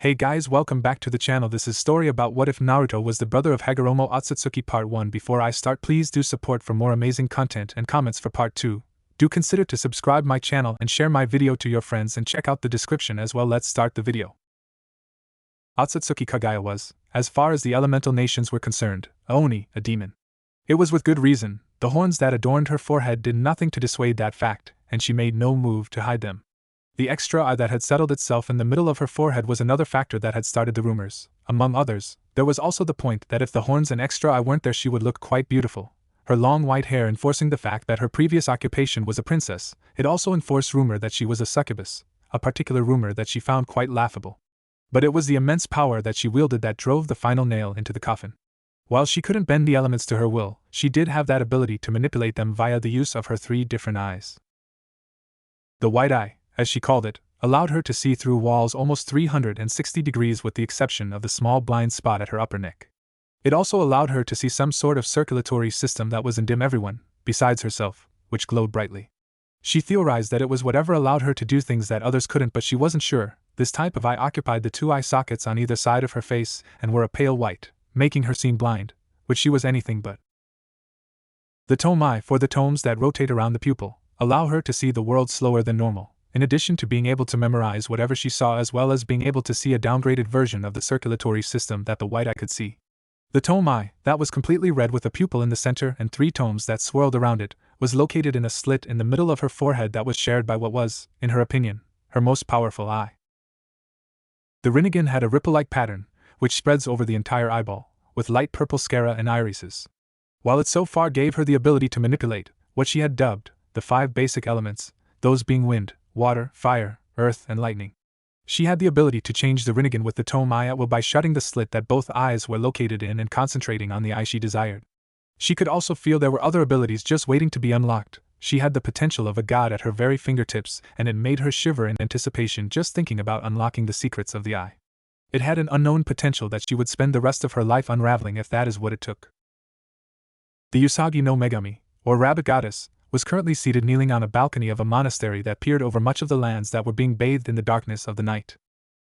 Hey guys, welcome back to the channel. This is story about what if Naruto was the brother of Hagoromo Otsutsuki part 1. Before I start, please do support for more amazing content and comments for part 2. Do consider to subscribe my channel and share my video to your friends and check out the description as well. Let's start the video. Otsutsuki Kagaya was, as far as the elemental nations were concerned, a Oni, a demon. It was with good reason. The horns that adorned her forehead did nothing to dissuade that fact, and she made no move to hide them. The extra eye that had settled itself in the middle of her forehead was another factor that had started the rumors. Among others, there was also the point that if the horns and extra eye weren't there, she would look quite beautiful. Her long white hair enforcing the fact that her previous occupation was a princess. It also enforced rumor that she was a succubus, a particular rumor that she found quite laughable. But it was the immense power that she wielded that drove the final nail into the coffin. While she couldn't bend the elements to her will, she did have that ability to manipulate them via the use of her 3 different eyes. The white eye, as she called it, allowed her to see through walls almost 360 degrees with the exception of the small blind spot at her upper neck. It also allowed her to see some sort of circulatory system that was in dim everyone, besides herself, which glowed brightly. She theorized that it was whatever allowed her to do things that others couldn't, but she wasn't sure. This type of eye occupied the 2 eye sockets on either side of her face and were a pale white, making her seem blind, which she was anything but. The tome eye, for the tomes that rotate around the pupil, allow her to see the world slower than normal, in addition to being able to memorize whatever she saw as well as being able to see a downgraded version of the circulatory system that the white eye could see. The tome eye, that was completely red with a pupil in the center and 3 tomes that swirled around it, was located in a slit in the middle of her forehead that was shared by what was, in her opinion, her most powerful eye. The Rinnegan had a ripple-like pattern, which spreads over the entire eyeball, with light purple sclera and irises. While it so far gave her the ability to manipulate what she had dubbed the 5 basic elements, those being wind, water, fire, earth, and lightning. She had the ability to change the Rinnegan with the tome eye at will by shutting the slit that both eyes were located in and concentrating on the eye she desired. She could also feel there were other abilities just waiting to be unlocked. She had the potential of a god at her very fingertips, and it made her shiver in anticipation just thinking about unlocking the secrets of the eye. It had an unknown potential that she would spend the rest of her life unraveling if that is what it took. The Usagi no Megami, or Rabbit Goddess, was currently seated kneeling on a balcony of a monastery that peered over much of the lands that were being bathed in the darkness of the night.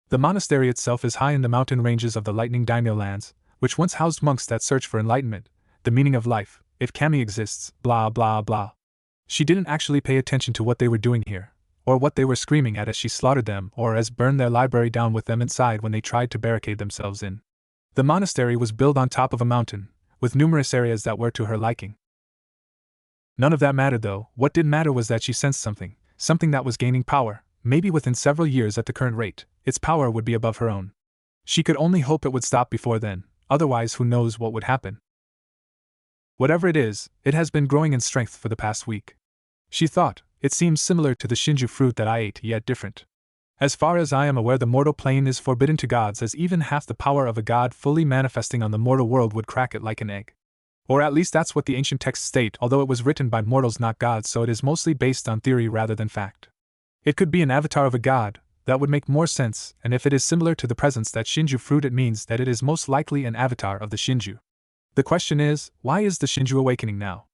The monastery itself is high in the mountain ranges of the Lightning Daimyo lands, which once housed monks that search for enlightenment, the meaning of life, if kami exists, blah blah blah. She didn't actually pay attention to what they were doing here, or what they were screaming at as she slaughtered them or as burned their library down with them inside when they tried to barricade themselves in. The monastery was built on top of a mountain, with numerous areas that were to her liking. None of that mattered though. What did matter was that she sensed something that was gaining power. Maybe within several years at the current rate, its power would be above her own. She could only hope it would stop before then, otherwise who knows what would happen. Whatever it is, it has been growing in strength for the past week. She thought, it seems similar to the Shinju fruit that I ate, yet different. As far as I am aware, the mortal plane is forbidden to gods, as even half the power of a god fully manifesting on the mortal world would crack it like an egg. Or at least that's what the ancient texts state, although it was written by mortals not gods, so it is mostly based on theory rather than fact. It could be an avatar of a god, that would make more sense, and if it is similar to the presence that Shinju fruit, it means that it is most likely an avatar of the Shinju. The question is, why is the Shinju awakening now?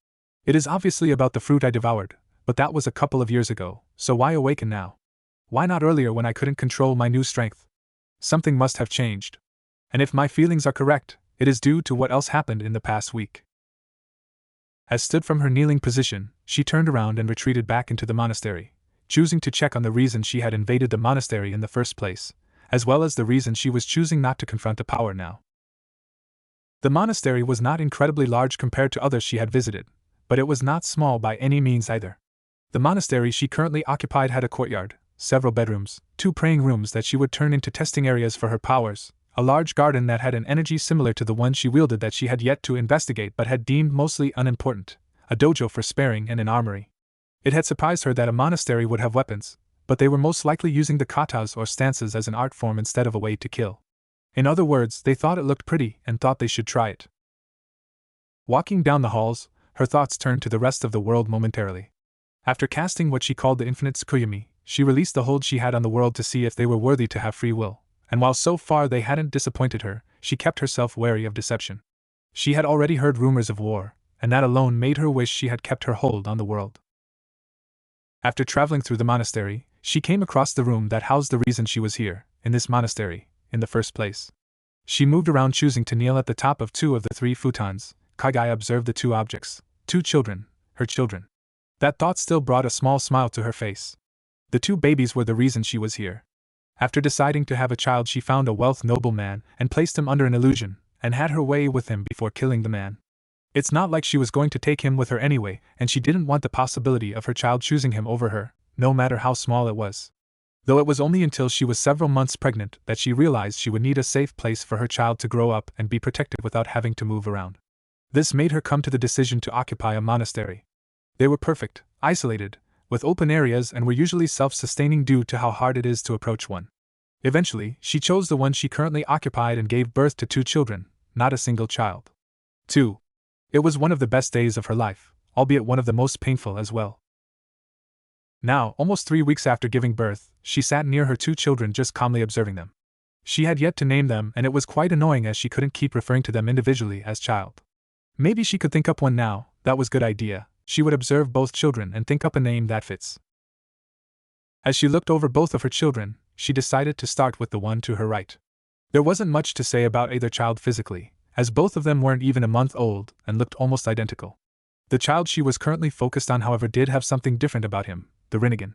It is obviously about the fruit I devoured, but that was a couple of years ago, so why awaken now? Why not earlier when I couldn't control my new strength? Something must have changed. And if my feelings are correct, it is due to what else happened in the past week. As stood from her kneeling position, she turned around and retreated back into the monastery, choosing to check on the reason she had invaded the monastery in the first place, as well as the reason she was choosing not to confront the power now. The monastery was not incredibly large compared to others she had visited, but it was not small by any means either. The monastery she currently occupied had a courtyard, several bedrooms, 2 praying rooms that she would turn into testing areas for her powers, a large garden that had an energy similar to the one she wielded that she had yet to investigate but had deemed mostly unimportant, a dojo for sparring, and an armory. It had surprised her that a monastery would have weapons, but they were most likely using the katas or stances as an art form instead of a way to kill. In other words, they thought it looked pretty and thought they should try it. Walking down the halls, her thoughts turned to the rest of the world momentarily. After casting what she called the infinite Tsukuyumi, she released the hold she had on the world to see if they were worthy to have free will. And while so far they hadn't disappointed her, she kept herself wary of deception. She had already heard rumors of war, and that alone made her wish she had kept her hold on the world. After traveling through the monastery, she came across the room that housed the reason she was here, in this monastery, in the first place. She moved around, choosing to kneel at the top of 2 of the 3 futons. Kagaya observed the 2 objects. 2 children, her children. That thought still brought a small smile to her face. The 2 babies were the reason she was here. After deciding to have a child, she found a wealth noble man and placed him under an illusion, and had her way with him before killing the man. It's not like she was going to take him with her anyway, and she didn't want the possibility of her child choosing him over her, no matter how small it was. Though it was only until she was several months pregnant that she realized she would need a safe place for her child to grow up and be protected without having to move around. This made her come to the decision to occupy a monastery. They were perfect, isolated, with open areas, and were usually self-sustaining due to how hard it is to approach one. Eventually, she chose the one she currently occupied and gave birth to 2 children, not a single child. 2. It was one of the best days of her life, albeit one of the most painful as well. Now, almost 3 weeks after giving birth, she sat near her 2 children, just calmly observing them. She had yet to name them, and it was quite annoying as she couldn't keep referring to them individually as child. Maybe she could think up one now. That was good idea. She would observe both children and think up a name that fits. As she looked over both of her children, she decided to start with the one to her right. There wasn't much to say about either child physically, as both of them weren't even a month old and looked almost identical. The child she was currently focused on, however, did have something different about him, the Rinnegan.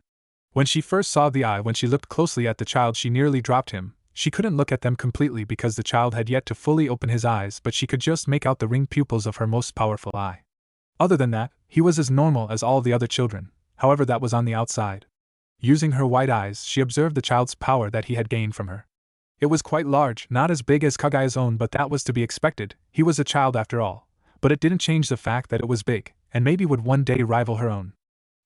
When she first saw the eye, when she looked closely at the child, she nearly dropped him. She couldn't look at them completely because the child had yet to fully open his eyes, but she could just make out the ringed pupils of her most powerful eye. Other than that, he was as normal as all the other children, however that was on the outside. Using her white eyes, she observed the child's power that he had gained from her. It was quite large, not as big as Kagaya's own, but that was to be expected. He was a child after all. But it didn't change the fact that it was big, and maybe would one day rival her own.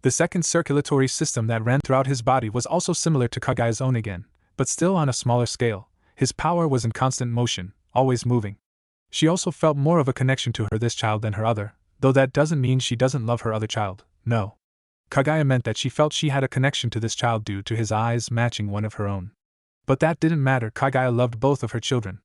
The second circulatory system that ran throughout his body was also similar to Kagaya's own again, but still on a smaller scale. His power was in constant motion, always moving. She also felt more of a connection to this child than her other, though that doesn't mean she doesn't love her other child, no. Kagaya meant that she felt she had a connection to this child due to his eyes matching one of her own. But that didn't matter. Kagaya loved both of her children.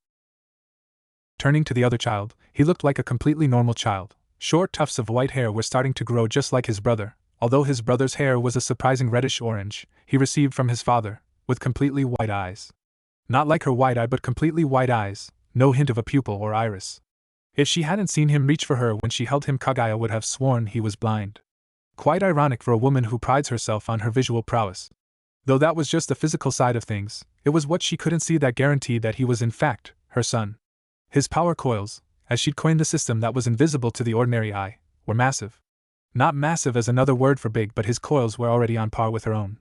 Turning to the other child, he looked like a completely normal child. Short tufts of white hair were starting to grow just like his brother. Although his brother's hair was a surprising reddish-orange, he received from his father, with completely white eyes. Not like her white eye, but completely white eyes, no hint of a pupil or iris. If she hadn't seen him reach for her when she held him, Kagaya would have sworn he was blind. Quite ironic for a woman who prides herself on her visual prowess. Though that was just the physical side of things, it was what she couldn't see that guaranteed that he was in fact her son. His power coils, as she'd coined the system that was invisible to the ordinary eye, were massive. Not massive as another word for big, but his coils were already on par with her own.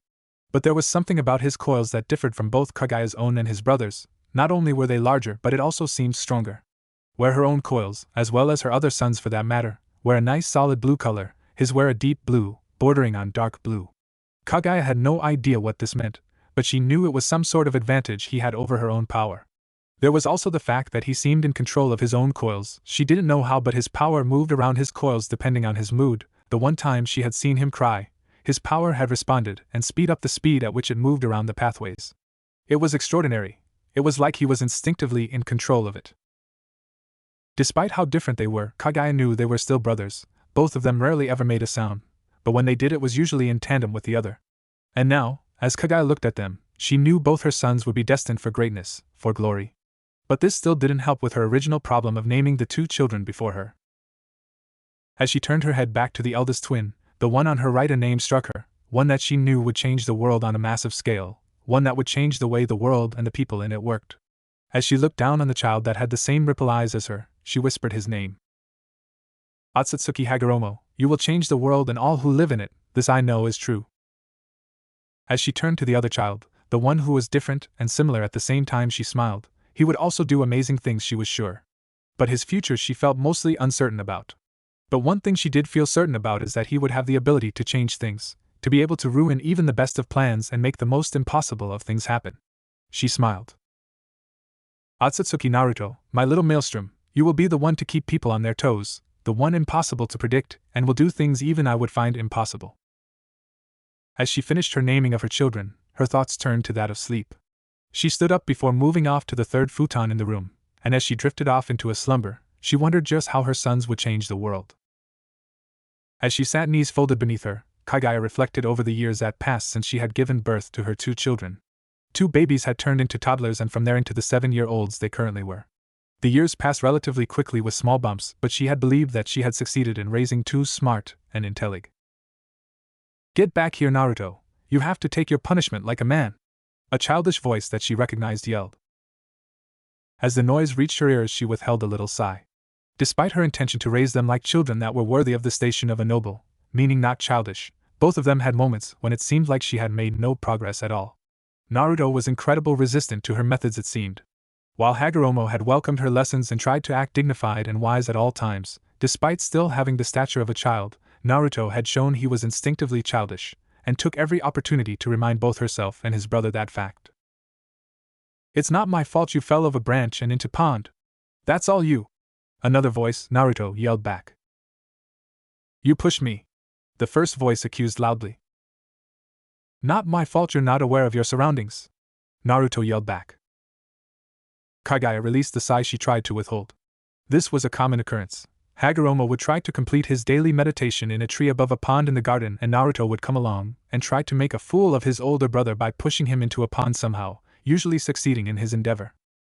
But there was something about his coils that differed from both Kagaya's own and his brother's. Not only were they larger, but it also seemed stronger. Where her own coils, as well as her other sons for that matter, were a nice solid blue color, his were a deep blue, bordering on dark blue. Kagaya had no idea what this meant, but she knew it was some sort of advantage he had over her own power. There was also the fact that he seemed in control of his own coils. She didn't know how, but his power moved around his coils depending on his mood. The one time she had seen him cry, his power had responded and speed up the speed at which it moved around the pathways. It was extraordinary. It was like he was instinctively in control of it. Despite how different they were, Kagaya knew they were still brothers. Both of them rarely ever made a sound, but when they did, it was usually in tandem with the other. And now, as Kagaya looked at them, she knew both her sons would be destined for greatness, for glory. But this still didn't help with her original problem of naming the 2 children before her. As she turned her head back to the eldest twin, the one on her right, a name struck her, one that she knew would change the world on a massive scale, one that would change the way the world and the people in it worked. As she looked down on the child that had the same ripple eyes as her, she whispered his name. Otsutsuki Hagoromo, you will change the world and all who live in it, this I know is true. As she turned to the other child, the one who was different and similar at the same time, she smiled. He would also do amazing things, she was sure. But his future she felt mostly uncertain about. But one thing she did feel certain about is that he would have the ability to change things, to be able to ruin even the best of plans and make the most impossible of things happen. She smiled. Otsutsuki Naruto, my little maelstrom, you will be the one to keep people on their toes, the one impossible to predict, and will do things even I would find impossible. As she finished her naming of her children, her thoughts turned to that of sleep. She stood up before moving off to the third futon in the room, and as she drifted off into a slumber, she wondered just how her sons would change the world. As she sat, knees folded beneath her, Kagaya reflected over the years that passed since she had given birth to her 2 children. 2 babies had turned into toddlers and from there into the 7-year-olds they currently were. The years passed relatively quickly with small bumps, but she had believed that she had succeeded in raising 2 smart and intelligent. Get back here, Naruto. You have to take your punishment like a man. A childish voice that she recognized yelled. As the noise reached her ears, she withheld a little sigh. Despite her intention to raise them like children that were worthy of the station of a noble, meaning not childish, both of them had moments when it seemed like she had made no progress at all. Naruto was incredibly resistant to her methods, it seemed. While Hagoromo had welcomed her lessons and tried to act dignified and wise at all times, despite still having the stature of a child, Naruto had shown he was instinctively childish, and took every opportunity to remind both herself and his brother that fact. It's not my fault you fell off a branch and into pond. That's all you. Another voice, Naruto, yelled back. You pushed me. The first voice accused loudly. Not my fault you're not aware of your surroundings. Naruto yelled back. Kagaya released the sigh she tried to withhold. This was a common occurrence. Hagoromo would try to complete his daily meditation in a tree above a pond in the garden, and Naruto would come along and try to make a fool of his older brother by pushing him into a pond somehow, usually succeeding in his endeavor.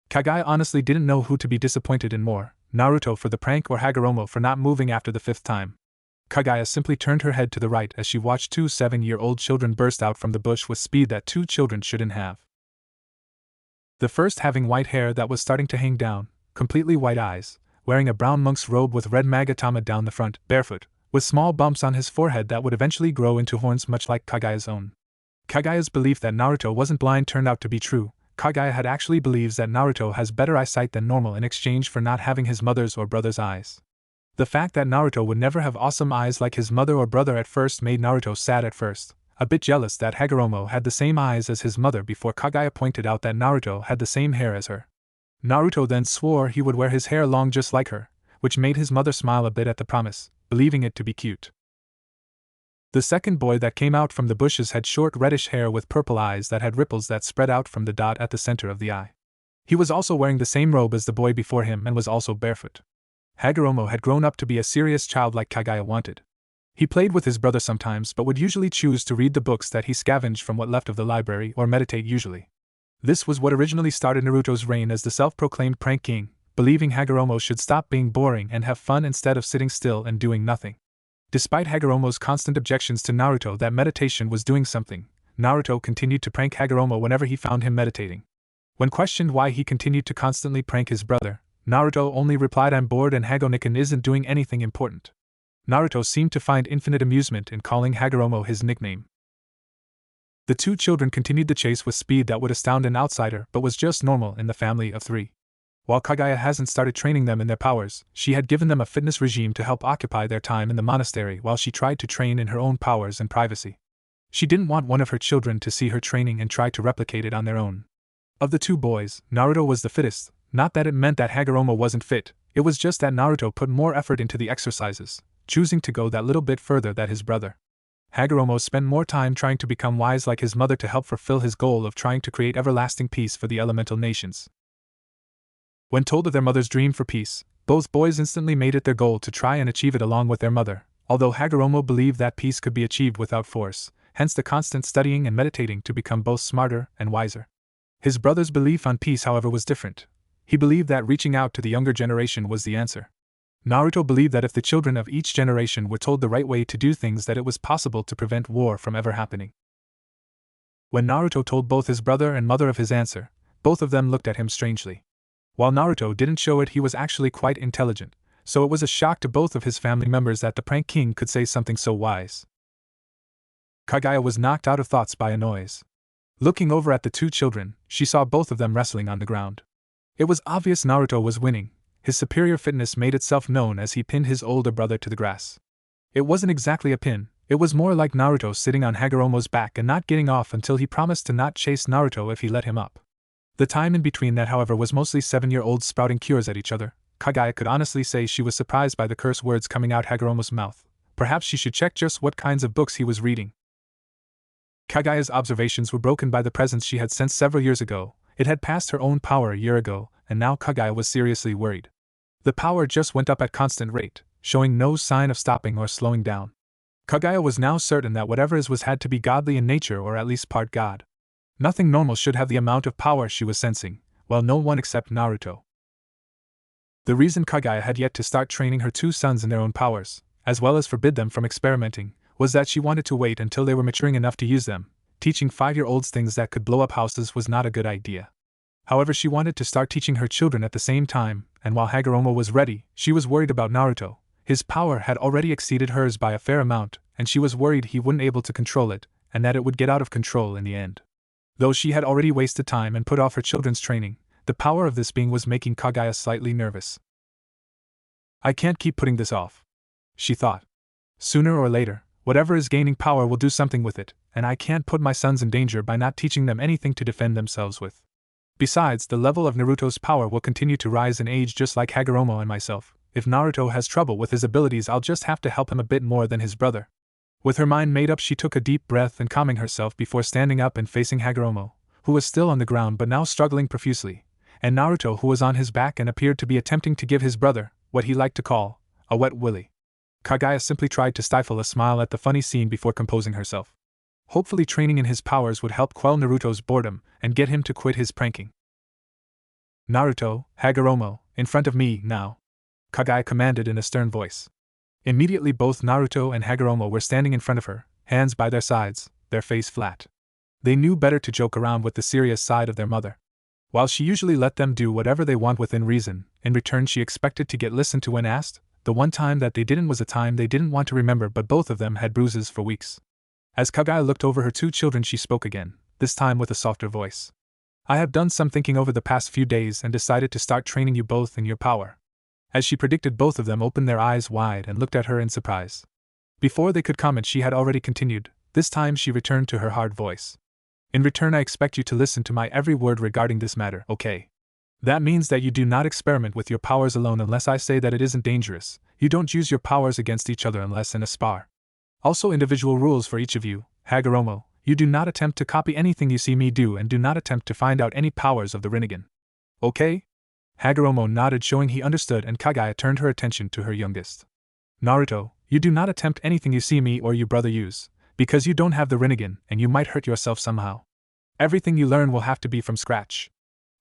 Kagaya honestly didn't know who to be disappointed in more, Naruto for the prank or Hagoromo for not moving after the 5th time. Kagaya simply turned her head to the right as she watched 2 7-year-old children burst out from the bush with speed that 2 children shouldn't have. The first having white hair that was starting to hang down, completely white eyes, wearing a brown monk's robe with red magatama down the front, barefoot, with small bumps on his forehead that would eventually grow into horns much like Kagaya's own. Kagaya's belief that Naruto wasn't blind turned out to be true. Kagaya had actually believes that Naruto has better eyesight than normal in exchange for not having his mother's or brother's eyes. The fact that Naruto would never have awesome eyes like his mother or brother at first made Naruto sad at first, a bit jealous that Hagoromo had the same eyes as his mother before Kagaya pointed out that Naruto had the same hair as her. Naruto then swore he would wear his hair long just like her, which made his mother smile a bit at the promise, believing it to be cute. The second boy that came out from the bushes had short reddish hair with purple eyes that had ripples that spread out from the dot at the center of the eye. He was also wearing the same robe as the boy before him and was also barefoot. Hagoromo had grown up to be a serious child like Kagaya wanted. He played with his brother sometimes but would usually choose to read the books that he scavenged from what left of the library or meditate usually. This was what originally started Naruto's reign as the self-proclaimed prank king, believing Hagoromo should stop being boring and have fun instead of sitting still and doing nothing. Despite Hagoromo's constant objections to Naruto that meditation was doing something, Naruto continued to prank Hagoromo whenever he found him meditating. When questioned why he continued to constantly prank his brother, Naruto only replied, I'm bored and Hagonikan isn't doing anything important. Naruto seemed to find infinite amusement in calling Hagoromo his nickname. The 2 children continued the chase with speed that would astound an outsider but was just normal in the family of 3. While Kagaya hasn't started training them in their powers, she had given them a fitness regime to help occupy their time in the monastery while she tried to train in her own powers and privacy. She didn't want one of her children to see her training and try to replicate it on their own. Of the 2 boys, Naruto was the fittest, not that it meant that Hagoromo wasn't fit, it was just that Naruto put more effort into the exercises, choosing to go that little bit further than his brother. Hagoromo spent more time trying to become wise like his mother to help fulfill his goal of trying to create everlasting peace for the elemental nations. When told of their mother's dream for peace, both boys instantly made it their goal to try and achieve it along with their mother, although Hagoromo believed that peace could be achieved without force, hence the constant studying and meditating to become both smarter and wiser. His brother's belief on peace, however, was different. He believed that reaching out to the younger generation was the answer. Naruto believed that if the children of each generation were told the right way to do things, that it was possible to prevent war from ever happening. When Naruto told both his brother and mother of his answer, both of them looked at him strangely. While Naruto didn't show it, he was actually quite intelligent, so it was a shock to both of his family members that the prank king could say something so wise. Kagaya was knocked out of thoughts by a noise. Looking over at the 2 children, she saw both of them wrestling on the ground. It was obvious Naruto was winning. His superior fitness made itself known as he pinned his older brother to the grass. It wasn't exactly a pin, it was more like Naruto sitting on Hagoromo's back and not getting off until he promised to not chase Naruto if he let him up. The time in between that, however, was mostly 7-year-olds spouting cures at each other. Kagaya could honestly say she was surprised by the curse words coming out Hagoromo's mouth. Perhaps she should check just what kinds of books he was reading. Kagaya's observations were broken by the presence she had sensed several years ago. It had passed her own power a year ago, and now Kagaya was seriously worried. The power just went up at constant rate, showing no sign of stopping or slowing down. Kagaya was now certain that whatever is was had to be godly in nature or at least part god. Nothing normal should have the amount of power she was sensing, well, no one except Naruto. The reason Kaguya had yet to start training her two sons in their own powers, as well as forbid them from experimenting, was that she wanted to wait until they were maturing enough to use them. Teaching 5-year-olds things that could blow up houses was not a good idea. However, she wanted to start teaching her children at the same time, and while Hagoromo was ready, she was worried about Naruto. His power had already exceeded hers by a fair amount, and she was worried he wouldn't be able to control it, and that it would get out of control in the end. Though she had already wasted time and put off her children's training, the power of this being was making Kaguya slightly nervous. I can't keep putting this off, she thought. Sooner or later, whatever is gaining power will do something with it, and I can't put my sons in danger by not teaching them anything to defend themselves with. Besides, the level of Naruto's power will continue to rise in age just like Hagoromo and myself. If Naruto has trouble with his abilities, I'll just have to help him a bit more than his brother. With her mind made up, she took a deep breath and calming herself before standing up and facing Hagoromo, who was still on the ground but now struggling profusely, and Naruto, who was on his back and appeared to be attempting to give his brother what he liked to call a wet willy. Kaguya simply tried to stifle a smile at the funny scene before composing herself. Hopefully training in his powers would help quell Naruto's boredom and get him to quit his pranking. Naruto, Hagoromo, in front of me, now, Kaguya commanded in a stern voice. Immediately both Naruto and Hagoromo were standing in front of her, hands by their sides, their face flat. They knew better to joke around with the serious side of their mother. While she usually let them do whatever they want within reason, in return she expected to get listened to when asked. The one time that they didn't was a time they didn't want to remember, but both of them had bruises for weeks. As Kaguya looked over her two children, she spoke again, this time with a softer voice. I have done some thinking over the past few days and decided to start training you both in your power. As she predicted, both of them opened their eyes wide and looked at her in surprise. Before they could comment, she had already continued. This time she returned to her hard voice. In return, I expect you to listen to my every word regarding this matter, okay? That means that you do not experiment with your powers alone unless I say that it isn't dangerous. You don't use your powers against each other unless in a spar. Also, individual rules for each of you. Hagoromo, you do not attempt to copy anything you see me do and do not attempt to find out any powers of the Rinnegan. Okay? Hagoromo nodded, showing he understood, and Kaguya turned her attention to her youngest. Naruto, you do not attempt anything you see me or your brother use, because you don't have the Rinnegan and you might hurt yourself somehow. Everything you learn will have to be from scratch.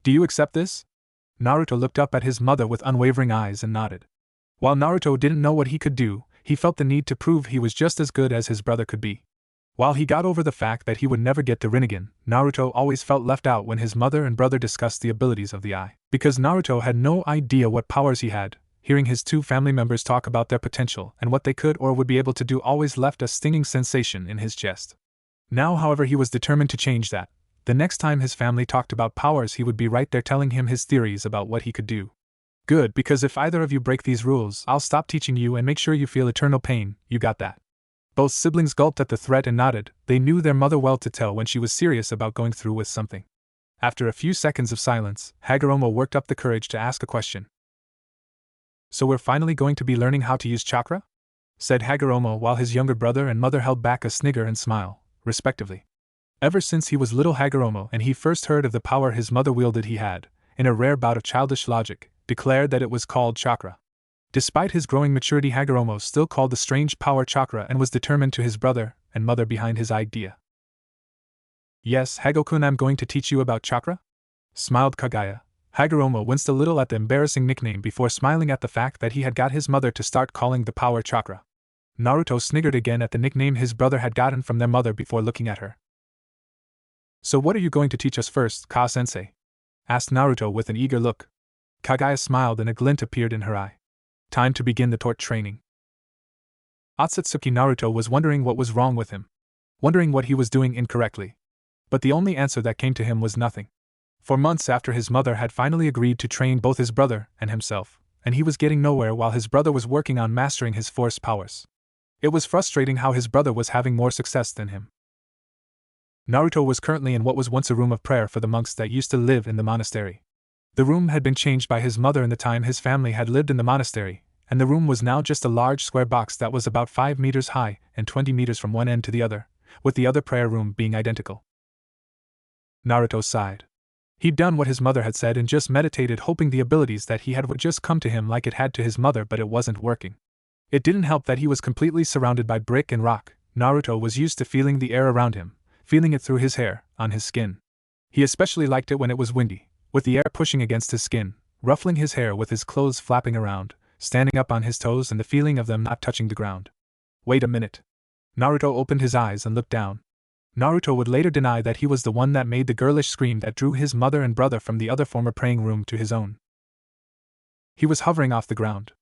Do you accept this? Naruto looked up at his mother with unwavering eyes and nodded. While Naruto didn't know what he could do, he felt the need to prove he was just as good as his brother could be. While he got over the fact that he would never get the Rinnegan, Naruto always felt left out when his mother and brother discussed the abilities of the eye. Because Naruto had no idea what powers he had, hearing his two family members talk about their potential and what they could or would be able to do always left a stinging sensation in his chest. Now, however, he was determined to change that. The next time his family talked about powers, he would be right there telling him his theories about what he could do. Good, because if either of you break these rules, I'll stop teaching you and make sure you feel eternal pain. You got that? Both siblings gulped at the threat and nodded. They knew their mother well to tell when she was serious about going through with something. After a few seconds of silence, Hagoromo worked up the courage to ask a question. So we're finally going to be learning how to use chakra? Said Hagoromo, while his younger brother and mother held back a snigger and smile, respectively. Ever since he was little Hagoromo and he first heard of the power his mother wielded, he had, in a rare bout of childish logic, declared that it was called chakra. Despite his growing maturity, Hagoromo still called the strange power chakra and was determined to his brother and mother behind his idea. Yes, Hagokun, I'm going to teach you about chakra? Smiled Kaguya. Hagoromo winced a little at the embarrassing nickname before smiling at the fact that he had got his mother to start calling the power chakra. Naruto sniggered again at the nickname his brother had gotten from their mother before looking at her. So what are you going to teach us first, Ka-sensei? Asked Naruto with an eager look. Kaguya smiled and a glint appeared in her eye. Time to begin the torch training. Otsutsuki Naruto was wondering what was wrong with him. Wondering what he was doing incorrectly. But the only answer that came to him was nothing. For months after his mother had finally agreed to train both his brother and himself, and he was getting nowhere while his brother was working on mastering his force powers. It was frustrating how his brother was having more success than him. Naruto was currently in what was once a room of prayer for the monks that used to live in the monastery. The room had been changed by his mother in the time his family had lived in the monastery, and the room was now just a large square box that was about 5 meters high and 20 meters from one end to the other, with the other prayer room being identical. Naruto sighed. He'd done what his mother had said and just meditated, hoping the abilities that he had would just come to him like it had to his mother, but it wasn't working. It didn't help that he was completely surrounded by brick and rock. Naruto was used to feeling the air around him, feeling it through his hair, on his skin, He especially liked it when it was windy, with the air pushing against his skin, ruffling his hair with his clothes flapping around, standing up on his toes and the feeling of them not touching the ground. Wait a minute. Naruto opened his eyes and looked down. Naruto would later deny that he was the one that made the girlish scream that drew his mother and brother from the other former praying room to his own. He was hovering off the ground.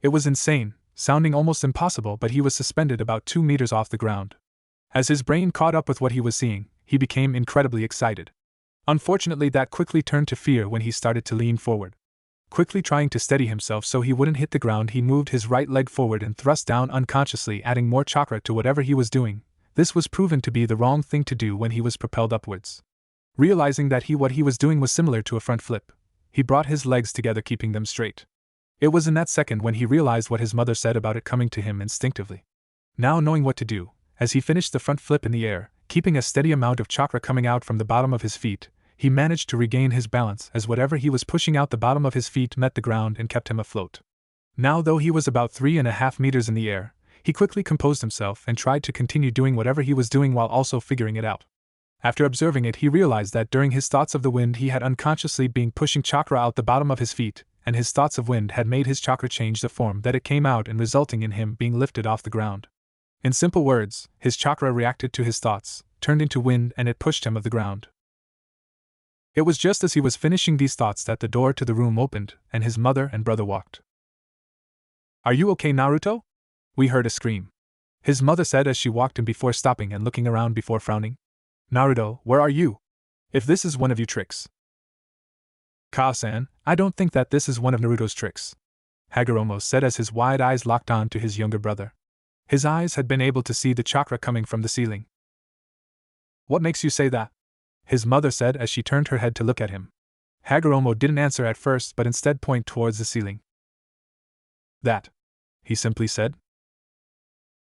It was insane, sounding almost impossible, but he was suspended about 2 meters off the ground. As his brain caught up with what he was seeing, he became incredibly excited. Unfortunately, that quickly turned to fear when he started to lean forward. Quickly trying to steady himself so he wouldn't hit the ground, he moved his right leg forward and thrust down unconsciously, adding more chakra to whatever he was doing. This was proven to be the wrong thing to do when he was propelled upwards. Realizing that what he was doing was similar to a front flip, he brought his legs together, keeping them straight. It was in that second when he realized what his mother said about it coming to him instinctively. Now knowing what to do, as he finished the front flip in the air, keeping a steady amount of chakra coming out from the bottom of his feet, he managed to regain his balance as whatever he was pushing out the bottom of his feet met the ground and kept him afloat. Now, though he was about 3.5 meters in the air, he quickly composed himself and tried to continue doing whatever he was doing while also figuring it out. After observing it, he realized that during his thoughts of the wind he had unconsciously been pushing chakra out the bottom of his feet, and his thoughts of wind had made his chakra change the form that it came out and resulting in him being lifted off the ground. In simple words, his chakra reacted to his thoughts, turned into wind, and it pushed him off the ground. It was just as he was finishing these thoughts that the door to the room opened, and his mother and brother walked. "Are you okay, Naruto?" we heard a scream. His mother said as she walked in before stopping and looking around before frowning. "Naruto, where are you? If this is one of your tricks." "Ka-san, I don't think that this is one of Naruto's tricks," Hagoromo said as his wide eyes locked on to his younger brother. His eyes had been able to see the chakra coming from the ceiling. "What makes you say that?" his mother said as she turned her head to look at him. Hagoromo didn't answer at first but instead pointed towards the ceiling. "That," he simply said.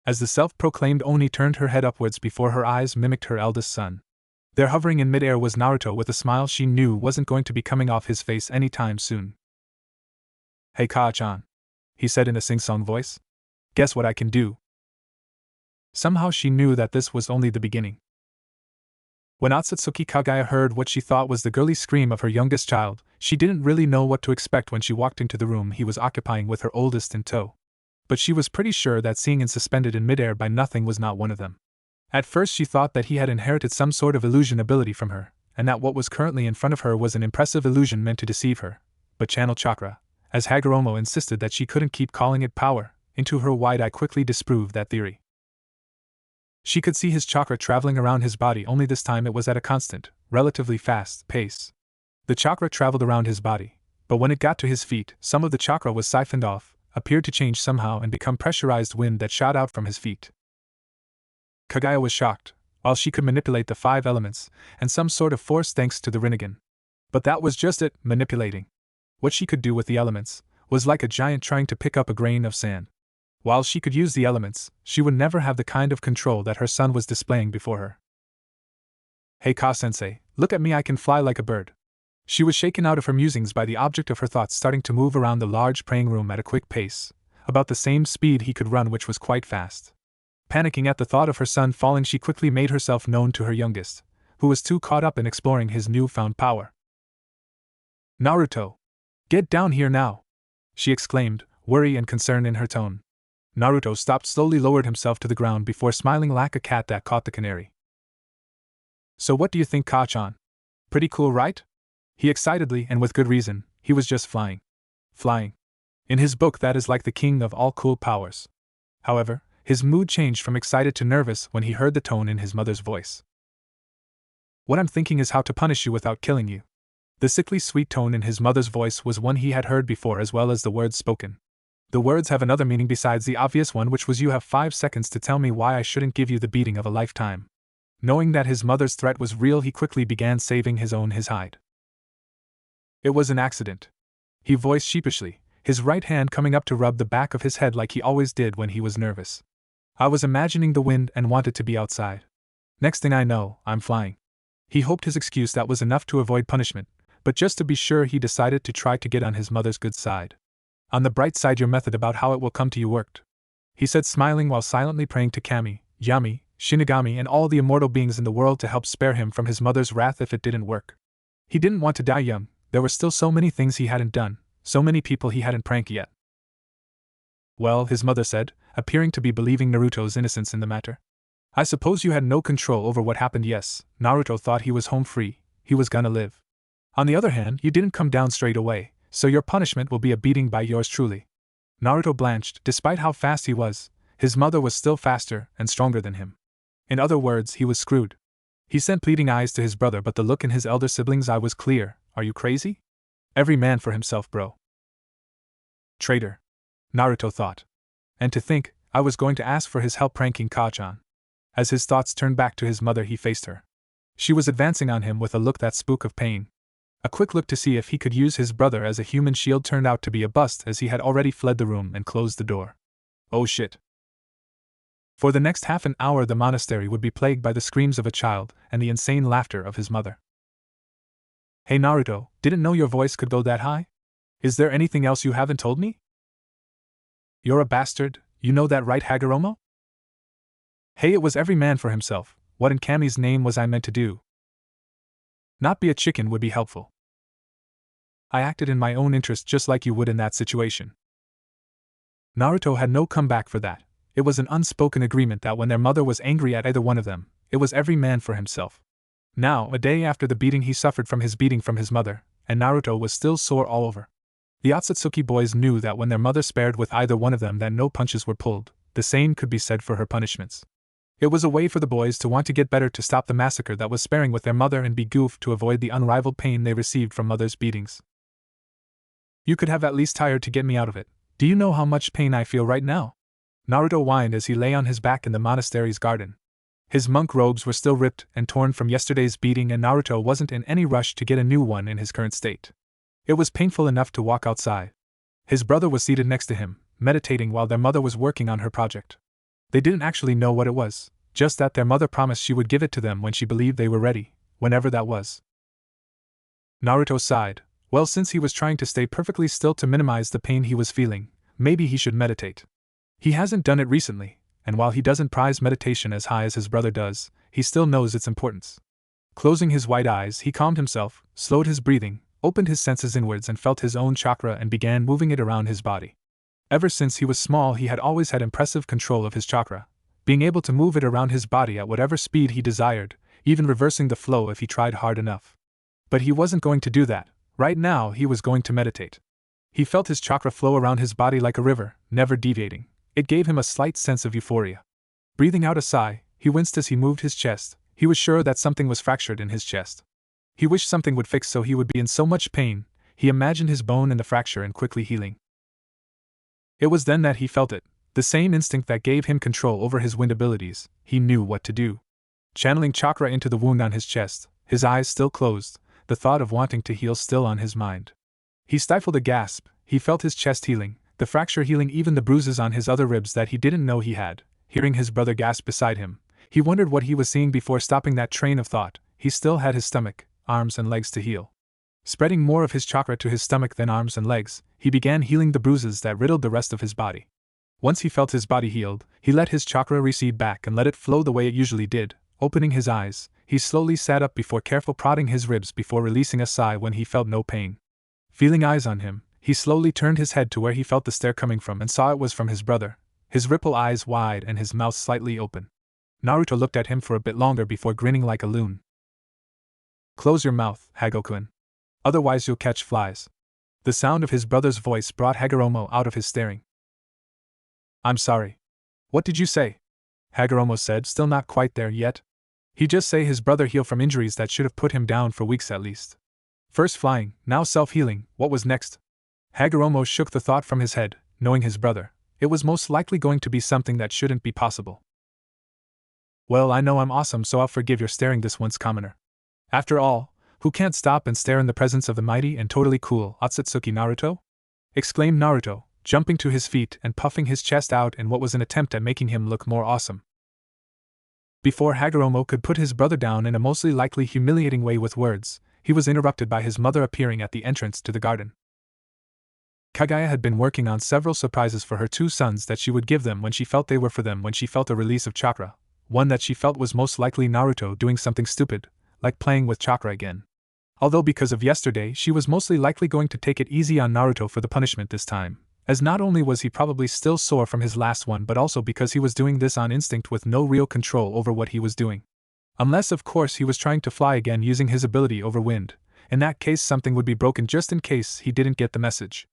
As the self-proclaimed Oni turned her head upwards before her eyes mimicked her eldest son. There hovering in midair was Naruto with a smile she knew wasn't going to be coming off his face anytime soon. "Hey Ka-chan," he said in a sing-song voice. "Guess what I can do?" Somehow she knew that this was only the beginning. When Otsutsuki Kagaya heard what she thought was the girly scream of her youngest child, she didn't really know what to expect when she walked into the room he was occupying with her oldest in tow. But she was pretty sure that seeing him suspended in midair by nothing was not one of them. At first she thought that he had inherited some sort of illusion ability from her, and that what was currently in front of her was an impressive illusion meant to deceive her, but channel chakra, as Hagoromo insisted that she couldn't keep calling it power, into her wide eye quickly disproved that theory. She could see his chakra traveling around his body, only this time it was at a constant, relatively fast pace. The chakra traveled around his body, but when it got to his feet, some of the chakra was siphoned off, appeared to change somehow and become pressurized wind that shot out from his feet. Kagaya was shocked, while she could manipulate the 5 elements, and some sort of force thanks to the Rinnegan. But that was just it, manipulating. What she could do with the elements was like a giant trying to pick up a grain of sand. While she could use the elements, she would never have the kind of control that her son was displaying before her. "Hey Ka-sensei, look at me, I can fly like a bird." She was shaken out of her musings by the object of her thoughts starting to move around the large praying room at a quick pace, about the same speed he could run, which was quite fast. Panicking at the thought of her son falling, she quickly made herself known to her youngest, who was too caught up in exploring his newfound power. "Naruto! Get down here now!" she exclaimed, worry and concern in her tone. Naruto stopped, slowly lowered himself to the ground before smiling like a cat that caught the canary. "So what do you think, Ka-chan? Pretty cool, right?" He excitedly, and with good reason, he was just flying. Flying. In his book that is like the king of all cool powers. However, his mood changed from excited to nervous when he heard the tone in his mother's voice. "What I'm thinking is how to punish you without killing you." The sickly sweet tone in his mother's voice was one he had heard before, as well as the words spoken. The words have another meaning besides the obvious one, which was, "You have 5 seconds to tell me why I shouldn't give you the beating of a lifetime." Knowing that his mother's threat was real, he quickly began saving his hide. "It was an accident," he voiced sheepishly, his right hand coming up to rub the back of his head like he always did when he was nervous. "I was imagining the wind and wanted to be outside. Next thing I know, I'm flying." He hoped his excuse that was enough to avoid punishment, but just to be sure he decided to try to get on his mother's good side. "On the bright side, your method about how it will come to you worked," he said, smiling while silently praying to Kami, Yami, Shinigami, and all the immortal beings in the world to help spare him from his mother's wrath if it didn't work. He didn't want to die young, there were still so many things he hadn't done, so many people he hadn't pranked yet. Well, his mother said, appearing to be believing Naruto's innocence in the matter. I suppose you had no control over what happened. Yes, Naruto thought he was home free, he was gonna live. On the other hand, you didn't come down straight away, so your punishment will be a beating by yours truly. Naruto blanched. Despite how fast he was, his mother was still faster and stronger than him. In other words, he was screwed. He sent pleading eyes to his brother, but the look in his elder sibling's eye was clear. Are you crazy? Every man for himself, bro. Traitor. Naruto thought. And to think, I was going to ask for his help pranking Ka-chan. As his thoughts turned back to his mother, he faced her. She was advancing on him with a look that spoke of pain. A quick look to see if he could use his brother as a human shield turned out to be a bust, as he had already fled the room and closed the door. Oh shit. For the next half an hour the monastery would be plagued by the screams of a child and the insane laughter of his mother. Hey Naruto, didn't know your voice could go that high? Is there anything else you haven't told me? You're a bastard, you know that right, Hagoromo? Hey, it was every man for himself. What in Kami's name was I meant to do? Not be a chicken would be helpful. I acted in my own interest just like you would in that situation. Naruto had no comeback for that. It was an unspoken agreement that when their mother was angry at either one of them, it was every man for himself. Now, a day after the beating he suffered from his beating from his mother, and Naruto was still sore all over. The Otsutsuki boys knew that when their mother spared with either one of them that no punches were pulled. The same could be said for her punishments. It was a way for the boys to want to get better, to stop the massacre that was sparing with their mother and be goofed to avoid the unrivaled pain they received from mother's beatings. You could have at least tired to get me out of it. Do you know how much pain I feel right now? Naruto whined as he lay on his back in the monastery's garden. His monk robes were still ripped and torn from yesterday's beating, and Naruto wasn't in any rush to get a new one in his current state. It was painful enough to walk outside. His brother was seated next to him, meditating while their mother was working on her project. They didn't actually know what it was, just that their mother promised she would give it to them when she believed they were ready, whenever that was. Naruto sighed. Well, since he was trying to stay perfectly still to minimize the pain he was feeling, maybe he should meditate. He hasn't done it recently, and while he doesn't prize meditation as high as his brother does, he still knows its importance. Closing his white eyes, he calmed himself, slowed his breathing, opened his senses inwards and felt his own chakra and began moving it around his body. Ever since he was small, he had always had impressive control of his chakra, being able to move it around his body at whatever speed he desired, even reversing the flow if he tried hard enough. But he wasn't going to do that. Right now, he was going to meditate. He felt his chakra flow around his body like a river, never deviating. It gave him a slight sense of euphoria. Breathing out a sigh, he winced as he moved his chest. He was sure that something was fractured in his chest. He wished something would fix so he would be in so much pain. He imagined his bone in the fracture and quickly healing. It was then that he felt it, the same instinct that gave him control over his wind abilities. He knew what to do. Channeling chakra into the wound on his chest, his eyes still closed, the thought of wanting to heal still on his mind. He stifled a gasp. He felt his chest healing, the fracture healing, even the bruises on his other ribs that he didn't know he had. Hearing his brother gasp beside him, he wondered what he was seeing before stopping that train of thought. He still had his stomach, arms and legs to heal. Spreading more of his chakra to his stomach than arms and legs, he began healing the bruises that riddled the rest of his body. Once he felt his body healed, he let his chakra recede back and let it flow the way it usually did. Opening his eyes, he slowly sat up before careful prodding his ribs before releasing a sigh when he felt no pain. Feeling eyes on him, he slowly turned his head to where he felt the stare coming from and saw it was from his brother, his ripple eyes wide and his mouth slightly open. Naruto looked at him for a bit longer before grinning like a loon. Close your mouth, Hagokun. Otherwise you'll catch flies. The sound of his brother's voice brought Hagoromo out of his staring. I'm sorry. What did you say? Hagoromo said, still not quite there yet. He just say his brother healed from injuries that should have put him down for weeks at least. First flying, now self-healing, what was next? Hagoromo shook the thought from his head. Knowing his brother, it was most likely going to be something that shouldn't be possible. Well, I know I'm awesome, so I'll forgive your staring this once, commoner. After all, who can't stop and stare in the presence of the mighty and totally cool Otsutsuki Naruto? Exclaimed Naruto, jumping to his feet and puffing his chest out in what was an attempt at making him look more awesome. Before Hagoromo could put his brother down in a mostly likely humiliating way with words, he was interrupted by his mother appearing at the entrance to the garden. Kaguya had been working on several surprises for her two sons that she would give them when she felt they were for them. When she felt a release of chakra, one that she felt was most likely Naruto doing something stupid, like playing with chakra again. Although because of yesterday she was mostly likely going to take it easy on Naruto for the punishment this time, as not only was he probably still sore from his last one but also because he was doing this on instinct with no real control over what he was doing. Unless of course he was trying to fly again using his ability over wind. In that case something would be broken just in case he didn't get the message.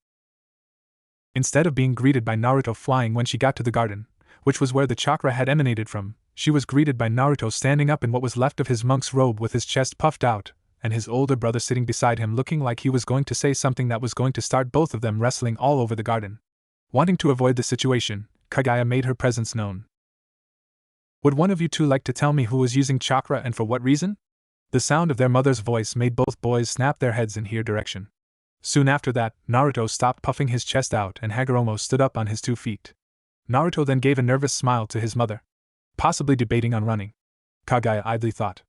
Instead of being greeted by Naruto flying when she got to the garden, which was where the chakra had emanated from, she was greeted by Naruto standing up in what was left of his monk's robe with his chest puffed out, and his older brother sitting beside him looking like he was going to say something that was going to start both of them wrestling all over the garden. Wanting to avoid the situation, Kaguya made her presence known. "Would one of you two like to tell me who was using chakra and for what reason?" The sound of their mother's voice made both boys snap their heads in her direction. Soon after that, Naruto stopped puffing his chest out and Hagoromo stood up on his 2 feet. Naruto then gave a nervous smile to his mother. Possibly debating on running, Kaguya idly thought.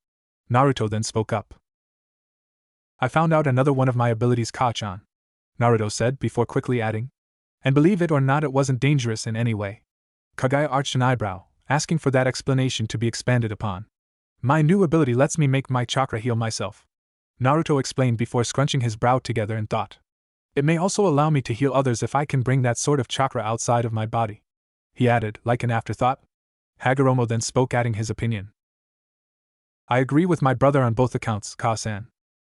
Naruto then spoke up. "I found out another one of my abilities, Ka-chan," Naruto said before quickly adding. "And believe it or not, it wasn't dangerous in any way." Kaguya arched an eyebrow, asking for that explanation to be expanded upon. "My new ability lets me make my chakra heal myself," Naruto explained before scrunching his brow together in thought. "It may also allow me to heal others if I can bring that sort of chakra outside of my body," he added, like an afterthought. Hagoromo then spoke, adding his opinion. "I agree with my brother on both accounts, Ka-san.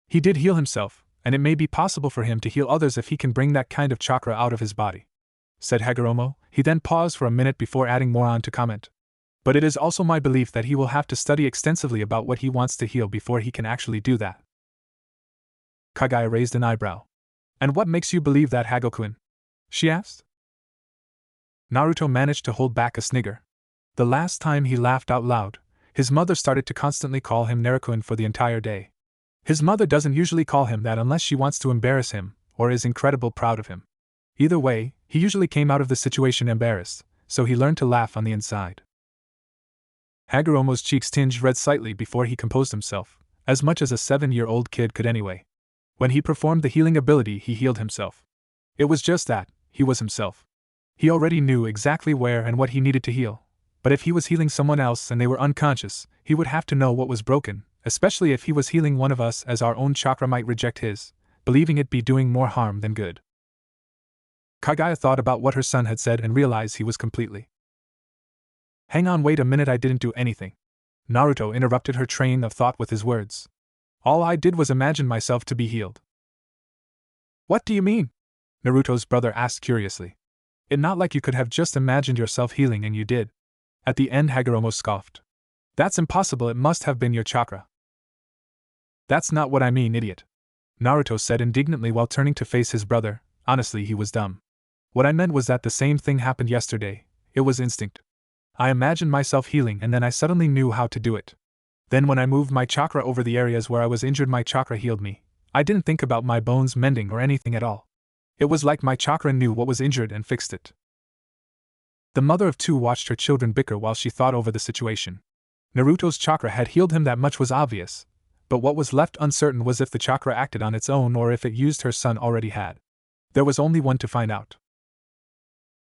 He did heal himself, and it may be possible for him to heal others if he can bring that kind of chakra out of his body," said Hagoromo. He then paused for a minute before adding more on to comment. "But it is also my belief that he will have to study extensively about what he wants to heal before he can actually do that." Kaguya raised an eyebrow. "And what makes you believe that, Hago-kun?" she asked. Naruto managed to hold back a snigger. The last time he laughed out loud, his mother started to constantly call him Naruto-kun for the entire day. His mother doesn't usually call him that unless she wants to embarrass him, or is incredibly proud of him. Either way, he usually came out of the situation embarrassed, so he learned to laugh on the inside. Hagoromo's cheeks tinged red slightly before he composed himself, as much as a 7-year-old kid could anyway. When he performed the healing ability, he healed himself. It was just that, he was himself. He already knew exactly where and what he needed to heal. But if he was healing someone else and they were unconscious, he would have to know what was broken, especially if he was healing one of us, as our own chakra might reject his, believing it be doing more harm than good. Kaguya thought about what her son had said and realized he was completely. "Hang on, wait a minute, I didn't do anything." Naruto interrupted her train of thought with his words. "All I did was imagine myself to be healed." "What do you mean?" Naruto's brother asked curiously. "It's not like you could have just imagined yourself healing and you did." At the end, Hagoromo scoffed. "That's impossible, it must have been your chakra." "That's not what I mean, idiot," Naruto said indignantly while turning to face his brother. Honestly, he was dumb. "What I meant was that the same thing happened yesterday. It was instinct. I imagined myself healing and then I suddenly knew how to do it. Then when I moved my chakra over the areas where I was injured, my chakra healed me. I didn't think about my bones mending or anything at all. It was like my chakra knew what was injured and fixed it." The mother of two watched her children bicker while she thought over the situation. Naruto's chakra had healed him, that much was obvious, but what was left uncertain was if the chakra acted on its own or if it used her son already had. There was only one to find out.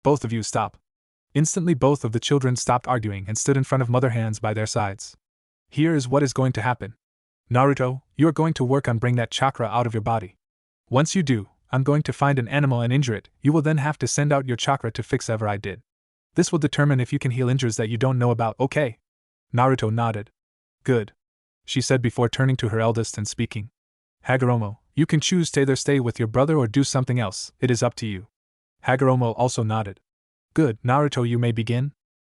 "Both of you stop." Instantly both of the children stopped arguing and stood in front of Mother, hands by their sides. "Here is what is going to happen. Naruto, you are going to work on bring that chakra out of your body. Once you do, I'm going to find an animal and injure it. You will then have to send out your chakra to fix whatever I did. This will determine if you can heal injuries that you don't know about, okay?" Naruto nodded. "Good," she said before turning to her eldest and speaking. "Hagoromo, you can choose to either stay with your brother or do something else, it is up to you." Hagoromo also nodded. "Good, Naruto, you may begin."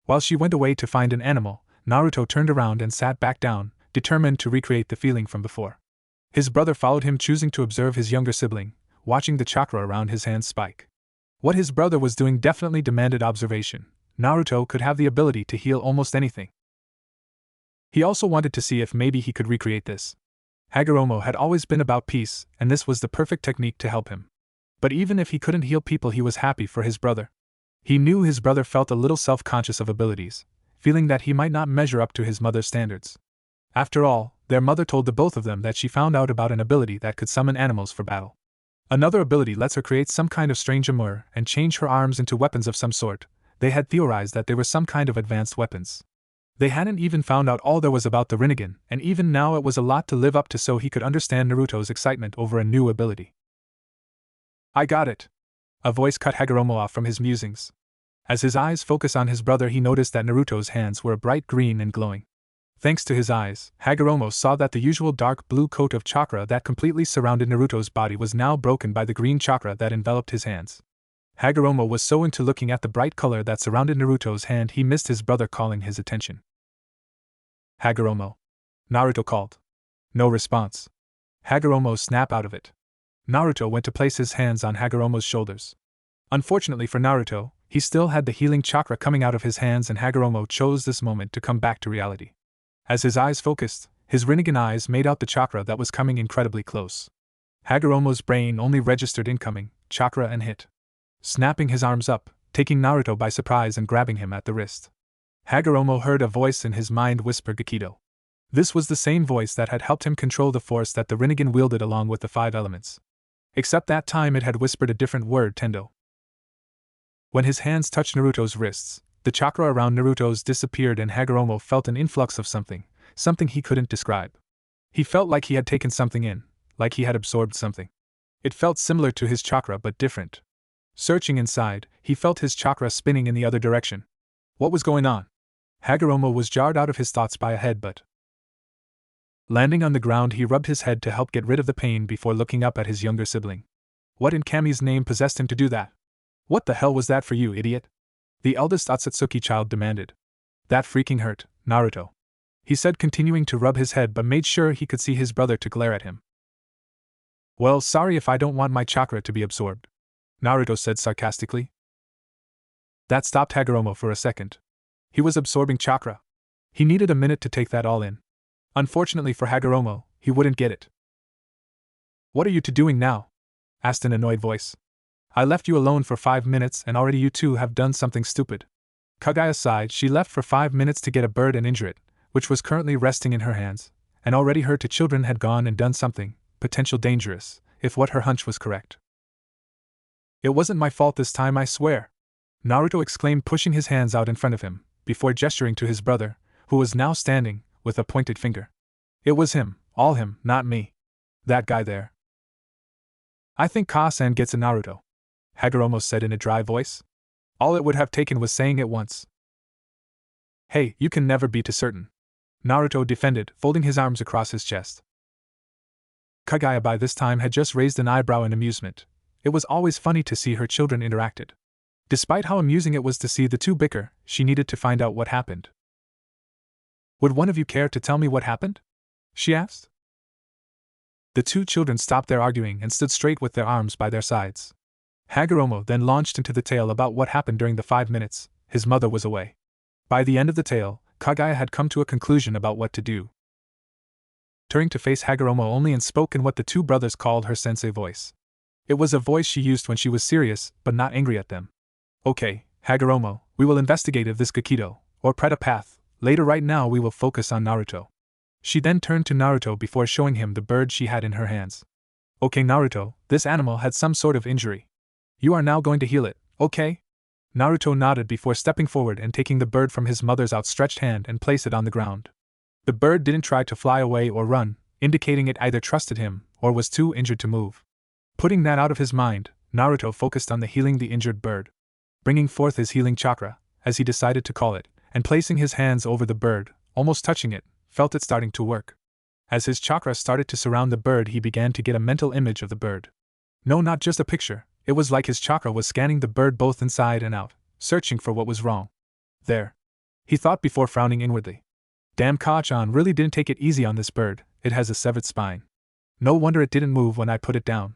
While she went away to find an animal, Naruto turned around and sat back down, determined to recreate the feeling from before. His brother followed him, choosing to observe his younger sibling, watching the chakra around his hand spike. What his brother was doing definitely demanded observation. Naruto could have the ability to heal almost anything. He also wanted to see if maybe he could recreate this. Hagoromo had always been about peace, and this was the perfect technique to help him. But even if he couldn't heal people, he was happy for his brother. He knew his brother felt a little self-conscious of abilities, feeling that he might not measure up to his mother's standards. After all, their mother told the both of them that she found out about an ability that could summon animals for battle. Another ability lets her create some kind of strange armor and change her arms into weapons of some sort. They had theorized that they were some kind of advanced weapons. They hadn't even found out all there was about the Rinnegan, and even now it was a lot to live up to, so he could understand Naruto's excitement over a new ability. I got it! A voice cut Hagoromo off from his musings. As his eyes focused on his brother, he noticed that Naruto's hands were bright green and glowing. Thanks to his eyes, Hagoromo saw that the usual dark blue coat of chakra that completely surrounded Naruto's body was now broken by the green chakra that enveloped his hands. Hagoromo was so into looking at the bright color that surrounded Naruto's hand he missed his brother calling his attention. Hagoromo. Naruto called. No response. Hagoromo snapped out of it. Naruto went to place his hands on Hagoromo's shoulders. Unfortunately for Naruto, he still had the healing chakra coming out of his hands, and Hagoromo chose this moment to come back to reality. As his eyes focused, his Rinnegan eyes made out the chakra that was coming incredibly close. Hagoromo's brain only registered incoming chakra and hit. Snapping his arms up, taking Naruto by surprise and grabbing him at the wrist. Hagoromo heard a voice in his mind whisper Gakido. This was the same voice that had helped him control the force that the Rinnegan wielded along with the 5 elements. Except that time it had whispered a different word, Tendo. When his hands touched Naruto's wrists, the chakra around Naruto's disappeared and Hagoromo felt an influx of something he couldn't describe. He felt like he had taken something in, like he had absorbed something. It felt similar to his chakra but different. Searching inside, he felt his chakra spinning in the other direction. What was going on? Hagoromo was jarred out of his thoughts by a headbutt. Landing on the ground, he rubbed his head to help get rid of the pain before looking up at his younger sibling. What in Kami's name possessed him to do that? What the hell was that for you, idiot? The eldest Otsutsuki child demanded. That freaking hurt, Naruto. He said, continuing to rub his head but made sure he could see his brother to glare at him. Well, sorry if I don't want my chakra to be absorbed, Naruto said sarcastically. That stopped Hagoromo for a second. He was absorbing chakra. He needed a minute to take that all in. Unfortunately for Hagoromo, he wouldn't get it. What are you two doing now? Asked an annoyed voice. I left you alone for 5 minutes and already you two have done something stupid. Kaguya sighed. She left for 5 minutes to get a bird and injure it, which was currently resting in her hands, and already her 2 children had gone and done something, potential dangerous, if what her hunch was correct. It wasn't my fault this time, I swear, Naruto exclaimed, pushing his hands out in front of him, before gesturing to his brother, who was now standing, with a pointed finger. It was him, all him, not me. That guy there. I think Ka-san gets it, Naruto, Hagoromo said in a dry voice. All it would have taken was saying it once. Hey, you can never be too certain, Naruto defended, folding his arms across his chest. Kaguya by this time had just raised an eyebrow in amusement. It was always funny to see her children interacted. Despite how amusing it was to see the 2 bicker, she needed to find out what happened. Would one of you care to tell me what happened? She asked. The 2 children stopped their arguing and stood straight with their arms by their sides. Hagoromo then launched into the tale about what happened during the 5 minutes his mother was away. By the end of the tale, Kaguya had come to a conclusion about what to do. Turning to face Hagoromo only and spoke in what the 2 brothers called her sensei voice. It was a voice she used when she was serious, but not angry at them. Okay, Hagoromo, we will investigate if this Gakido, or Preta path, later. Right now we will focus on Naruto. She then turned to Naruto before showing him the bird she had in her hands. Okay Naruto, this animal had some sort of injury. You are now going to heal it, okay? Naruto nodded before stepping forward and taking the bird from his mother's outstretched hand and placed it on the ground. The bird didn't try to fly away or run, indicating it either trusted him or was too injured to move. Putting that out of his mind, Naruto focused on healing the injured bird. Bringing forth his healing chakra, as he decided to call it, and placing his hands over the bird, almost touching it, felt it starting to work. As his chakra started to surround the bird, he began to get a mental image of the bird. No, not just a picture, it was like his chakra was scanning the bird both inside and out, searching for what was wrong. There, he thought before frowning inwardly. Damn, Ka-chan really didn't take it easy on this bird, it has a severed spine. No wonder it didn't move when I put it down.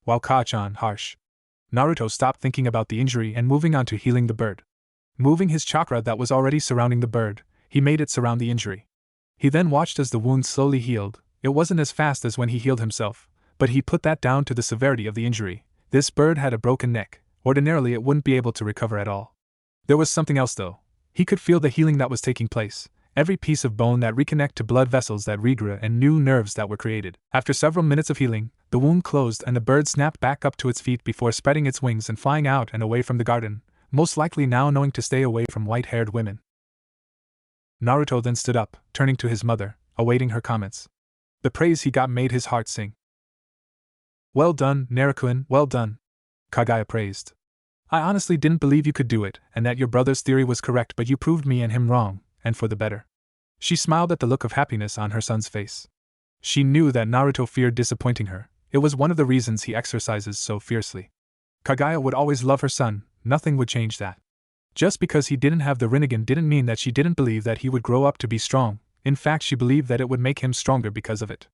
Wow, Ka-chan, harsh. Naruto stopped thinking about the injury and moving on to healing the bird. Moving his chakra that was already surrounding the bird, he made it surround the injury. He then watched as the wound slowly healed. It wasn't as fast as when he healed himself, but he put that down to the severity of the injury. This bird had a broken neck. Ordinarily it wouldn't be able to recover at all. There was something else though. He could feel the healing that was taking place. Every piece of bone that reconnected to blood vessels that regrew and new nerves that were created. After several minutes of healing, the wound closed and the bird snapped back up to its feet before spreading its wings and flying out and away from the garden, most likely now knowing to stay away from white-haired women. Naruto then stood up, turning to his mother, awaiting her comments. The praise he got made his heart sing. Well done, Naruto-kun, well done, Kagaya praised. I honestly didn't believe you could do it, and that your brother's theory was correct, but you proved me and him wrong, and for the better. She smiled at the look of happiness on her son's face. She knew that Naruto feared disappointing her. It was one of the reasons he exercises so fiercely. Kagaya would always love her son, nothing would change that. Just because he didn't have the Rinnegan didn't mean that she didn't believe that he would grow up to be strong. In fact, she believed that it would make him stronger because of it.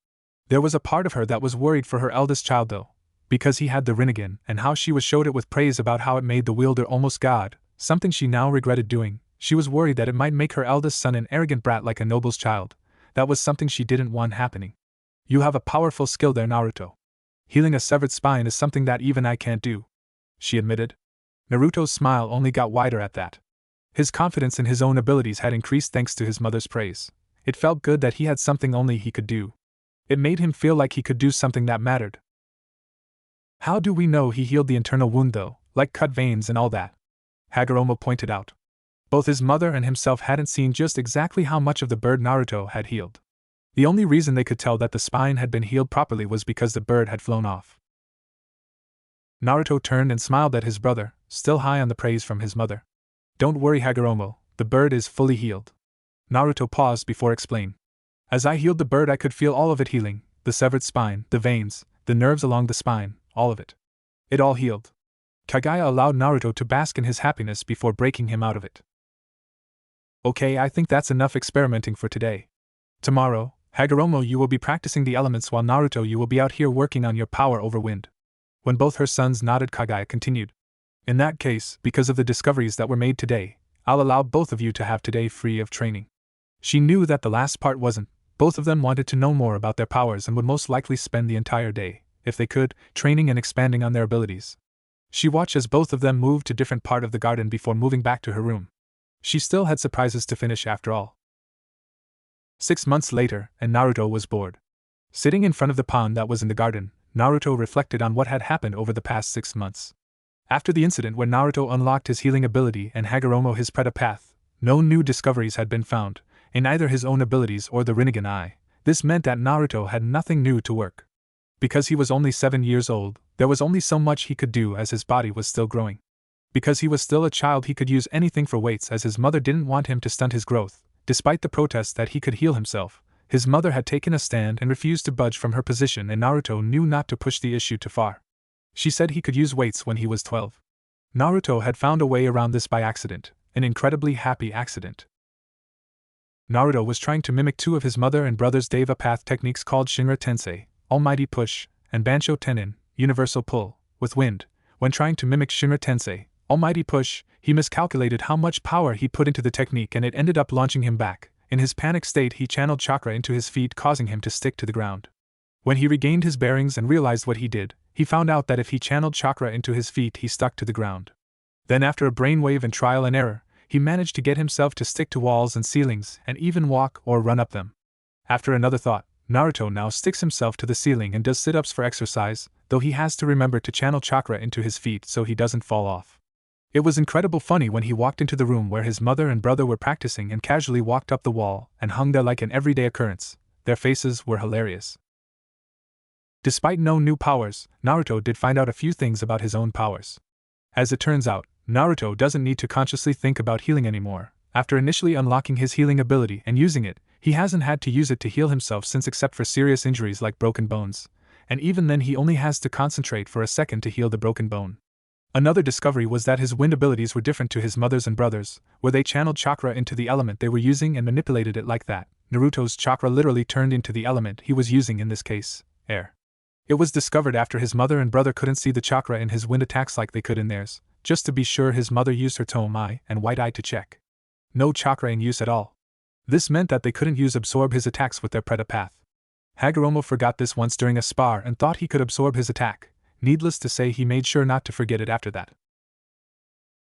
There was a part of her that was worried for her eldest child though, because he had the Rinnegan, and how she was showed it with praise about how it made the wielder almost God, something she now regretted doing. She was worried that it might make her eldest son an arrogant brat like a noble's child. That was something she didn't want happening. You have a powerful skill there, Naruto. Healing a severed spine is something that even I can't do, she admitted. Naruto's smile only got wider at that. His confidence in his own abilities had increased thanks to his mother's praise. It felt good that he had something only he could do. It made him feel like he could do something that mattered. How do we know he healed the internal wound though, like cut veins and all that? Hagoromo pointed out. Both his mother and himself hadn't seen just exactly how much of the bird Naruto had healed. The only reason they could tell that the spine had been healed properly was because the bird had flown off. Naruto turned and smiled at his brother, still high on the praise from his mother. Don't worry, Hagoromo, the bird is fully healed. Naruto paused before explaining. As I healed the bird, I could feel all of it healing, the severed spine, the veins, the nerves along the spine, all of it. It all healed. Kagaya allowed Naruto to bask in his happiness before breaking him out of it. Okay, I think that's enough experimenting for today. Tomorrow, Hagoromo, you will be practicing the elements, while Naruto, you will be out here working on your power over wind. When both her sons nodded, Kagaya continued. In that case, because of the discoveries that were made today, I'll allow both of you to have today free of training. She knew that the last part wasn't. Both of them wanted to know more about their powers and would most likely spend the entire day, if they could, training and expanding on their abilities. She watched as both of them moved to different part of the garden before moving back to her room. She still had surprises to finish after all. 6 months later, and Naruto was bored. Sitting in front of the pond that was in the garden, Naruto reflected on what had happened over the past 6 months. After the incident where Naruto unlocked his healing ability and Hagoromo his Predapath, no new discoveries had been found, in either his own abilities or the Rinnegan Eye. This meant that Naruto had nothing new to work. Because he was only 7 years old, there was only so much he could do as his body was still growing. Because he was still a child, he could use anything for weights as his mother didn't want him to stunt his growth. Despite the protests that he could heal himself, his mother had taken a stand and refused to budge from her position, and Naruto knew not to push the issue too far. She said he could use weights when he was 12. Naruto had found a way around this by accident, an incredibly happy accident. Naruto was trying to mimic two of his mother and brother's Deva Path techniques called Shinra Tensei, Almighty Push, and Bansho Tenin, Universal Pull, with wind. When trying to mimic Shinra Tensei, Almighty Push, he miscalculated how much power he put into the technique and it ended up launching him back. In his panic state, he channeled chakra into his feet, causing him to stick to the ground. When he regained his bearings and realized what he did, he found out that if he channeled chakra into his feet, he stuck to the ground. Then, after a brainwave and trial and error, he managed to get himself to stick to walls and ceilings and even walk or run up them. After another thought, Naruto now sticks himself to the ceiling and does sit-ups for exercise, though he has to remember to channel chakra into his feet so he doesn't fall off. It was incredible funny when he walked into the room where his mother and brother were practicing and casually walked up the wall and hung there like an everyday occurrence. Their faces were hilarious. Despite no new powers, Naruto did find out a few things about his own powers. As it turns out, Naruto doesn't need to consciously think about healing anymore. After initially unlocking his healing ability and using it, he hasn't had to use it to heal himself since, except for serious injuries like broken bones. And even then, he only has to concentrate for a second to heal the broken bone. Another discovery was that his wind abilities were different to his mother's and brothers, where they channeled chakra into the element they were using and manipulated it like that. Naruto's chakra literally turned into the element he was using, in this case, air. It was discovered after his mother and brother couldn't see the chakra in his wind attacks like they could in theirs. Just to be sure, his mother used her Tome Eye and White Eye to check. No chakra in use at all. This meant that they couldn't absorb his attacks with their Predapath. Hagoromo forgot this once during a spar and thought he could absorb his attack. Needless to say, he made sure not to forget it after that.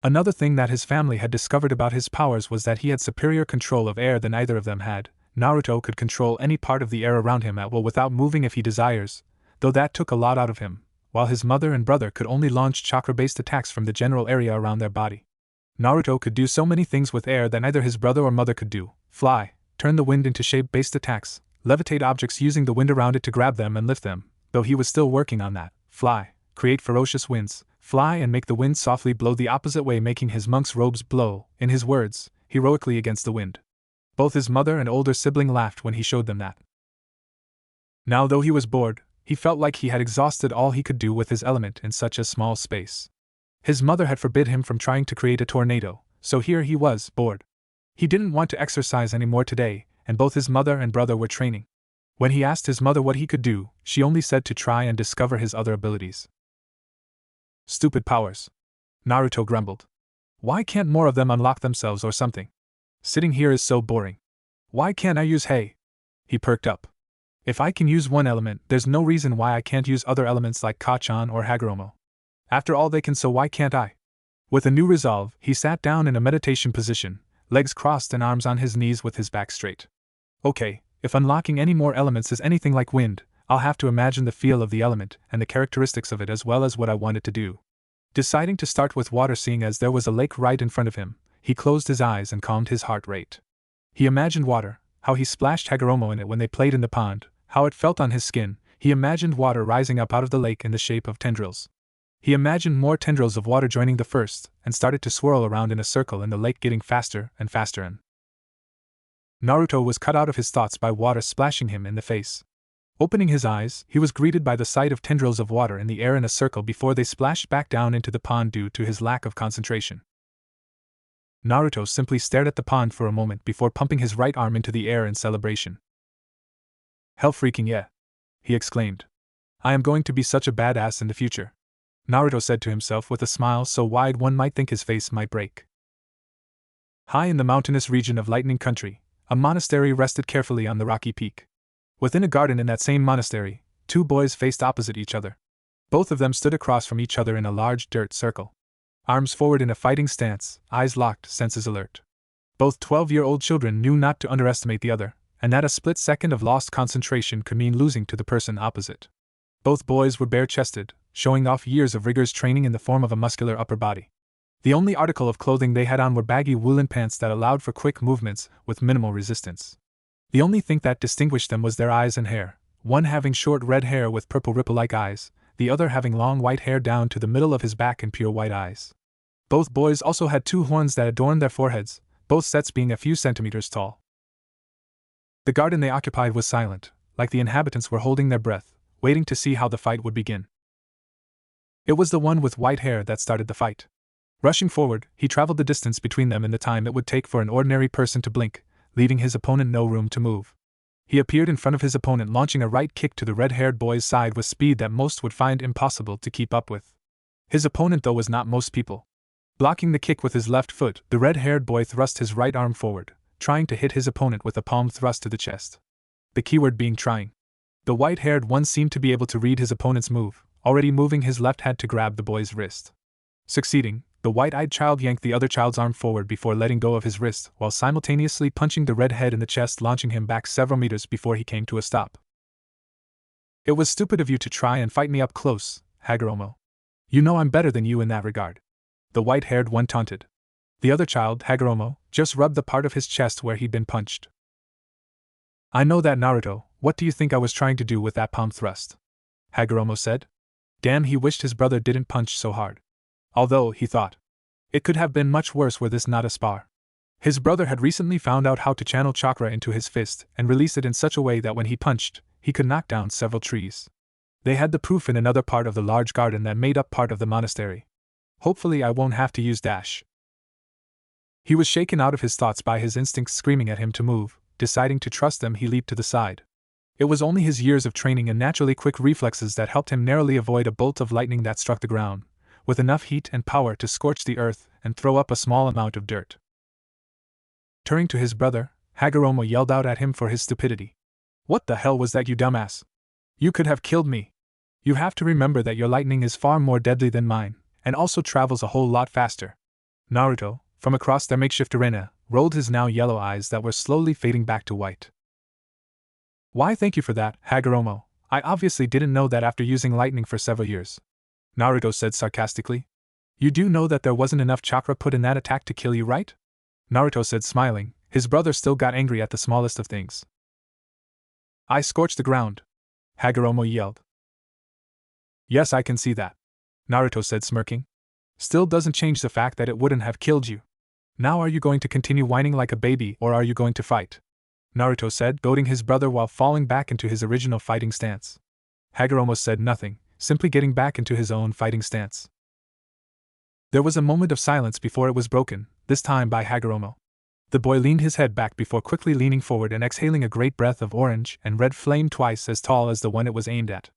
Another thing that his family had discovered about his powers was that he had superior control of air than either of them had. Naruto could control any part of the air around him at will without moving if he desires, though that took a lot out of him, while his mother and brother could only launch chakra-based attacks from the general area around their body. Naruto could do so many things with air that neither his brother or mother could do, fly, turn the wind into shape-based attacks, levitate objects using the wind around it to grab them and lift them, though he was still working on that, fly, create ferocious winds, fly and make the wind softly blow the opposite way, making his monk's robes blow, in his words, heroically against the wind. Both his mother and older sibling laughed when he showed them that. Now, though he was bored, he felt like he had exhausted all he could do with his element in such a small space. His mother had forbid him from trying to create a tornado, so here he was, bored. He didn't want to exercise any more today, and both his mother and brother were training. When he asked his mother what he could do, she only said to try and discover his other abilities. Stupid powers. Naruto grumbled. Why can't more of them unlock themselves or something? Sitting here is so boring. Why can't I use hay? He perked up. If I can use one element, there's no reason why I can't use other elements like Kachan or Hagoromo. After all they can, so why can't I? With a new resolve, he sat down in a meditation position, legs crossed and arms on his knees with his back straight. Okay, if unlocking any more elements is anything like wind, I'll have to imagine the feel of the element and the characteristics of it as well as what I want it to do. Deciding to start with water, seeing as there was a lake right in front of him, he closed his eyes and calmed his heart rate. He imagined water, how he splashed Hagoromo in it when they played in the pond, how it felt on his skin. He imagined water rising up out of the lake in the shape of tendrils. He imagined more tendrils of water joining the first, and started to swirl around in a circle in the lake, getting faster and faster, and Naruto was cut out of his thoughts by water splashing him in the face. Opening his eyes, he was greeted by the sight of tendrils of water in the air in a circle before they splashed back down into the pond due to his lack of concentration. Naruto simply stared at the pond for a moment before pumping his right arm into the air in celebration. Hell freaking yeah! He exclaimed. I am going to be such a badass in the future, Naruto said to himself with a smile so wide one might think his face might break. High in the mountainous region of Lightning Country, a monastery rested carefully on the rocky peak. Within a garden in that same monastery, two boys faced opposite each other. Both of them stood across from each other in a large dirt circle. Arms forward in a fighting stance, eyes locked, senses alert. Both 12-year-old children knew not to underestimate the other, and that a split second of lost concentration could mean losing to the person opposite. Both boys were bare-chested, showing off years of rigorous training in the form of a muscular upper body. The only article of clothing they had on were baggy woolen pants that allowed for quick movements with minimal resistance. The only thing that distinguished them was their eyes and hair, one having short red hair with purple ripple-like eyes, the other having long white hair down to the middle of his back and pure white eyes. Both boys also had two horns that adorned their foreheads, both sets being a few centimeters tall. The garden they occupied was silent, like the inhabitants were holding their breath, waiting to see how the fight would begin. It was the one with white hair that started the fight. Rushing forward, he traveled the distance between them in the time it would take for an ordinary person to blink, leaving his opponent no room to move. He appeared in front of his opponent, launching a right kick to the red-haired boy's side with speed that most would find impossible to keep up with. His opponent, though, was not most people. Blocking the kick with his left foot, the red-haired boy thrust his right arm forward, trying to hit his opponent with a palm thrust to the chest. The keyword being trying. The white-haired one seemed to be able to read his opponent's move, already moving his left hand to grab the boy's wrist. Succeeding, the white-eyed child yanked the other child's arm forward before letting go of his wrist, while simultaneously punching the redhead in the chest, launching him back several meters before he came to a stop. It was stupid of you to try and fight me up close, Hagoromo. You know I'm better than you in that regard. The white-haired one taunted. The other child, Hagoromo, just rubbed the part of his chest where he'd been punched. I know that, Naruto. What do you think I was trying to do with that palm thrust? Hagoromo said. Damn, he wished his brother didn't punch so hard. Although, he thought, it could have been much worse were this not a spar. His brother had recently found out how to channel chakra into his fist and release it in such a way that when he punched, he could knock down several trees. They had the proof in another part of the large garden that made up part of the monastery. Hopefully I won't have to use dash. He was shaken out of his thoughts by his instincts screaming at him to move. Deciding to trust them, he leaped to the side. It was only his years of training and naturally quick reflexes that helped him narrowly avoid a bolt of lightning that struck the ground, with enough heat and power to scorch the earth and throw up a small amount of dirt. Turning to his brother, Hagoromo yelled out at him for his stupidity. What the hell was that, you dumbass? You could have killed me. You have to remember that your lightning is far more deadly than mine, and also travels a whole lot faster. Naruto, from across their makeshift arena, rolled his now yellow eyes that were slowly fading back to white. Why, thank you for that, Hagoromo. I obviously didn't know that after using lightning for several years. Naruto said sarcastically. You do know that there wasn't enough chakra put in that attack to kill you, right? Naruto said, smiling, His brother still got angry at the smallest of things. I scorched the ground, Hagoromo yelled. Yes, I can see that, Naruto said, smirking. Still doesn't change the fact that it wouldn't have killed you. Now are you going to continue whining like a baby, or are you going to fight? Naruto said, goading his brother while falling back into his original fighting stance. Hagoromo said nothing, simply getting back into his own fighting stance. There was a moment of silence before it was broken, this time by Hagoromo. The boy leaned his head back before quickly leaning forward and exhaling a great breath of orange and red flame twice as tall as the one it was aimed at.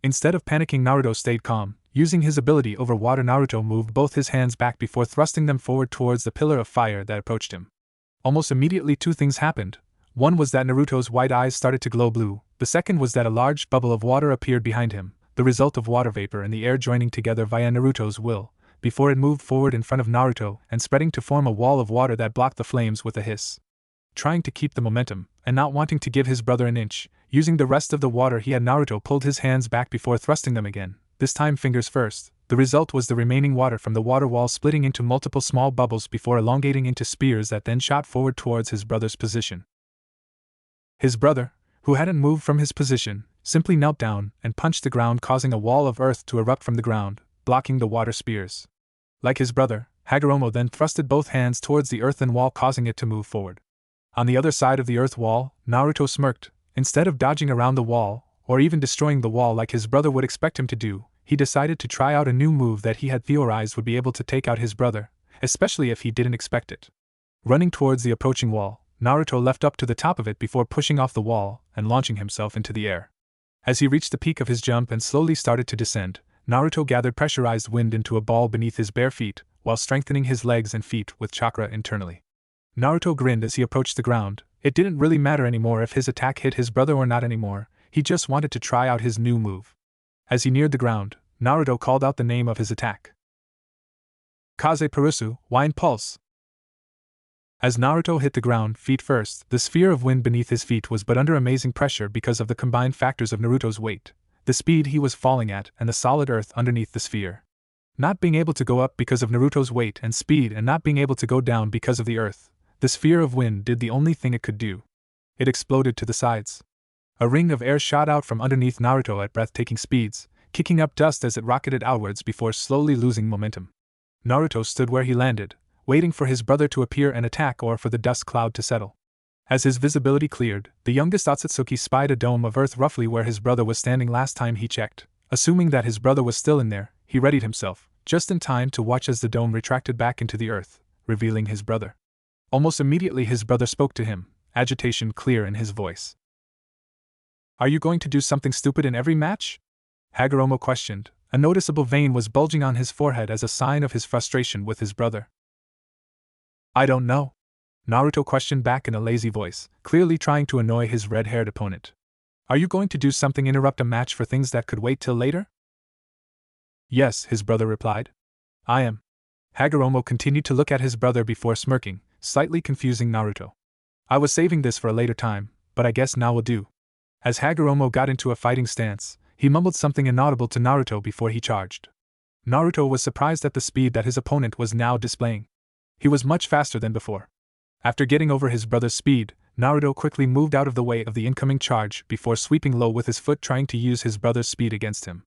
Instead of panicking, Naruto stayed calm. Using his ability over water, Naruto moved both his hands back before thrusting them forward towards the pillar of fire that approached him. Almost immediately, two things happened. One was that Naruto's white eyes started to glow blue. The second was that a large bubble of water appeared behind him, the result of water vapor and the air joining together via Naruto's will, before it moved forward in front of Naruto and spreading to form a wall of water that blocked the flames with a hiss. Trying to keep the momentum, and not wanting to give his brother an inch, using the rest of the water he had, Naruto pulled his hands back before thrusting them again, this time fingers first. The result was the remaining water from the water wall splitting into multiple small bubbles before elongating into spears that then shot forward towards his brother's position. His brother, who hadn't moved from his position, simply knelt down and punched the ground, causing a wall of earth to erupt from the ground, blocking the water spears. Like his brother, Hagoromo then thrusted both hands towards the earthen wall, causing it to move forward. On the other side of the earth wall, Naruto smirked. Instead of dodging around the wall, or even destroying the wall like his brother would expect him to do, he decided to try out a new move that he had theorized would be able to take out his brother, especially if he didn't expect it. Running towards the approaching wall, Naruto leapt up to the top of it before pushing off the wall and launching himself into the air. As he reached the peak of his jump and slowly started to descend, Naruto gathered pressurized wind into a ball beneath his bare feet, while strengthening his legs and feet with chakra internally. Naruto grinned as he approached the ground. It didn't really matter anymore if his attack hit his brother or not anymore, he just wanted to try out his new move. As he neared the ground, Naruto called out the name of his attack. Kaze Purusu, Wind Pulse. As Naruto hit the ground feet first, the sphere of wind beneath his feet was but under amazing pressure because of the combined factors of Naruto's weight, the speed he was falling at, and the solid earth underneath the sphere. Not being able to go up because of Naruto's weight and speed, and not being able to go down because of the earth, the sphere of wind did the only thing it could do. It exploded to the sides. A ring of air shot out from underneath Naruto at breathtaking speeds, kicking up dust as it rocketed outwards before slowly losing momentum. Naruto stood where he landed, waiting for his brother to appear and attack or for the dust cloud to settle. As his visibility cleared, the youngest Otsutsuki spied a dome of earth roughly where his brother was standing last time he checked. Assuming that his brother was still in there, he readied himself, just in time to watch as the dome retracted back into the earth, revealing his brother. Almost immediately his brother spoke to him, agitation clear in his voice. "Are you going to do something stupid in every match?" Hagoromo questioned. A noticeable vein was bulging on his forehead as a sign of his frustration with his brother. "I don't know," Naruto questioned back in a lazy voice, clearly trying to annoy his red-haired opponent. "Are you going to do something, interrupt a match for things that could wait till later?" "Yes," his brother replied. "I am." Hagoromo continued to look at his brother before smirking, slightly confusing Naruto. "I was saving this for a later time, but I guess now will do." As Hagoromo got into a fighting stance, he mumbled something inaudible to Naruto before he charged. Naruto was surprised at the speed that his opponent was now displaying. He was much faster than before. After getting over his brother's speed, Naruto quickly moved out of the way of the incoming charge before sweeping low with his foot, trying to use his brother's speed against him.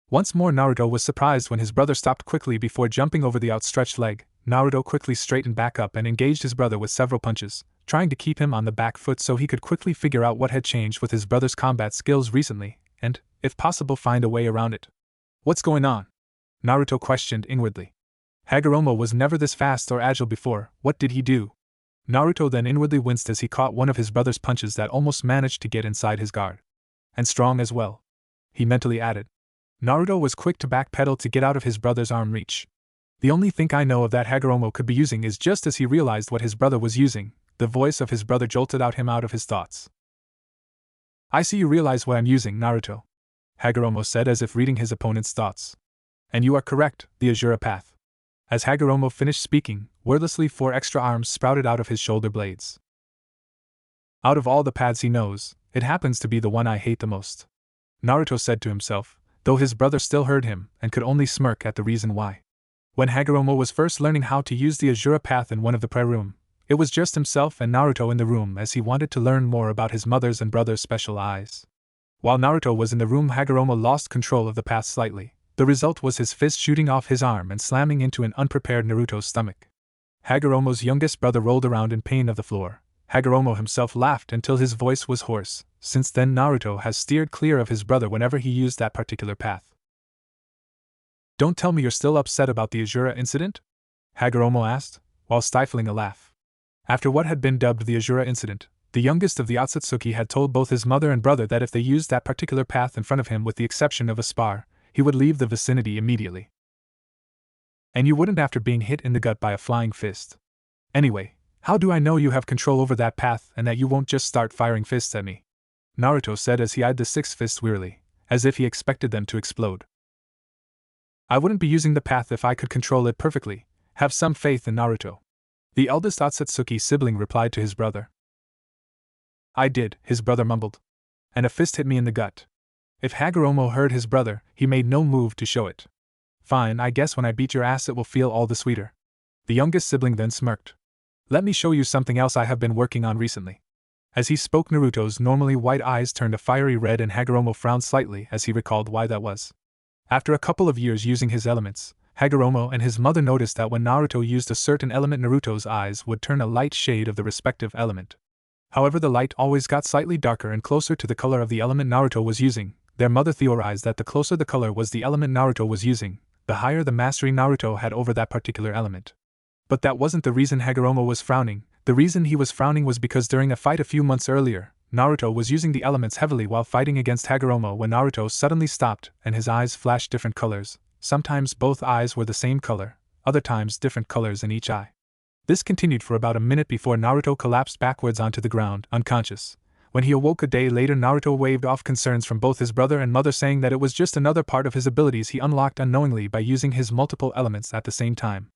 Once more Naruto was surprised when his brother stopped quickly before jumping over the outstretched leg. Naruto quickly straightened back up and engaged his brother with several punches, trying to keep him on the back foot so he could quickly figure out what had changed with his brother's combat skills recently, and, if possible, find a way around it. "What's going on?" Naruto questioned inwardly. Hagoromo was never this fast or agile before. What did he do? Naruto then inwardly winced as he caught one of his brother's punches that almost managed to get inside his guard. "And strong as well," he mentally added. Naruto was quick to backpedal to get out of his brother's arm reach. "The only thing I know of that Hagoromo could be using is," just as he realized what his brother was using, the voice of his brother jolted him out of his thoughts. "I see you realize what I'm using, Naruto," Hagoromo said as if reading his opponent's thoughts. "And you are correct, the Azura Path." As Hagoromo finished speaking, wordlessly 4 extra arms sprouted out of his shoulder blades. "Out of all the paths he knows, it happens to be the one I hate the most," Naruto said to himself, though his brother still heard him and could only smirk at the reason why. When Hagoromo was first learning how to use the Azura Path in one of the prayer room, It was just himself and Naruto in the room as he wanted to learn more about his mother's and brother's special eyes. While Naruto was in the room, Hagoromo lost control of the path slightly. The result was his fist shooting off his arm and slamming into an unprepared Naruto's stomach. Hagoromo's youngest brother rolled around in pain on the floor. Hagoromo himself laughed until his voice was hoarse. Since then, Naruto has steered clear of his brother whenever he used that particular path. Don't tell me you're still upset about the Azura incident? Hagoromo asked, while stifling a laugh. After what had been dubbed the Azura incident, the youngest of the Otsutsuki had told both his mother and brother that if they used that particular path in front of him with the exception of a spar, he would leave the vicinity immediately. And you wouldn't after being hit in the gut by a flying fist. Anyway, how do I know you have control over that path and that you won't just start firing fists at me? Naruto said as he eyed the 6 fists wearily, as if he expected them to explode. I wouldn't be using the path if I could control it perfectly. Have some faith in Naruto. The eldest Otsutsuki sibling replied to his brother. I did, his brother mumbled. And a fist hit me in the gut. If Hagoromo heard his brother, he made no move to show it. Fine, I guess when I beat your ass it will feel all the sweeter. The youngest sibling then smirked. Let me show you something else I have been working on recently. As he spoke, Naruto's normally white eyes turned a fiery red and Hagoromo frowned slightly as he recalled why that was. After a couple of years using his elements, Hagoromo and his mother noticed that when Naruto used a certain element, Naruto's eyes would turn a light shade of the respective element. However, the light always got slightly darker and closer to the color of the element Naruto was using. Their mother theorized that the closer the color was the element Naruto was using, the higher the mastery Naruto had over that particular element. But that wasn't the reason Hagoromo was frowning. The reason he was frowning was because during a fight a few months earlier, Naruto was using the elements heavily while fighting against Hagoromo when Naruto suddenly stopped and his eyes flashed different colors. Sometimes both eyes were the same color, other times different colors in each eye. This continued for about a minute before Naruto collapsed backwards onto the ground, unconscious. When he awoke a day later, Naruto waved off concerns from both his brother and mother, saying that it was just another part of his abilities he unlocked unknowingly by using his multiple elements at the same time.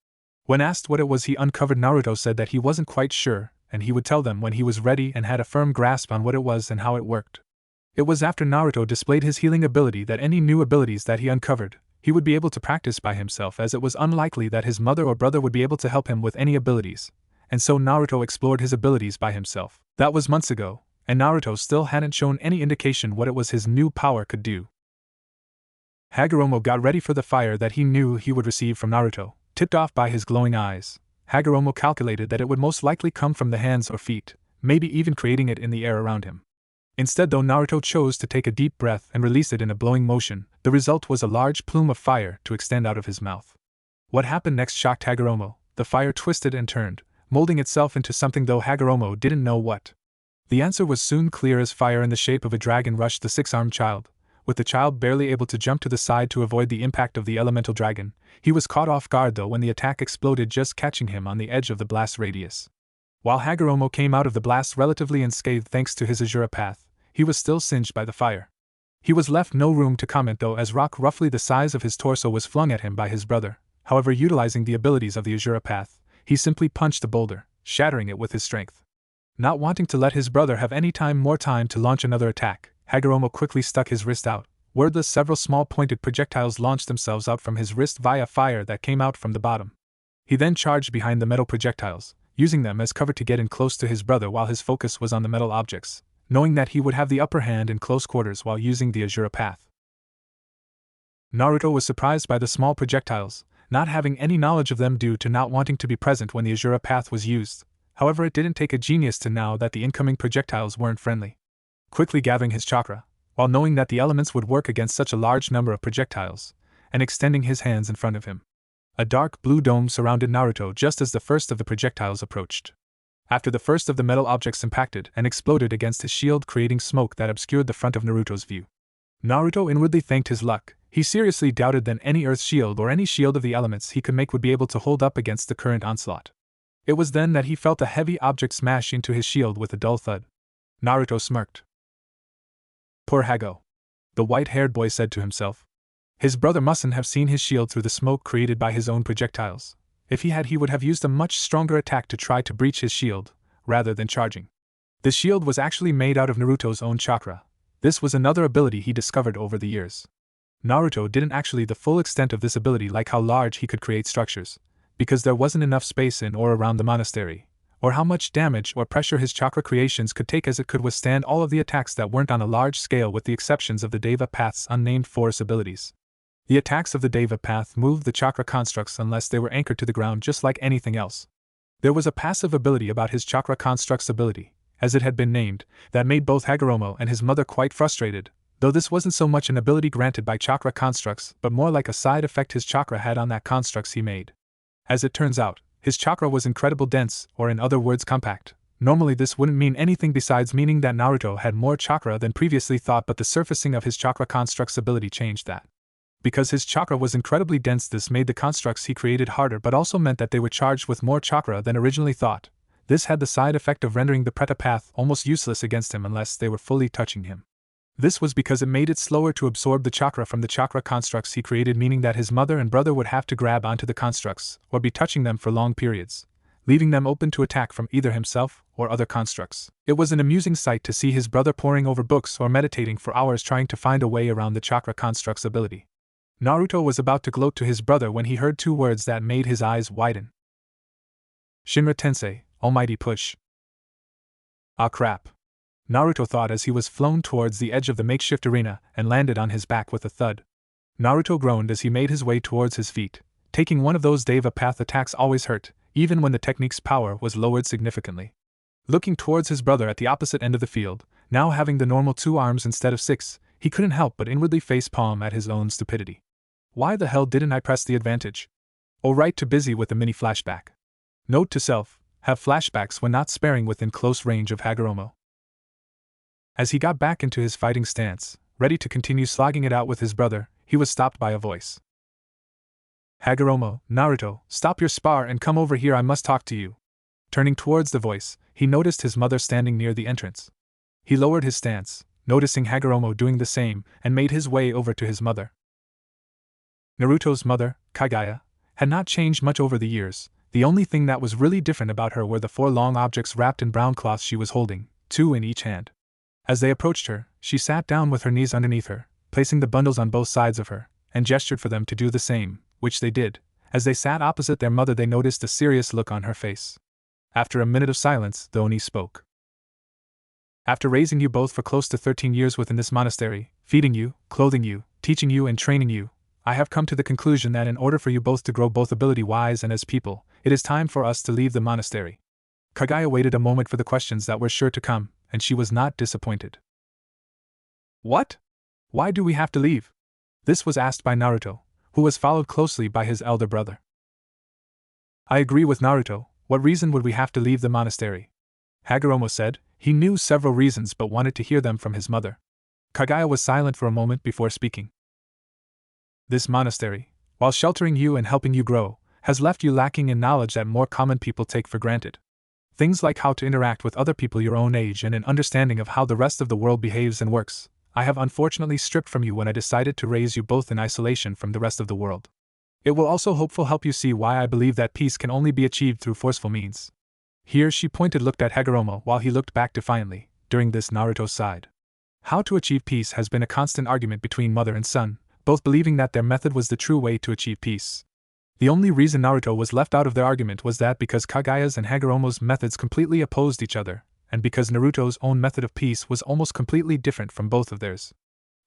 When asked what it was he uncovered, Naruto said that he wasn't quite sure, and he would tell them when he was ready and had a firm grasp on what it was and how it worked. It was after Naruto displayed his healing ability that any new abilities that he uncovered, he would be able to practice by himself, as it was unlikely that his mother or brother would be able to help him with any abilities, and so Naruto explored his abilities by himself. That was months ago, and Naruto still hadn't shown any indication what it was his new power could do. Hagoromo got ready for the fire that he knew he would receive from Naruto. Tipped off by his glowing eyes, Hagoromo calculated that it would most likely come from the hands or feet, maybe even creating it in the air around him. Instead, though, Naruto chose to take a deep breath and release it in a blowing motion. The result was a large plume of fire to extend out of his mouth. What happened next shocked Hagoromo. The fire twisted and turned, molding itself into something, though Hagoromo didn't know what. The answer was soon clear as fire in the shape of a dragon rushed the 6-armed child. With the child barely able to jump to the side to avoid the impact of the elemental dragon, he was caught off guard though when the attack exploded, just catching him on the edge of the blast radius. While Hagoromo came out of the blast relatively unscathed thanks to his Azura path, he was still singed by the fire. He was left no room to comment though, as rock roughly the size of his torso was flung at him by his brother. However, utilizing the abilities of the Azura path, he simply punched the boulder, shattering it with his strength. Not wanting to let his brother have any more time to launch another attack, Hagoromo quickly stuck his wrist out. Wordless, several small pointed projectiles launched themselves out from his wrist via fire that came out from the bottom. He then charged behind the metal projectiles, using them as cover to get in close to his brother while his focus was on the metal objects, knowing that he would have the upper hand in close quarters while using the Azura path. Naruto was surprised by the small projectiles, not having any knowledge of them due to not wanting to be present when the Azura path was used. However, it didn't take a genius to know that the incoming projectiles weren't friendly. Quickly gathering his chakra, while knowing that the elements would work against such a large number of projectiles, and extending his hands in front of him, a dark blue dome surrounded Naruto just as the first of the projectiles approached. After the first of the metal objects impacted and exploded against his shield, creating smoke that obscured the front of Naruto's view, Naruto inwardly thanked his luck. He seriously doubted that any earth shield or any shield of the elements he could make would be able to hold up against the current onslaught. It was then that he felt a heavy object smash into his shield with a dull thud. Naruto smirked. Poor Hago, the white-haired boy said to himself. His brother mustn't have seen his shield through the smoke created by his own projectiles. If he had, he would have used a much stronger attack to try to breach his shield, rather than charging. The shield was actually made out of Naruto's own chakra. This was another ability he discovered over the years. Naruto didn't actually the full extent of this ability, like how large he could create structures, because there wasn't enough space in or around the monastery, or how much damage or pressure his chakra creations could take, as it could withstand all of the attacks that weren't on a large scale, with the exceptions of the Deva Path's unnamed force abilities. The attacks of the Deva Path moved the chakra constructs unless they were anchored to the ground, just like anything else. There was a passive ability about his chakra construct's ability, as it had been named, that made both Hagoromo and his mother quite frustrated, though this wasn't so much an ability granted by chakra constructs but more like a side effect his chakra had on that constructs he made. As it turns out, his chakra was incredibly dense, or in other words compact. Normally this wouldn't mean anything besides meaning that Naruto had more chakra than previously thought, but the surfacing of his chakra construct's ability changed that. Because his chakra was incredibly dense, this made the constructs he created harder, but also meant that they were charged with more chakra than originally thought. This had the side effect of rendering the Preta Path almost useless against him unless they were fully touching him. This was because it made it slower to absorb the chakra from the chakra constructs he created, meaning that his mother and brother would have to grab onto the constructs, or be touching them for long periods, leaving them open to attack from either himself or other constructs. It was an amusing sight to see his brother poring over books or meditating for hours trying to find a way around the chakra construct's ability. Naruto was about to gloat to his brother when he heard two words that made his eyes widen. Shinra Tensei, Almighty Push. Ah crap. Naruto thought as he was flown towards the edge of the makeshift arena and landed on his back with a thud. Naruto groaned as he made his way towards his feet. Taking one of those Deva Path attacks always hurt, even when the technique's power was lowered significantly. Looking towards his brother at the opposite end of the field, now having the normal 2 arms instead of 6, he couldn't help but inwardly face-palm at his own stupidity. Why the hell didn't I press the advantage? Oh, right, too busy with the mini flashback. Note to self, have flashbacks when not sparing within close range of Hagoromo. As he got back into his fighting stance, ready to continue slogging it out with his brother, he was stopped by a voice. Hagoromo, Naruto, stop your spar and come over here, I must talk to you. Turning towards the voice, he noticed his mother standing near the entrance. He lowered his stance, noticing Hagoromo doing the same, and made his way over to his mother. Naruto's mother, Kagaya, had not changed much over the years. The only thing that was really different about her were the 4 long objects wrapped in brown cloth she was holding, 2 in each hand. As they approached her, she sat down with her knees underneath her, placing the bundles on both sides of her, and gestured for them to do the same, which they did. As they sat opposite their mother, they noticed a serious look on her face. After a minute of silence, the Oni spoke. After raising you both for close to 13 years within this monastery, feeding you, clothing you, teaching you and training you, I have come to the conclusion that in order for you both to grow both ability-wise and as people, it is time for us to leave the monastery. Kagaya waited a moment for the questions that were sure to come, and she was not disappointed. What? Why do we have to leave? This was asked by Naruto, who was followed closely by his elder brother. I agree with Naruto, what reason would we have to leave the monastery? Hagoromo said. He knew several reasons but wanted to hear them from his mother. Kagaya was silent for a moment before speaking. This monastery, while sheltering you and helping you grow, has left you lacking in knowledge that more common people take for granted. Things like how to interact with other people your own age and an understanding of how the rest of the world behaves and works, I have unfortunately stripped from you when I decided to raise you both in isolation from the rest of the world. It will also hopefully help you see why I believe that peace can only be achieved through forceful means. Here she looked at Hagoromo while he looked back defiantly. During this, Naruto sighed. How to achieve peace has been a constant argument between mother and son, both believing that their method was the true way to achieve peace. The only reason Naruto was left out of their argument was that because Kagaya's and Hagoromo's methods completely opposed each other, and because Naruto's own method of peace was almost completely different from both of theirs.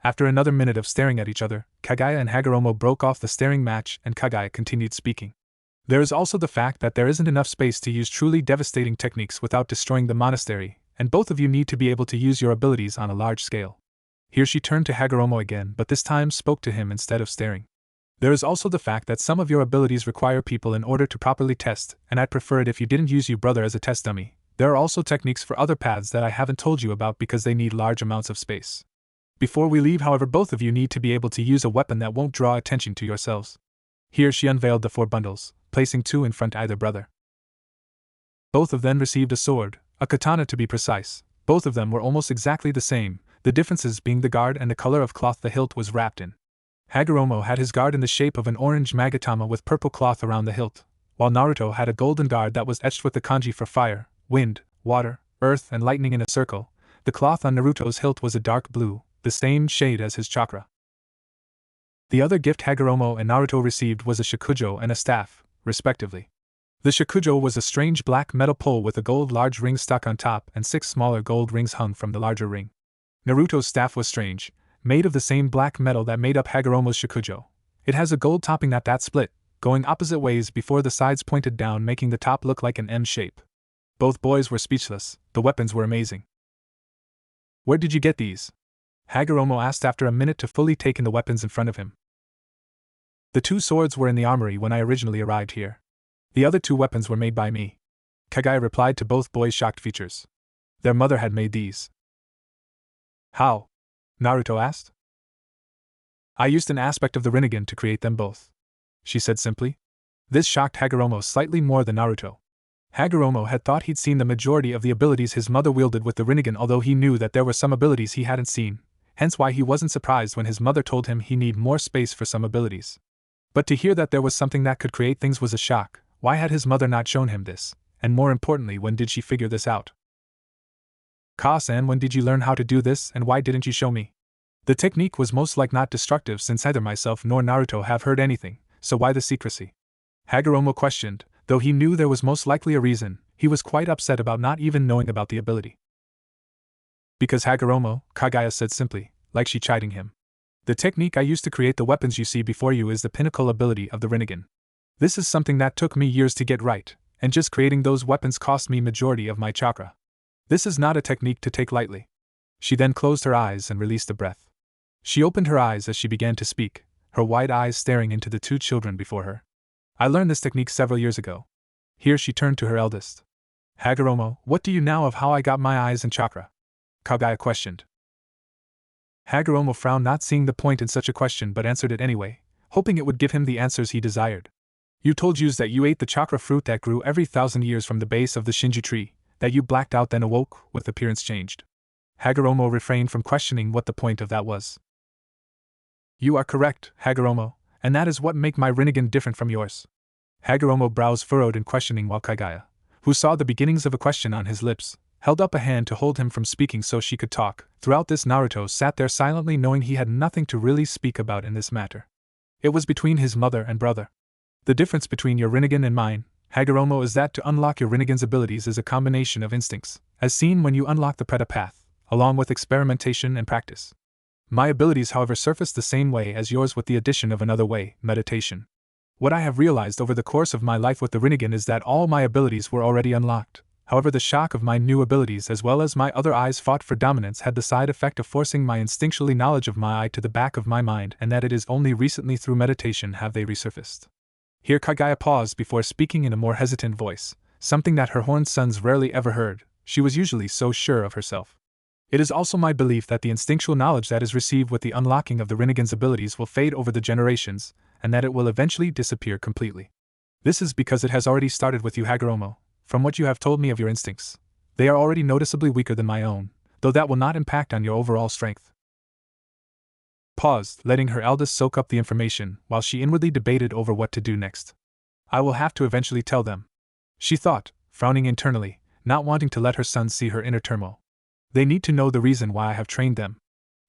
After another minute of staring at each other, Kagaya and Hagoromo broke off the staring match and Kagaya continued speaking. There is also the fact that there isn't enough space to use truly devastating techniques without destroying the monastery, and both of you need to be able to use your abilities on a large scale. Here she turned to Hagoromo again, but this time spoke to him instead of staring. There is also the fact that some of your abilities require people in order to properly test, and I'd prefer it if you didn't use your brother as a test dummy. There are also techniques for other paths that I haven't told you about because they need large amounts of space. Before we leave, however, both of you need to be able to use a weapon that won't draw attention to yourselves. Here she unveiled the 4 bundles, placing 2 in front of either brother. Both of them received a sword, a katana to be precise. Both of them were almost exactly the same, the differences being the guard and the color of cloth the hilt was wrapped in. Hagoromo had his guard in the shape of an orange magatama with purple cloth around the hilt, while Naruto had a golden guard that was etched with the kanji for fire, wind, water, earth and lightning in a circle. The cloth on Naruto's hilt was a dark blue, the same shade as his chakra. The other gift Hagoromo and Naruto received was a shakujo and a staff, respectively. The shakujo was a strange black metal pole with a gold large ring stuck on top and 6 smaller gold rings hung from the larger ring. Naruto's staff was strange, made of the same black metal that made up Hagoromo's shakujo. It has a gold topping that split, going opposite ways before the sides pointed down, making the top look like an M shape. Both boys were speechless. The weapons were amazing. Where did you get these? Hagoromo asked after a minute to fully take in the weapons in front of him. The 2 swords were in the armory when I originally arrived here. The other 2 weapons were made by me. Kagaya replied to both boys' shocked features. Their mother had made these. How? Naruto asked. I used an aspect of the Rinnegan to create them both, she said simply. This shocked Hagoromo slightly more than Naruto. Hagoromo had thought he'd seen the majority of the abilities his mother wielded with the Rinnegan, although he knew that there were some abilities he hadn't seen, hence why he wasn't surprised when his mother told him he needed more space for some abilities. But to hear that there was something that could create things was a shock. Why had his mother not shown him this, and more importantly, when did she figure this out? Ka-san, when did you learn how to do this, and why didn't you show me? The technique was most like not destructive, since neither myself nor Naruto have heard anything, so why the secrecy? Hagoromo questioned. Though he knew there was most likely a reason, he was quite upset about not even knowing about the ability. Because Hagoromo, Kagaya said simply, like she chiding him. The technique I used to create the weapons you see before you is the pinnacle ability of the Rinnegan. This is something that took me years to get right, and just creating those weapons cost me majority of my chakra. This is not a technique to take lightly. She then closed her eyes and released a breath. She opened her eyes as she began to speak, her wide eyes staring into the 2 children before her. I learned this technique several years ago. Here she turned to her eldest. Hagoromo, what do you know of how I got my eyes and chakra? Kagaya questioned. Hagoromo frowned, not seeing the point in such a question, but answered it anyway, hoping it would give him the answers he desired. You told us that you ate the chakra fruit that grew every 1,000 years from the base of the Shinju tree, that you blacked out then awoke, with appearance changed. Hagoromo refrained from questioning what the point of that was. You are correct, Hagoromo, and that is what make my Rinnegan different from yours. Hagoromo brows furrowed in questioning while Kagaya, who saw the beginnings of a question on his lips, held up a hand to hold him from speaking so she could talk. Throughout this, Naruto sat there silently, knowing he had nothing to really speak about in this matter. It was between his mother and brother. The difference between your Rinnegan and mine, Hagoromo, is that to unlock your Rinnegan's abilities is a combination of instincts, as seen when you unlock the Preta path, along with experimentation and practice. My abilities, however, surface the same way as yours with the addition of another way, meditation. What I have realized over the course of my life with the Rinnegan is that all my abilities were already unlocked. However, the shock of my new abilities as well as my other eyes fought for dominance had the side effect of forcing my instinctually knowledge of my eye to the back of my mind, and that it is only recently through meditation have they resurfaced. Here Kagaya paused before speaking in a more hesitant voice, something that her horned sons rarely ever heard. She was usually so sure of herself. It is also my belief that the instinctual knowledge that is received with the unlocking of the Rinnegan's abilities will fade over the generations, and that it will eventually disappear completely. This is because it has already started with you, Hagoromo. From what you have told me of your instincts, they are already noticeably weaker than my own, though that will not impact on your overall strength. Paused, letting her eldest soak up the information while she inwardly debated over what to do next. I will have to eventually tell them, she thought, frowning internally, not wanting to let her sons see her inner turmoil. They need to know the reason why I have trained them.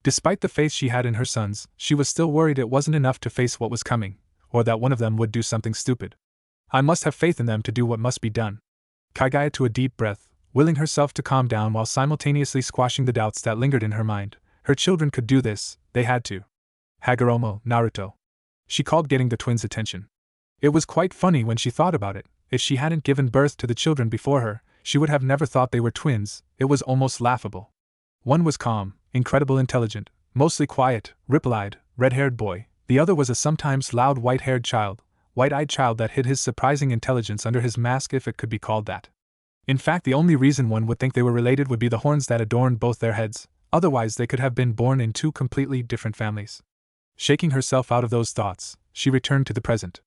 Despite the faith she had in her sons, she was still worried it wasn't enough to face what was coming, or that one of them would do something stupid. I must have faith in them to do what must be done. Kagaya took a deep breath, willing herself to calm down while simultaneously squashing the doubts that lingered in her mind. Her children could do this, they had to. Hagoromo, Naruto. She called, getting the twins' attention. It was quite funny when she thought about it. If she hadn't given birth to the children before her, she would have never thought they were twins. It was almost laughable. One was calm, incredibly intelligent, mostly quiet, ripple-eyed, red-haired boy. The other was a sometimes loud white-haired child, white-eyed child that hid his surprising intelligence under his mask, if it could be called that. In fact, the only reason one would think they were related would be the horns that adorned both their heads, otherwise they could have been born in 2 completely different families. Shaking herself out of those thoughts, she returned to the present.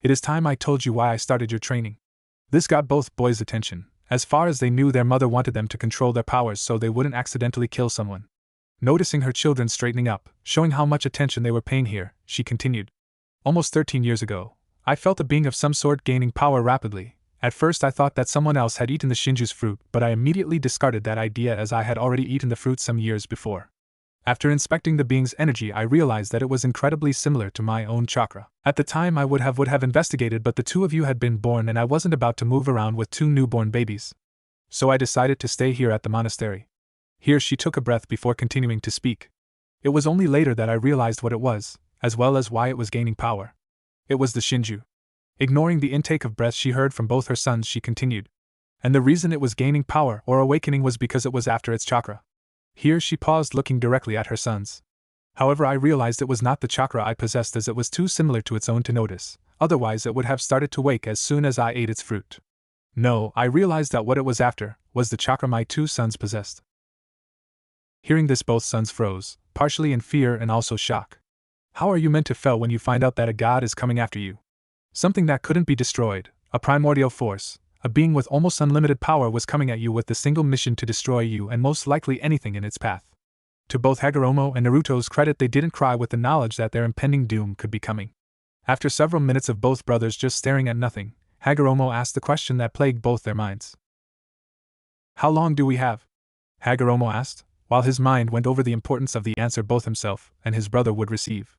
It is time I told you why I started your training. This got both boys' attention. As far as they knew, their mother wanted them to control their powers so they wouldn't accidentally kill someone. Noticing her children straightening up, showing how much attention they were paying here, she continued. Almost 13 years ago, I felt a being of some sort gaining power rapidly. At first I thought that someone else had eaten the Shinju's fruit, but I immediately discarded that idea as I had already eaten the fruit some years before. After inspecting the being's energy, I realized that it was incredibly similar to my own chakra. At the time, I would have investigated, but the two of you had been born and I wasn't about to move around with two newborn babies. So I decided to stay here at the monastery. Here she took a breath before continuing to speak. It was only later that I realized what it was, as well as why it was gaining power. It was the Shinju. Ignoring the intake of breath she heard from both her sons, she continued. And the reason it was gaining power or awakening was because it was after its chakra. Here she paused, looking directly at her sons. However, I realized it was not the chakra I possessed, as it was too similar to its own to notice, otherwise it would have started to wake as soon as I ate its fruit. No, I realized that what it was after was the chakra my two sons possessed. Hearing this, both sons froze, partially in fear and also shock. How are you meant to feel when you find out that a god is coming after you? Something that couldn't be destroyed, a primordial force, a being with almost unlimited power was coming at you with the single mission to destroy you and most likely anything in its path. To both Hagoromo and Naruto's credit, they didn't cry with the knowledge that their impending doom could be coming. After several minutes of both brothers just staring at nothing, Hagoromo asked the question that plagued both their minds. How long do we have? Hagoromo asked, while his mind went over the importance of the answer both himself and his brother would receive.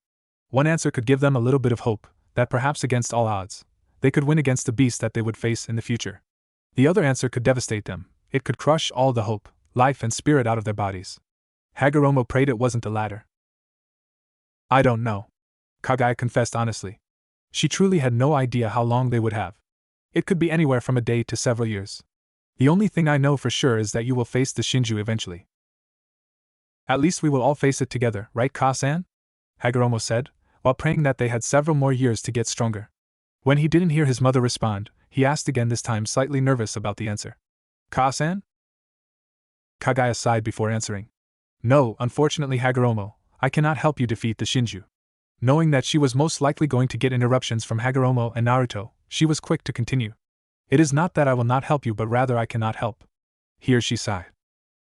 One answer could give them a little bit of hope, that perhaps against all odds, they could win against the beast that they would face in the future. The other answer could devastate them. It could crush all the hope, life and spirit out of their bodies. Hagoromo prayed it wasn't the latter. I don't know. Kagaya confessed honestly. She truly had no idea how long they would have. It could be anywhere from a day to several years. The only thing I know for sure is that you will face the Shinju eventually. At least we will all face it together, right, Ka-san? Hagoromo said, while praying that they had several more years to get stronger. When he didn't hear his mother respond, he asked again, this time slightly nervous about the answer. Ka-san? Kagaya sighed before answering. No, unfortunately, Hagoromo, I cannot help you defeat the Shinju. Knowing that she was most likely going to get interruptions from Hagoromo and Naruto, she was quick to continue. It is not that I will not help you, but rather I cannot help. Here she sighed.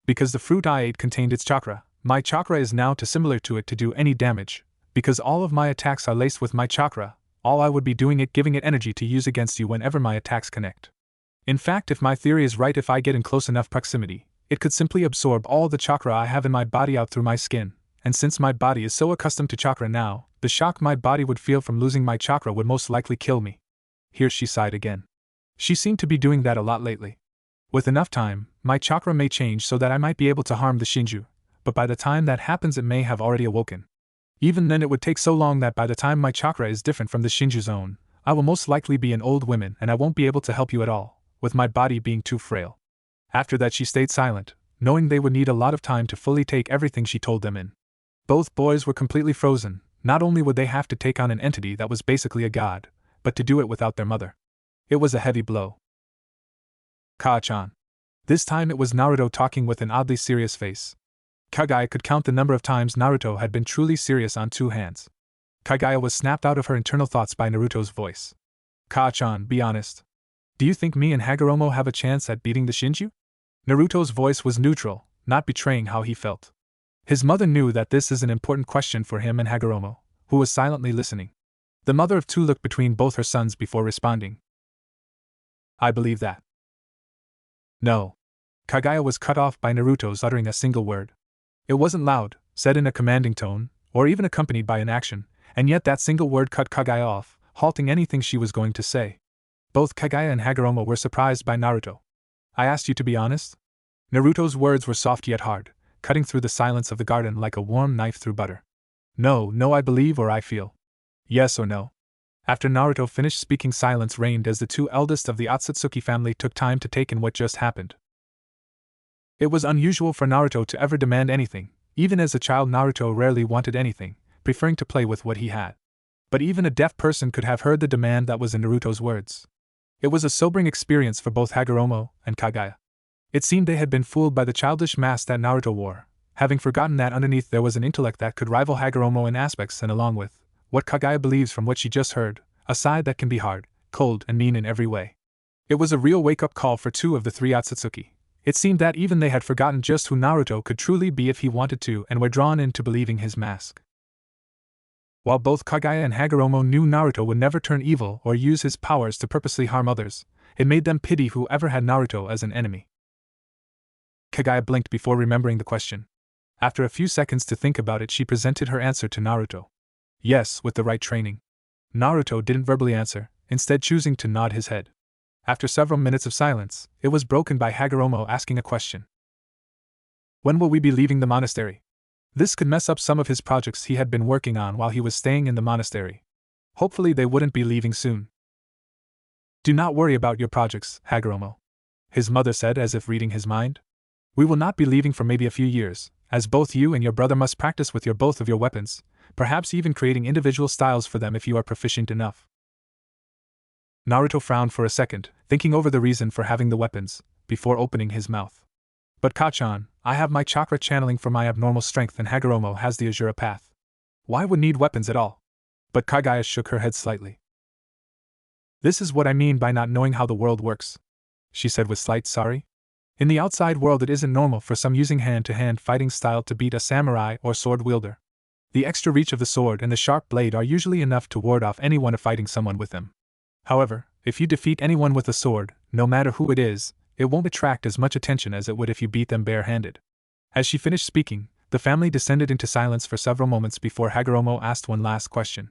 Because the fruit I ate contained its chakra, my chakra is now too similar to it to do any damage. Because all of my attacks are laced with my chakra, all I would be doing is giving it energy to use against you whenever my attacks connect. In fact, if my theory is right, if I get in close enough proximity, it could simply absorb all the chakra I have in my body out through my skin, and since my body is so accustomed to chakra now, the shock my body would feel from losing my chakra would most likely kill me. Here she sighed again. She seemed to be doing that a lot lately. With enough time, my chakra may change so that I might be able to harm the Shinju, but by the time that happens it may have already awoken. Even then it would take so long that by the time my chakra is different from the Shinju's own, I will most likely be an old woman and I won't be able to help you at all, with my body being too frail. After that she stayed silent, knowing they would need a lot of time to fully take everything she told them in. Both boys were completely frozen. Not only would they have to take on an entity that was basically a god, but to do it without their mother. It was a heavy blow. Ka-chan. This time it was Naruto talking with an oddly serious face. Kagaya could count the number of times Naruto had been truly serious on two hands. Kagaya was snapped out of her internal thoughts by Naruto's voice. Ka-chan, be honest. Do you think me and Hagoromo have a chance at beating the Shinju? Naruto's voice was neutral, not betraying how he felt. His mother knew that this is an important question for him and Hagoromo, who was silently listening. The mother of two looked between both her sons before responding. I believe that. No. Kagaya was cut off by Naruto's uttering a single word. It wasn't loud, said in a commanding tone, or even accompanied by an action, and yet that single word cut Kagaya off, halting anything she was going to say. Both Kagaya and Hagoromo were surprised by Naruto. I asked you to be honest? Naruto's words were soft yet hard, cutting through the silence of the garden like a warm knife through butter. No, I believe or I feel. Yes or no? After Naruto finished speaking, silence reigned as the two eldest of the Otsutsuki family took time to take in what just happened. It was unusual for Naruto to ever demand anything. Even as a child, Naruto rarely wanted anything, preferring to play with what he had. But even a deaf person could have heard the demand that was in Naruto's words. It was a sobering experience for both Hagoromo and Kagaya. It seemed they had been fooled by the childish mask that Naruto wore, having forgotten that underneath there was an intellect that could rival Hagoromo in aspects, and along with what Kagaya believes from what she just heard, a side that can be hard, cold, and mean in every way. It was a real wake-up call for two of the three Otsutsuki. It seemed that even they had forgotten just who Naruto could truly be if he wanted to, and were drawn into believing his mask. While both Kagaya and Hagoromo knew Naruto would never turn evil or use his powers to purposely harm others, it made them pity whoever had Naruto as an enemy. Kagaya blinked before remembering the question. After a few seconds to think about it, she presented her answer to Naruto. Yes, with the right training. Naruto didn't verbally answer, instead choosing to nod his head. After several minutes of silence, it was broken by Hagoromo asking a question. When will we be leaving the monastery? This could mess up some of his projects he had been working on while he was staying in the monastery. Hopefully they wouldn't be leaving soon. Do not worry about your projects, Hagoromo, his mother said as if reading his mind. We will not be leaving for maybe a few years, as both you and your brother must practice with both of your weapons, perhaps even creating individual styles for them if you are proficient enough. Naruto frowned for a second, thinking over the reason for having the weapons, before opening his mouth. But Kachan, I have my chakra channeling for my abnormal strength and Hagoromo has the Azura path. Why would need weapons at all? But Kagaya shook her head slightly. This is what I mean by not knowing how the world works, she said with slight sorry. In the outside world it isn't normal for some using hand-to-hand fighting style to beat a samurai or sword wielder. The extra reach of the sword and the sharp blade are usually enough to ward off anyone fighting someone with them. However, if you defeat anyone with a sword, no matter who it is, it won't attract as much attention as it would if you beat them bare-handed. As she finished speaking, the family descended into silence for several moments before Hagoromo asked one last question.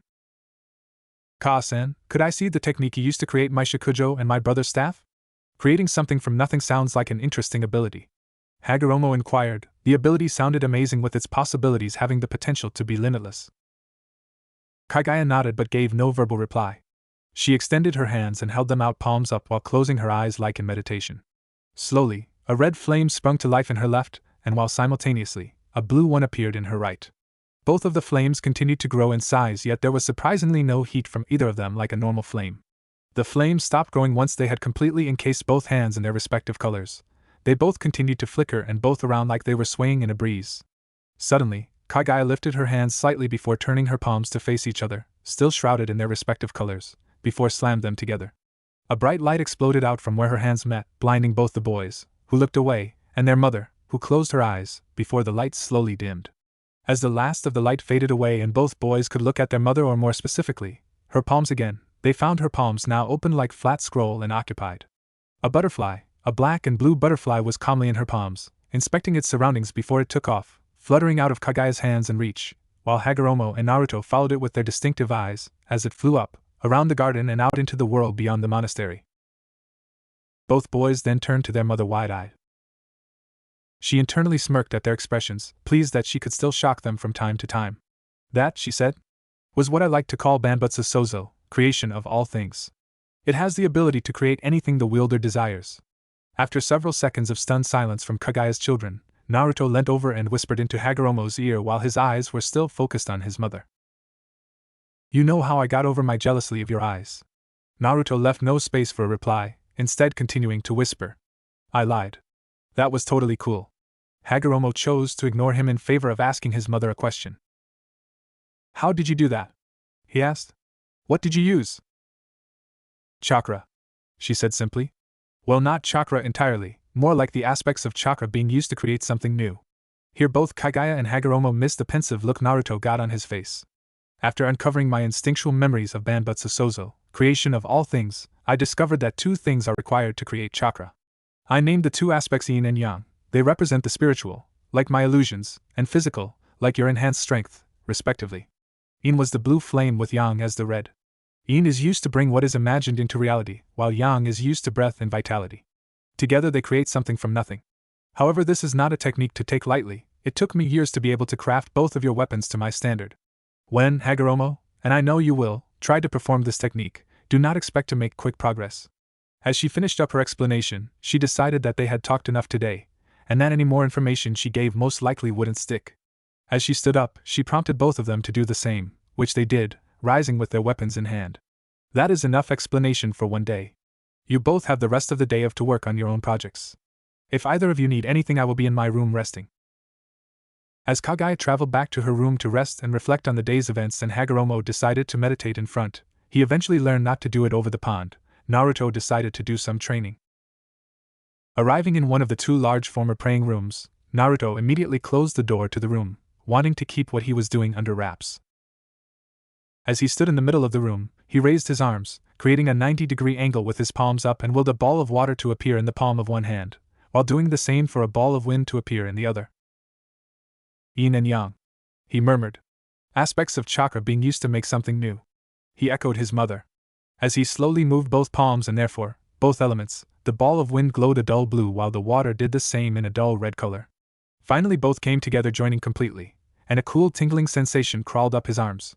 Ka-san, could I see the technique you used to create my Shikujo and my brother's staff? Creating something from nothing sounds like an interesting ability. Hagoromo inquired. The ability sounded amazing with its possibilities having the potential to be limitless. Kagaya nodded but gave no verbal reply. She extended her hands and held them out palms up while closing her eyes like in meditation. Slowly, a red flame sprung to life in her left, and while simultaneously, a blue one appeared in her right. Both of the flames continued to grow in size, yet there was surprisingly no heat from either of them like a normal flame. The flames stopped growing once they had completely encased both hands in their respective colors. They both continued to flicker and both around like they were swaying in a breeze. Suddenly, Kagaya lifted her hands slightly before turning her palms to face each other, still shrouded in their respective colors, before slammed them together. A bright light exploded out from where her hands met, blinding both the boys, who looked away, and their mother, who closed her eyes, before the light slowly dimmed. As the last of the light faded away and both boys could look at their mother, or more specifically, her palms again, they found her palms now open like flat scroll and occupied. A butterfly, a black and blue butterfly, was calmly in her palms, inspecting its surroundings before it took off, fluttering out of Kagaya's hands and reach, while Hagoromo and Naruto followed it with their distinctive eyes, as it flew up, around the garden and out into the world beyond the monastery. Both boys then turned to their mother wide-eyed. She internally smirked at their expressions, pleased that she could still shock them from time to time. That, she said, was what I like to call Banbutsu Sozo, creation of all things. It has the ability to create anything the wielder desires. After several seconds of stunned silence from Kagaya's children, Naruto leant over and whispered into Hagoromo's ear while his eyes were still focused on his mother. You know how I got over my jealousy of your eyes. Naruto left no space for a reply, instead continuing to whisper. I lied. That was totally cool. Hagoromo chose to ignore him in favor of asking his mother a question. How did you do that? He asked. What did you use? Chakra, she said simply. Well, not chakra entirely, more like the aspects of chakra being used to create something new. Here both Kagaya and Hagoromo missed the pensive look Naruto got on his face. After uncovering my instinctual memories of Banbutsu Sozo, creation of all things, I discovered that two things are required to create chakra. I named the two aspects yin and yang. They represent the spiritual, like my illusions, and physical, like your enhanced strength, respectively. Yin was the blue flame with yang as the red. Yin is used to bring what is imagined into reality, while yang is used to breath and vitality. Together they create something from nothing. However, this is not a technique to take lightly. It took me years to be able to craft both of your weapons to my standard. When, Hagoromo, and I know you will, try to perform this technique, do not expect to make quick progress. As she finished up her explanation, she decided that they had talked enough today, and that any more information she gave most likely wouldn't stick. As she stood up, she prompted both of them to do the same, which they did, rising with their weapons in hand. That is enough explanation for one day. You both have the rest of the day to work on your own projects. If either of you need anything, I will be in my room resting. As Kagaya traveled back to her room to rest and reflect on the day's events and Hagoromo decided to meditate in front, he eventually learned not to do it over the pond. Naruto decided to do some training. Arriving in one of the two large former praying rooms, Naruto immediately closed the door to the room, wanting to keep what he was doing under wraps. As he stood in the middle of the room, he raised his arms, creating a 90-degree angle with his palms up and willed a ball of water to appear in the palm of one hand, while doing the same for a ball of wind to appear in the other. Yin and yang. He murmured. Aspects of chakra being used to make something new. He echoed his mother. As he slowly moved both palms and therefore, both elements, the ball of wind glowed a dull blue while the water did the same in a dull red color. Finally both came together joining completely, and a cool tingling sensation crawled up his arms.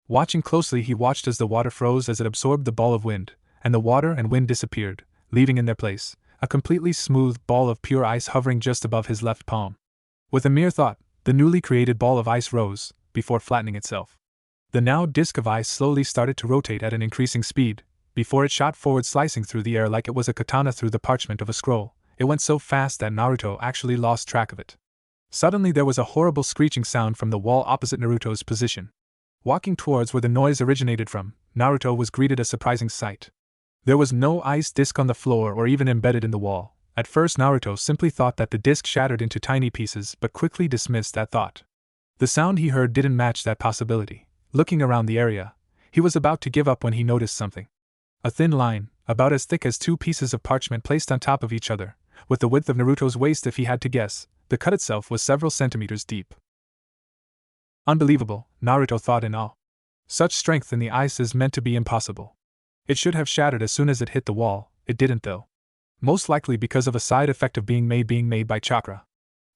Watching closely he watched as the water froze as it absorbed the ball of wind, and the water and wind disappeared, leaving in their place a completely smooth ball of pure ice hovering just above his left palm. With a mere thought, the newly created ball of ice rose, before flattening itself. The now disk of ice slowly started to rotate at an increasing speed, before it shot forward slicing through the air like it was a katana through the parchment of a scroll. It went so fast that Naruto actually lost track of it. Suddenly there was a horrible screeching sound from the wall opposite Naruto's position. Walking towards where the noise originated from, Naruto was greeted a surprising sight. There was no ice disc on the floor or even embedded in the wall. At first Naruto simply thought that the disc shattered into tiny pieces but quickly dismissed that thought. The sound he heard didn't match that possibility. Looking around the area, he was about to give up when he noticed something. A thin line, about as thick as two pieces of parchment placed on top of each other, with the width of Naruto's waist if he had to guess. The cut itself was several centimeters deep. Unbelievable, Naruto thought in awe. Such strength in the ice is meant to be impossible. It should have shattered as soon as it hit the wall. It didn't though. Most likely because of a side effect of being made by chakra.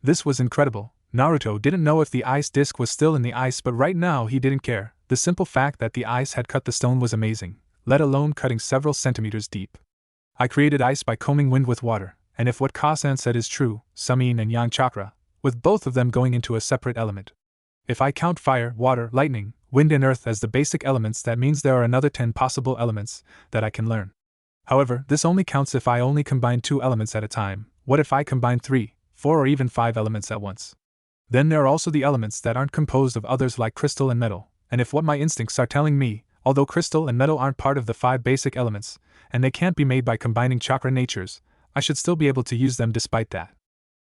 This was incredible. Naruto didn't know if the ice disc was still in the ice, but right now he didn't care. The simple fact that the ice had cut the stone was amazing, let alone cutting several centimeters deep. I created ice by combing wind with water, and if what Kasan said is true, some yin and yang chakra, with both of them going into a separate element. If I count fire, water, lightning, wind and earth as the basic elements, that means there are another 10 possible elements that I can learn. However, this only counts if I only combine 2 elements at a time. What if I combine 3, 4 or even 5 elements at once? Then there are also the elements that aren't composed of others like crystal and metal, and if what my instincts are telling me, although crystal and metal aren't part of the 5 basic elements, and they can't be made by combining chakra natures, I should still be able to use them despite that.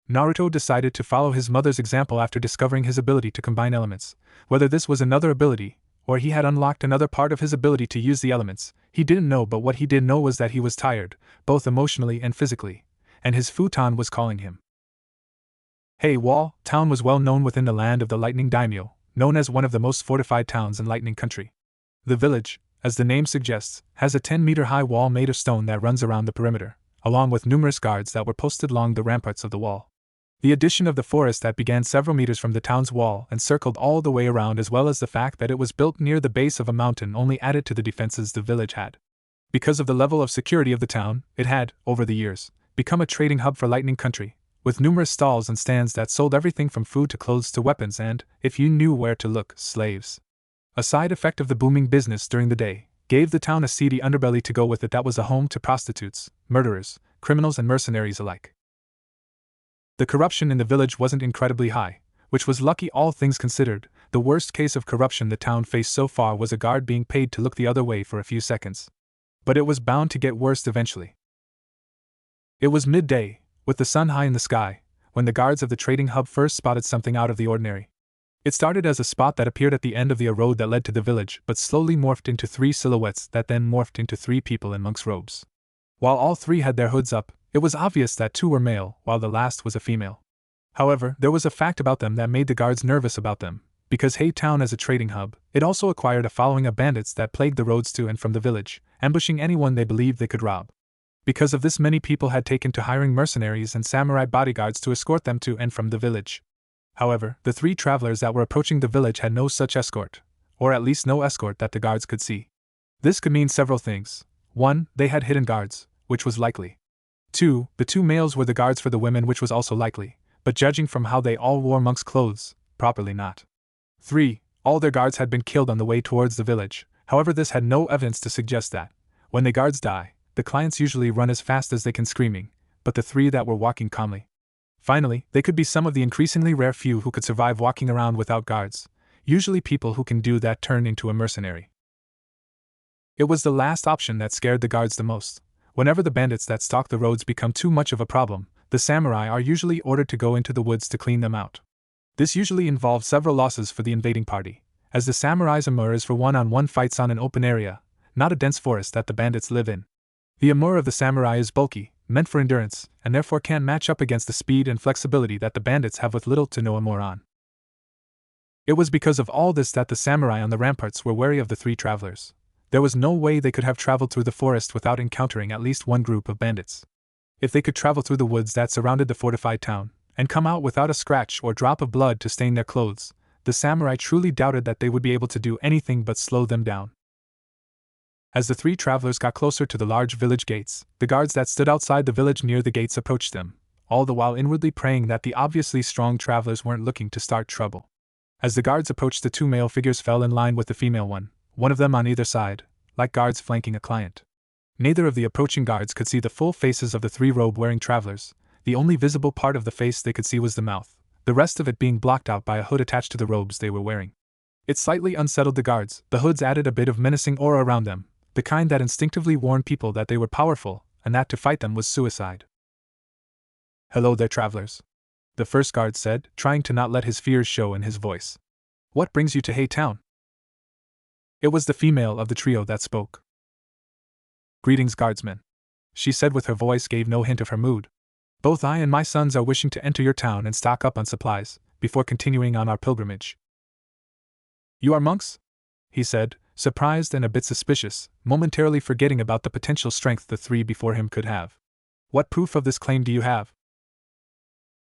Naruto decided to follow his mother's example after discovering his ability to combine elements. Whether this was another ability, or he had unlocked another part of his ability to use the elements, he didn't know, but what he did know was that he was tired, both emotionally and physically, and his futon was calling him. Hey Wall Town was well known within the land of the Lightning Daimyo, known as one of the most fortified towns in Lightning Country. The village, as the name suggests, has a 10-meter-high wall made of stone that runs around the perimeter, along with numerous guards that were posted along the ramparts of the wall. The addition of the forest that began several meters from the town's wall and circled all the way around, as well as the fact that it was built near the base of a mountain, only added to the defenses the village had. Because of the level of security of the town, it had, over the years, become a trading hub for Lightning Country, with numerous stalls and stands that sold everything from food to clothes to weapons and, if you knew where to look, slaves. A side effect of the booming business during the day gave the town a seedy underbelly to go with it that was a home to prostitutes, murderers, criminals and mercenaries alike. The corruption in the village wasn't incredibly high, which was lucky all things considered. The worst case of corruption the town faced so far was a guard being paid to look the other way for a few seconds. But it was bound to get worse eventually. It was midday, with the sun high in the sky, when the guards of the trading hub first spotted something out of the ordinary. It started as a spot that appeared at the end of the road that led to the village, but slowly morphed into 3 silhouettes that then morphed into 3 people in monk's robes. While all 3 had their hoods up, it was obvious that 2 were male, while the last was a female. However, there was a fact about them that made the guards nervous about them. Because Hay Town as a trading hub, it also acquired a following of bandits that plagued the roads to and from the village, ambushing anyone they believed they could rob. Because of this, many people had taken to hiring mercenaries and samurai bodyguards to escort them to and from the village. However, the 3 travelers that were approaching the village had no such escort, or at least no escort that the guards could see. This could mean several things. 1. They had hidden guards, which was likely. 2. The 2 males were the guards for the women, which was also likely, but judging from how they all wore monks' clothes, properly not. 3. All their guards had been killed on the way towards the village. However, this had no evidence to suggest that, when the guards die, the clients usually run as fast as they can screaming, but the 3 that were walking calmly. Finally, they could be some of the increasingly rare few who could survive walking around without guards. Usually people who can do that turn into a mercenary. It was the last option that scared the guards the most. Whenever the bandits that stalk the roads become too much of a problem, the samurai are usually ordered to go into the woods to clean them out. This usually involves several losses for the invading party, as the samurai's armor is for one-on-one fights on an open area, not a dense forest that the bandits live in. The armor of the samurai is bulky, meant for endurance, and therefore can't match up against the speed and flexibility that the bandits have with little to no armor on. It was because of all this that the samurai on the ramparts were wary of the three travelers. There was no way they could have traveled through the forest without encountering at least one group of bandits. If they could travel through the woods that surrounded the fortified town, and come out without a scratch or drop of blood to stain their clothes, the samurai truly doubted that they would be able to do anything but slow them down. As the three travelers got closer to the large village gates, the guards that stood outside the village near the gates approached them, all the while inwardly praying that the obviously strong travelers weren't looking to start trouble. As the guards approached, the two male figures fell in line with the female one of them on either side, like guards flanking a client. Neither of the approaching guards could see the full faces of the three robe-wearing travelers. The only visible part of the face they could see was the mouth, the rest of it being blocked out by a hood attached to the robes they were wearing. It slightly unsettled the guards. The hoods added a bit of menacing aura around them, the kind that instinctively warned people that they were powerful, and that to fight them was suicide. "Hello there, travelers," the first guard said, trying to not let his fears show in his voice. "What brings you to Hay Town?" It was the female of the trio that spoke. "Greetings, guardsmen," she said with her voice gave no hint of her mood. "Both I and my sons are wishing to enter your town and stock up on supplies, before continuing on our pilgrimage." "You are monks?" he said, surprised and a bit suspicious, momentarily forgetting about the potential strength the three before him could have. "What proof of this claim do you have?"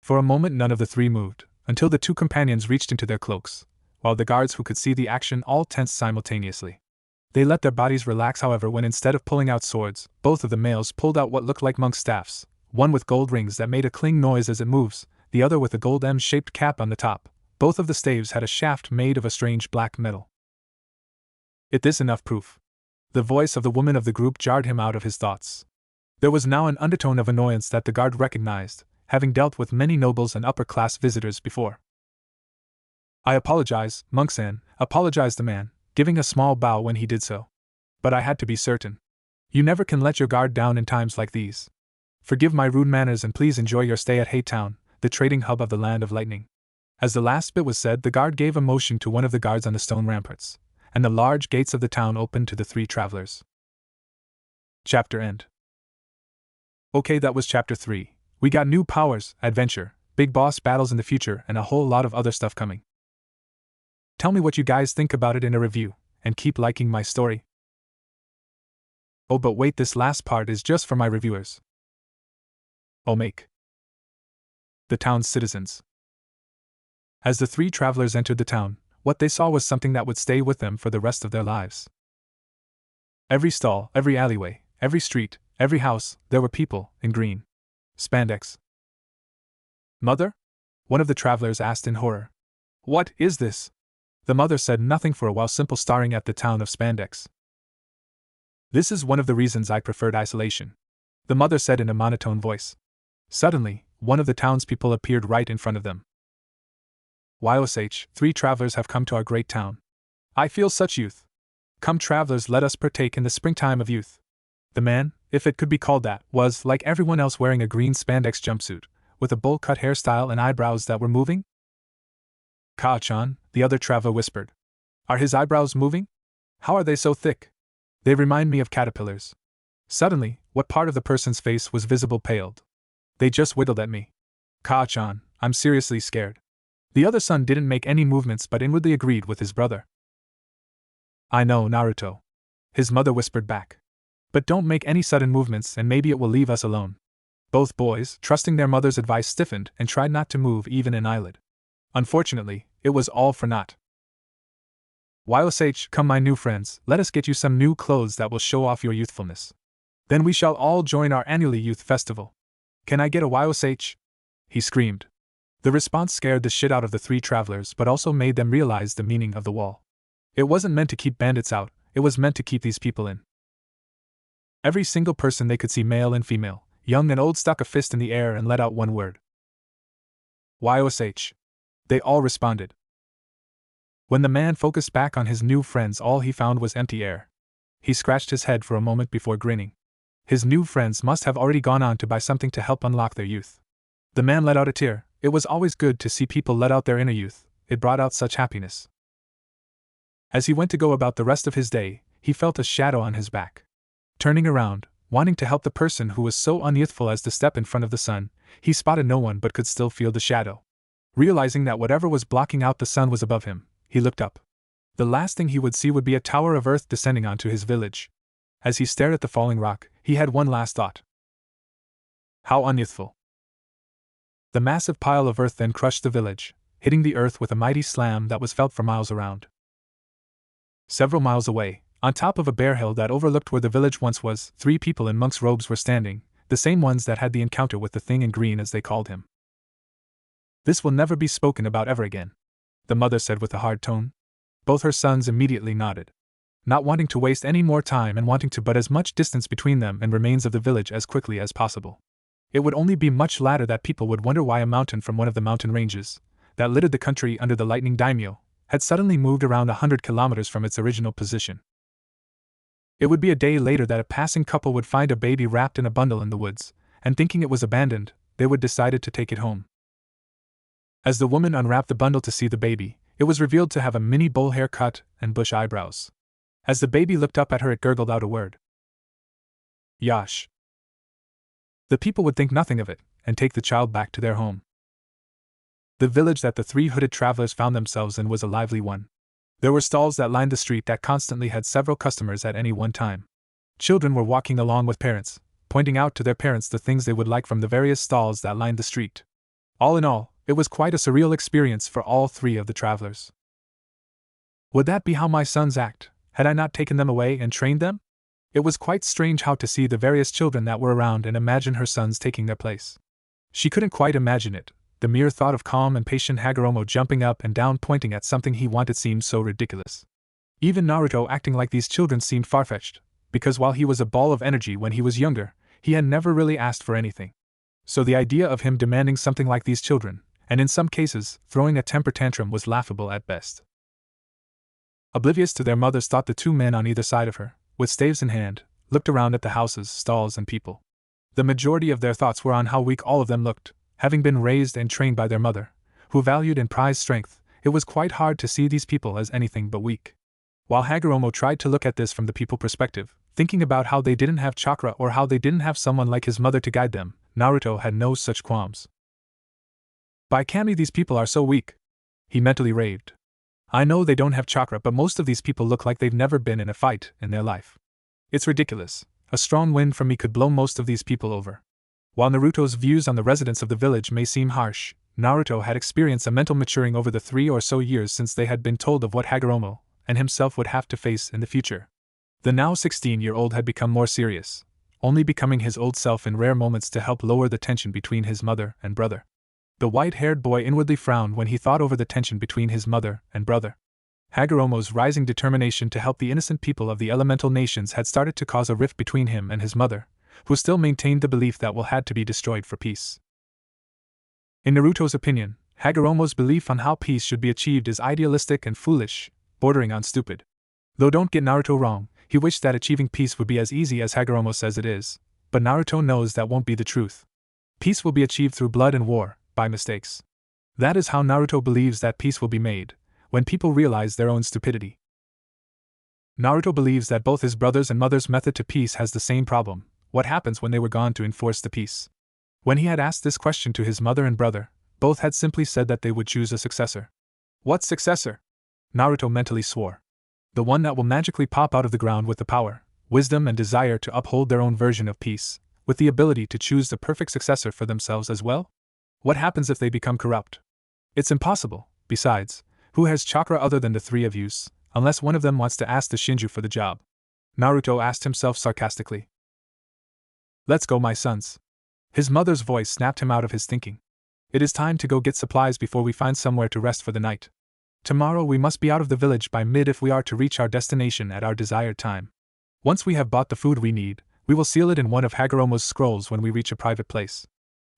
For a moment none of the three moved, until the two companions reached into their cloaks, while the guards who could see the action all tensed simultaneously. They let their bodies relax, however, when instead of pulling out swords, both of the males pulled out what looked like monk staffs, one with gold rings that made a cling noise as it moves, the other with a gold M-shaped cap on the top. Both of the staves had a shaft made of a strange black metal. "Is this enough proof?" The voice of the woman of the group jarred him out of his thoughts. There was now an undertone of annoyance that the guard recognized, having dealt with many nobles and upper-class visitors before. "I apologize, monk-san," apologized the man, giving a small bow when he did so. "But I had to be certain. You never can let your guard down in times like these. Forgive my rude manners and please enjoy your stay at Hay Town, the trading hub of the Land of Lightning." As the last bit was said, the guard gave a motion to one of the guards on the stone ramparts, and the large gates of the town opened to the three travelers. Chapter end. Okay, that was chapter 3. We got new powers, adventure, big boss battles in the future, and a whole lot of other stuff coming. Tell me what you guys think about it in a review, and keep liking my story. Oh, but wait, this last part is just for my reviewers. Make the town's citizens. As the three travelers entered the town, what they saw was something that would stay with them for the rest of their lives. Every stall, every alleyway, every street, every house, there were people, in green spandex. "Mother?" one of the travelers asked in horror. "What is this?" The mother said nothing for a while, simple staring at the town of spandex. "This is one of the reasons I preferred isolation," the mother said in a monotone voice. Suddenly, one of the townspeople appeared right in front of them. "YOSH, 3 travelers have come to our great town. I feel such youth. Come travelers, let us partake in the springtime of youth." The man, if it could be called that, was, like everyone else, wearing a green spandex jumpsuit, with a bowl-cut hairstyle and eyebrows that were moving. "Ka-chan," the other traveler whispered. "Are his eyebrows moving? How are they so thick? They remind me of caterpillars." Suddenly, what part of the person's face was visible paled. "They just whittled at me. Ka-chan, I'm seriously scared." The other son didn't make any movements but inwardly agreed with his brother. "I know, Naruto," his mother whispered back. "But don't make any sudden movements and maybe it will leave us alone." Both boys, trusting their mother's advice, stiffened and tried not to move even an eyelid. Unfortunately, it was all for naught. "YOSH, come my new friends, let us get you some new clothes that will show off your youthfulness. Then we shall all join our annually youth festival. Can I get a YOSH?" he screamed. The response scared the shit out of the three travelers but also made them realize the meaning of the wall. It wasn't meant to keep bandits out, it was meant to keep these people in. Every single person they could see, male and female, young and old, stuck a fist in the air and let out one word. "YOSH." They all responded. When the man focused back on his new friends, all he found was empty air. He scratched his head for a moment before grinning. His new friends must have already gone on to buy something to help unlock their youth. The man let out a tear. It was always good to see people let out their inner youth, it brought out such happiness. As he went to go about the rest of his day, he felt a shadow on his back. Turning around, wanting to help the person who was so unyouthful as to step in front of the sun, he spotted no one but could still feel the shadow. Realizing that whatever was blocking out the sun was above him, he looked up. The last thing he would see would be a tower of earth descending onto his village. As he stared at the falling rock, he had one last thought. How unyouthful. The massive pile of earth then crushed the village, hitting the earth with a mighty slam that was felt for miles around. Several miles away, on top of a bare hill that overlooked where the village once was, 3 people in monks' robes were standing, the same ones that had the encounter with the thing in green as they called him. This will never be spoken about ever again, the mother said with a hard tone. Both her sons immediately nodded, not wanting to waste any more time and wanting to put as much distance between them and remains of the village as quickly as possible. It would only be much later that people would wonder why a mountain from one of the mountain ranges that littered the country under the lightning daimyo had suddenly moved around 100 kilometers from its original position. It would be a day later that a passing couple would find a baby wrapped in a bundle in the woods, and thinking it was abandoned, they would decide to take it home. As the woman unwrapped the bundle to see the baby, it was revealed to have a mini bowl haircut and bush eyebrows. As the baby looked up at her, it gurgled out a word. Yash. The people would think nothing of it, and take the child back to their home. The village that the 3 hooded travelers found themselves in was a lively one. There were stalls that lined the street that constantly had several customers at any one time. Children were walking along with parents, pointing out to their parents the things they would like from the various stalls that lined the street. All in all, it was quite a surreal experience for all 3 of the travelers. Would that be how my sons act, had I not taken them away and trained them? It was quite strange how to see the various children that were around and imagine her sons taking their place. She couldn't quite imagine it. The mere thought of calm and patient Hagoromo jumping up and down pointing at something he wanted seemed so ridiculous. Even Naruto acting like these children seemed far-fetched, because while he was a ball of energy when he was younger, he had never really asked for anything. So the idea of him demanding something like these children, and in some cases, throwing a temper tantrum, was laughable at best. Oblivious to their mother's thought, the 2 men on either side of her, with staves in hand, looked around at the houses, stalls, and people. The majority of their thoughts were on how weak all of them looked. Having been raised and trained by their mother, who valued and prized strength, it was quite hard to see these people as anything but weak. While Hagoromo tried to look at this from the people perspective, thinking about how they didn't have chakra or how they didn't have someone like his mother to guide them, Naruto had no such qualms. By Kami, these people are so weak, he mentally raved. I know they don't have chakra, but most of these people look like they've never been in a fight in their life. It's ridiculous. A strong wind from me could blow most of these people over. While Naruto's views on the residents of the village may seem harsh, Naruto had experienced a mental maturing over the 3 or so years since they had been told of what Hagoromo and himself would have to face in the future. The now 16-year-old had become more serious, only becoming his old self in rare moments to help lower the tension between his mother and brother. The white-haired boy inwardly frowned when he thought over the tension between his mother and brother. Hagoromo's rising determination to help the innocent people of the elemental nations had started to cause a rift between him and his mother, who still maintained the belief that will had to be destroyed for peace. In Naruto's opinion, Hagoromo's belief on how peace should be achieved is idealistic and foolish, bordering on stupid. Though don't get Naruto wrong, he wished that achieving peace would be as easy as Hagoromo says it is, but Naruto knows that won't be the truth. Peace will be achieved through blood and war, by mistakes. That is how Naruto believes that peace will be made, when people realize their own stupidity. Naruto believes that both his brother's and mother's method to peace has the same problem. What happens when they were gone to enforce the peace? When he had asked this question to his mother and brother, both had simply said that they would choose a successor. What successor? Naruto mentally swore. The one that will magically pop out of the ground with the power, wisdom, and desire to uphold their own version of peace, with the ability to choose the perfect successor for themselves as well? What happens if they become corrupt? It's impossible. Besides, who has chakra other than the 3 of yous, unless one of them wants to ask the Shinju for the job? Naruto asked himself sarcastically. Let's go, my sons. His mother's voice snapped him out of his thinking. It is time to go get supplies before we find somewhere to rest for the night. Tomorrow we must be out of the village by mid if we are to reach our destination at our desired time. Once we have bought the food we need, we will seal it in one of Hagoromo's scrolls when we reach a private place.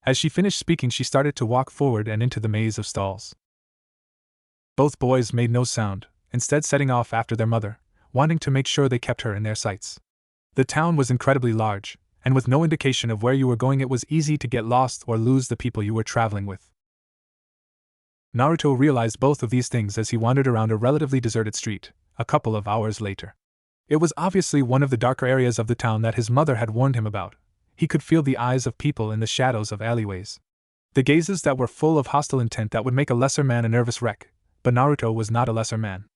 As she finished speaking, she started to walk forward and into the maze of stalls. Both boys made no sound, instead setting off after their mother, wanting to make sure they kept her in their sights. The town was incredibly large, and with no indication of where you were going, it was easy to get lost or lose the people you were traveling with. Naruto realized both of these things as he wandered around a relatively deserted street, a couple of hours later. It was obviously one of the darker areas of the town that his mother had warned him about. He could feel the eyes of people in the shadows of alleyways. The gazes that were full of hostile intent that would make a lesser man a nervous wreck, but Naruto was not a lesser man.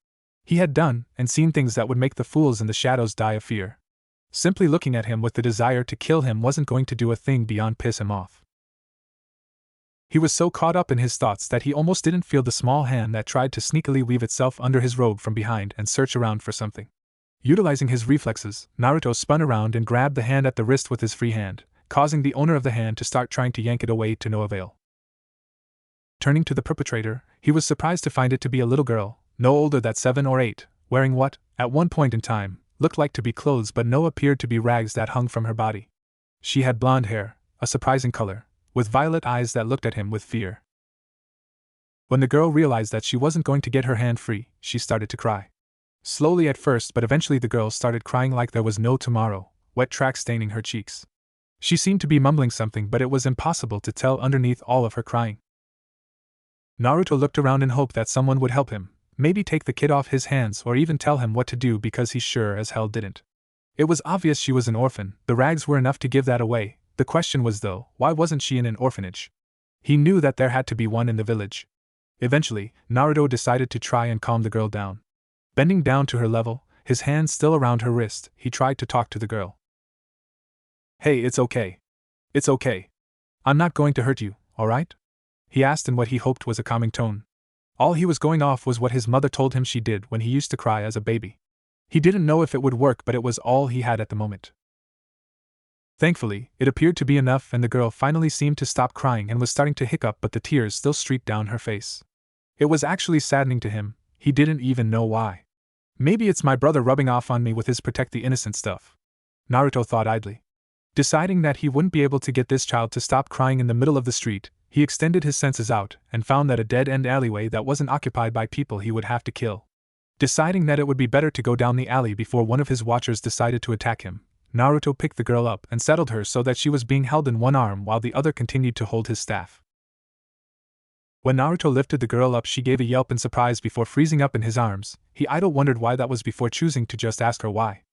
He had done and seen things that would make the fools in the shadows die of fear. Simply looking at him with the desire to kill him wasn't going to do a thing beyond piss him off. He was so caught up in his thoughts that he almost didn't feel the small hand that tried to sneakily weave itself under his robe from behind and search around for something. Utilizing his reflexes, Naruto spun around and grabbed the hand at the wrist with his free hand, causing the owner of the hand to start trying to yank it away to no avail. Turning to the perpetrator, he was surprised to find it to be a little girl, no older than 7 or 8, wearing what, at one point in time, looked like to be clothes but no appeared to be rags that hung from her body. She had blonde hair, a surprising color, with violet eyes that looked at him with fear. When the girl realized that she wasn't going to get her hand free, she started to cry. Slowly at first, but eventually the girl started crying like there was no tomorrow, wet tracks staining her cheeks. She seemed to be mumbling something, but it was impossible to tell underneath all of her crying. Naruto looked around in hope that someone would help him, maybe take the kid off his hands or even tell him what to do, because he sure as hell didn't. It was obvious she was an orphan, the rags were enough to give that away. The question was though, why wasn't she in an orphanage? He knew that there had to be one in the village. Eventually, Naruto decided to try and calm the girl down. Bending down to her level, his hand still around her wrist, he tried to talk to the girl. "Hey, it's okay. It's okay. I'm not going to hurt you, alright?" he asked in what he hoped was a calming tone. All he was going off was what his mother told him she did when he used to cry as a baby. He didn't know if it would work, but it was all he had at the moment. Thankfully, it appeared to be enough, and the girl finally seemed to stop crying and was starting to hiccup, but the tears still streaked down her face. It was actually saddening to him, he didn't even know why. Maybe it's my brother rubbing off on me with his protect the innocent stuff, Naruto thought idly. Deciding that he wouldn't be able to get this child to stop crying in the middle of the street, he extended his senses out and found that a dead-end alleyway that wasn't occupied by people he would have to kill. Deciding that it would be better to go down the alley before one of his watchers decided to attack him, Naruto picked the girl up and settled her so that she was being held in one arm while the other continued to hold his staff. When Naruto lifted the girl up, she gave a yelp in surprise before freezing up in his arms. He idle wondered why that was before choosing to just ask her why.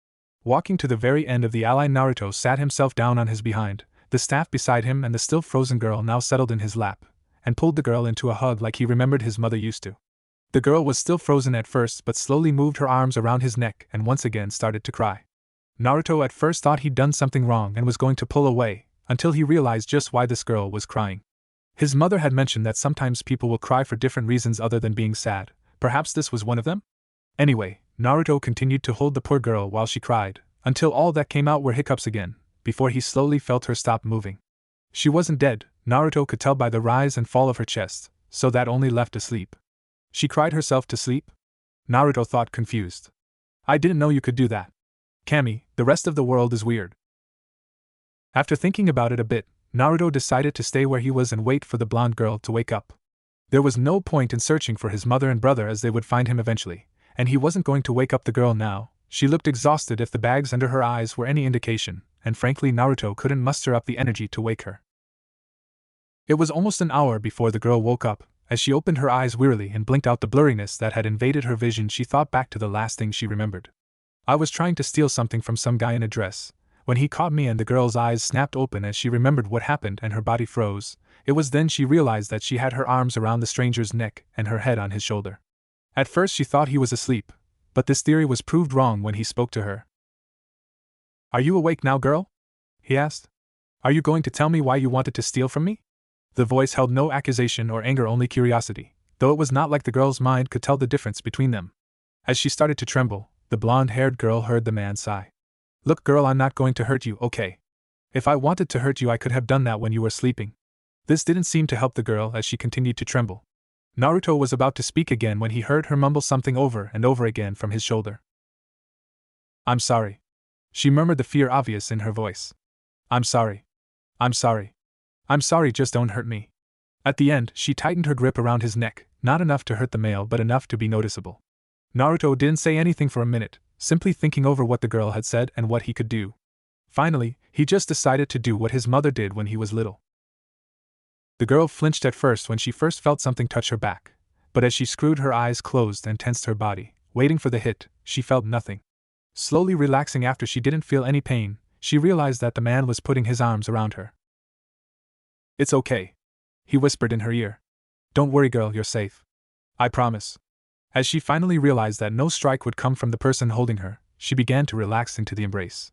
Walking to the very end of the alley, Naruto sat himself down on his behind, the staff beside him and the still frozen girl now settled in his lap, and pulled the girl into a hug like he remembered his mother used to. The girl was still frozen at first, but slowly moved her arms around his neck and once again started to cry. Naruto at first thought he'd done something wrong and was going to pull away, until he realized just why this girl was crying. His mother had mentioned that sometimes people will cry for different reasons other than being sad. Perhaps this was one of them? Anyway, Naruto continued to hold the poor girl while she cried, until all that came out were hiccups again, before he slowly felt her stop moving. She wasn't dead, Naruto could tell by the rise and fall of her chest, so that only left asleep. She cried herself to sleep? Naruto thought, confused. I didn't know you could do that. Kami, the rest of the world is weird. After thinking about it a bit, Naruto decided to stay where he was and wait for the blonde girl to wake up. There was no point in searching for his mother and brother as they would find him eventually, and he wasn't going to wake up the girl now. She looked exhausted if the bags under her eyes were any indication, and frankly Naruto couldn't muster up the energy to wake her. It was almost an hour before the girl woke up. As she opened her eyes wearily and blinked out the blurriness that had invaded her vision, she thought back to the last thing she remembered. I was trying to steal something from some guy in a dress, when he caught me, and the girl's eyes snapped open as she remembered what happened and her body froze. It was then she realized that she had her arms around the stranger's neck and her head on his shoulder. At first she thought he was asleep, but this theory was proved wrong when he spoke to her. Are you awake now, girl? He asked. Are you going to tell me why you wanted to steal from me? The voice held no accusation or anger, only curiosity, though it was not like the girl's mind could tell the difference between them. As she started to tremble, the blonde-haired girl heard the man sigh. Look, girl, I'm not going to hurt you, okay? If I wanted to hurt you, I could have done that when you were sleeping. This didn't seem to help the girl as she continued to tremble. Naruto was about to speak again when he heard her mumble something over and over again from his shoulder. I'm sorry. She murmured, the fear obvious in her voice. I'm sorry. I'm sorry. I'm sorry, just don't hurt me. At the end, she tightened her grip around his neck, not enough to hurt the male but enough to be noticeable. Naruto didn't say anything for a minute, simply thinking over what the girl had said and what he could do. Finally, he just decided to do what his mother did when he was little. The girl flinched at first when she first felt something touch her back, but as she screwed her eyes closed and tensed her body, waiting for the hit, she felt nothing. Slowly relaxing after she didn't feel any pain, she realized that the man was putting his arms around her. It's okay. he whispered in her ear. Don't worry, girl, you're safe. I promise. As she finally realized that no strike would come from the person holding her, she began to relax into the embrace.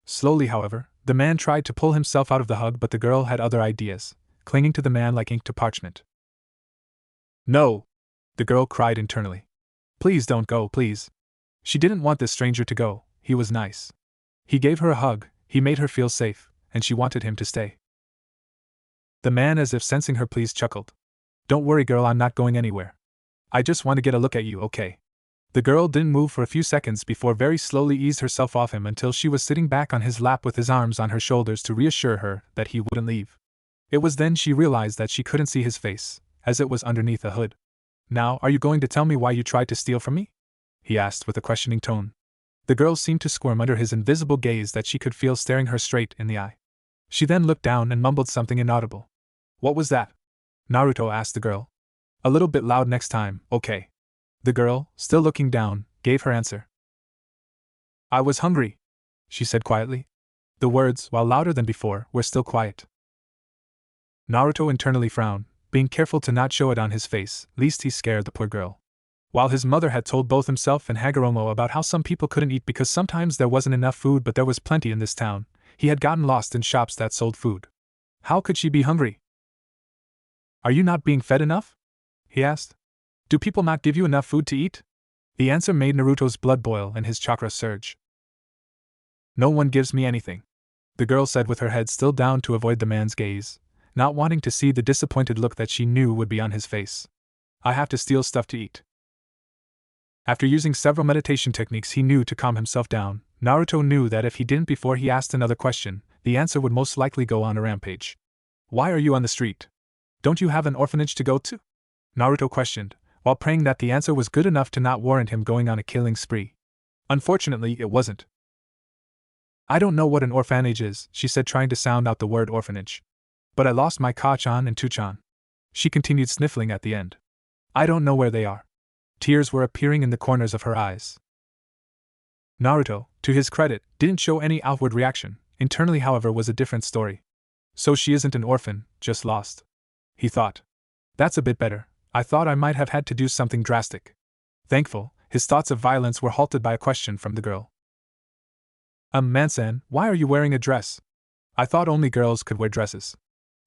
Slowly, however, the man tried to pull himself out of the hug, but the girl had other ideas, clinging to the man like ink to parchment. No! The girl cried internally. Please don't go, please. She didn't want this stranger to go, he was nice. He gave her a hug, he made her feel safe, and she wanted him to stay. The man, as if sensing her pleas, chuckled. Don't worry, girl, I'm not going anywhere. I just want to get a look at you, okay? The girl didn't move for a few seconds before very slowly eased herself off him until she was sitting back on his lap with his arms on her shoulders to reassure her that he wouldn't leave. It was then she realized that she couldn't see his face, as it was underneath a hood. Now, are you going to tell me why you tried to steal from me? He asked with a questioning tone. The girl seemed to squirm under his invisible gaze that she could feel staring her straight in the eye. She then looked down and mumbled something inaudible. What was that? Naruto asked the girl. A little bit loud next time, okay? The girl, still looking down, gave her answer. I was hungry, she said quietly. The words, while louder than before, were still quiet. Naruto internally frowned, being careful to not show it on his face, lest he scared the poor girl. While his mother had told both himself and Hagoromo about how some people couldn't eat because sometimes there wasn't enough food, but there was plenty in this town, he had gotten lost in shops that sold food. How could she be hungry? Are you not being fed enough? He asked. Do people not give you enough food to eat? The answer made Naruto's blood boil and his chakra surge. No one gives me anything, the girl said with her head still down to avoid the man's gaze, not wanting to see the disappointed look that she knew would be on his face. I have to steal stuff to eat. After using several meditation techniques he knew to calm himself down, Naruto knew that if he didn't before he asked another question, the answer would most likely go on a rampage. Why are you on the street? Don't you have an orphanage to go to? Naruto questioned, while praying that the answer was good enough to not warrant him going on a killing spree. Unfortunately, it wasn't. I don't know what an orphanage is, she said, trying to sound out the word orphanage. But I lost my Ka-chan and Tu-chan. She continued, sniffling at the end. I don't know where they are. Tears were appearing in the corners of her eyes. Naruto, to his credit, didn't show any outward reaction. Internally, however, was a different story. So she isn't an orphan, just lost, he thought. That's a bit better. I thought I might have had to do something drastic. Thankful, his thoughts of violence were halted by a question from the girl. Man-san, why are you wearing a dress? I thought only girls could wear dresses.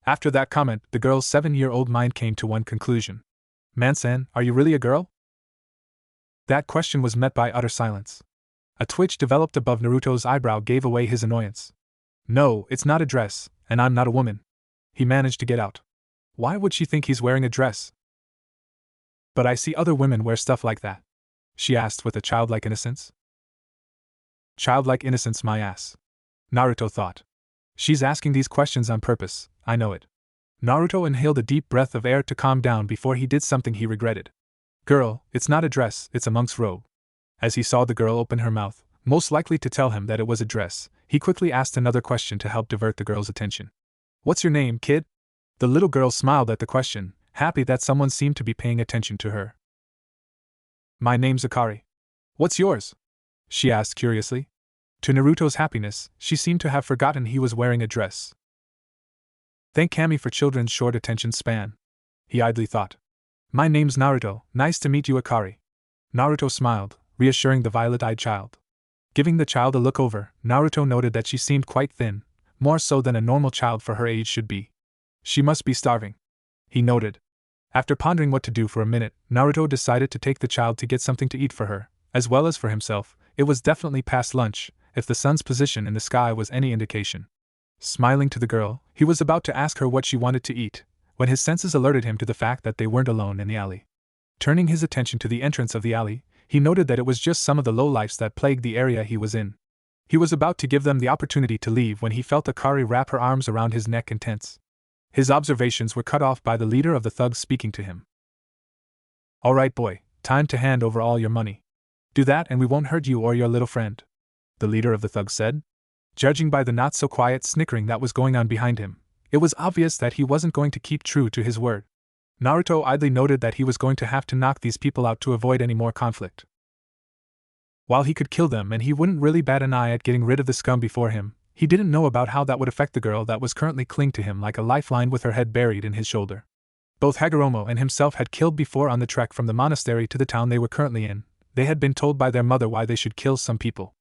After that comment, the girl's 7-year-old mind came to one conclusion. Man-san, are you really a girl? That question was met by utter silence. A twitch developed above Naruto's eyebrow gave away his annoyance. No, it's not a dress, and I'm not a woman. He managed to get out. Why would she think he's wearing a dress? But I see other women wear stuff like that, she asked with a childlike innocence. Childlike innocence, my ass, Naruto thought. She's asking these questions on purpose, I know it. Naruto inhaled a deep breath of air to calm down before he did something he regretted. Girl, it's not a dress, it's a monk's robe. As he saw the girl open her mouth, most likely to tell him that it was a dress, he quickly asked another question to help divert the girl's attention. What's your name, kid? The little girl smiled at the question, happy that someone seemed to be paying attention to her. My name's Akari. What's yours? She asked curiously. To Naruto's happiness, she seemed to have forgotten he was wearing a dress. Thank Kami for children's short attention span, he idly thought. My name's Naruto, nice to meet you, Akari. Naruto smiled, reassuring the violet-eyed child. Giving the child a look over, Naruto noted that she seemed quite thin, more so than a normal child for her age should be. She must be starving, he noted. After pondering what to do for a minute, Naruto decided to take the child to get something to eat for her, as well as for himself. It was definitely past lunch, if the sun's position in the sky was any indication. Smiling to the girl, he was about to ask her what she wanted to eat, when his senses alerted him to the fact that they weren't alone in the alley. Turning his attention to the entrance of the alley, he noted that it was just some of the lowlifes that plagued the area he was in. He was about to give them the opportunity to leave when he felt Akari wrap her arms around his neck and tense. His observations were cut off by the leader of the thugs speaking to him. All right, boy, time to hand over all your money. Do that and we won't hurt you or your little friend, the leader of the thugs said. Judging by the not-so-quiet snickering that was going on behind him, it was obvious that he wasn't going to keep true to his word. Naruto idly noted that he was going to have to knock these people out to avoid any more conflict. While he could kill them and he wouldn't really bat an eye at getting rid of the scum before him, he didn't know about how that would affect the girl that was currently clinging to him like a lifeline with her head buried in his shoulder. Both Hagoromo and himself had killed before on the trek from the monastery to the town they were currently in. They had been told by their mother why they should kill some people.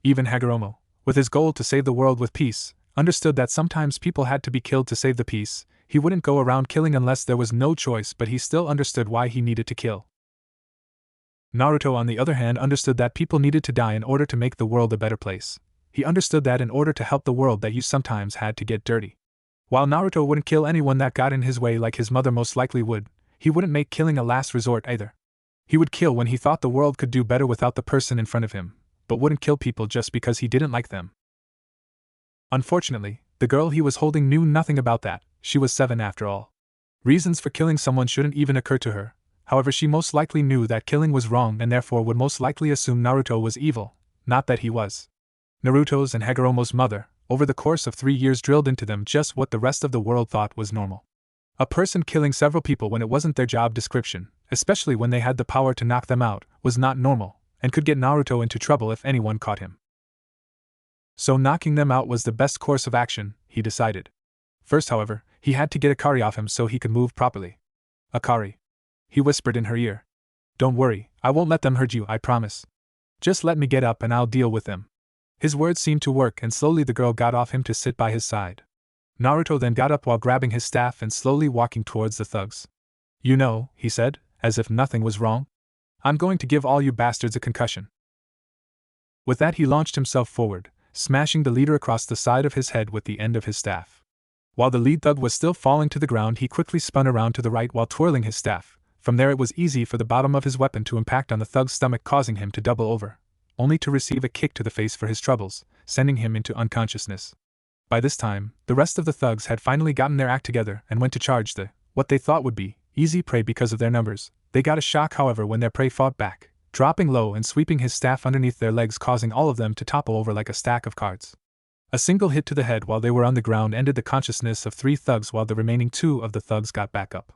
Even Hagoromo, with his goal to save the world with peace, understood that sometimes people had to be killed to save the peace. He wouldn't go around killing unless there was no choice, but he still understood why he needed to kill. Naruto, on the other hand, understood that people needed to die in order to make the world a better place. He understood that in order to help the world that you sometimes had to get dirty. While Naruto wouldn't kill anyone that got in his way like his mother most likely would, he wouldn't make killing a last resort either. He would kill when he thought the world could do better without the person in front of him, but wouldn't kill people just because he didn't like them. Unfortunately, the girl he was holding knew nothing about that. She was 7 after all. Reasons for killing someone shouldn't even occur to her. However, she most likely knew that killing was wrong and therefore would most likely assume Naruto was evil, not that he was. Naruto's and Hagoromo's mother, over the course of 3 years, drilled into them just what the rest of the world thought was normal. A person killing several people when it wasn't their job description, especially when they had the power to knock them out, was not normal, and could get Naruto into trouble if anyone caught him. So knocking them out was the best course of action, he decided. First, however, he had to get Akari off him so he could move properly. Akari, he whispered in her ear. Don't worry, I won't let them hurt you, I promise. Just let me get up and I'll deal with them. His words seemed to work, and slowly the girl got off him to sit by his side. Naruto then got up while grabbing his staff and slowly walking towards the thugs. You know, he said, as if nothing was wrong, I'm going to give all you bastards a concussion. With that, he launched himself forward, smashing the leader across the side of his head with the end of his staff. While the lead thug was still falling to the ground, he quickly spun around to the right while twirling his staff. From there, it was easy for the bottom of his weapon to impact on the thug's stomach, causing him to double over, only to receive a kick to the face for his troubles, sending him into unconsciousness. By this time, the rest of the thugs had finally gotten their act together and went to charge what they thought would be easy prey because of their numbers. They got a shock, however, when their prey fought back, dropping low and sweeping his staff underneath their legs, causing all of them to topple over like a stack of cards. A single hit to the head while they were on the ground ended the consciousness of 3 thugs, while the remaining 2 of the thugs got back up.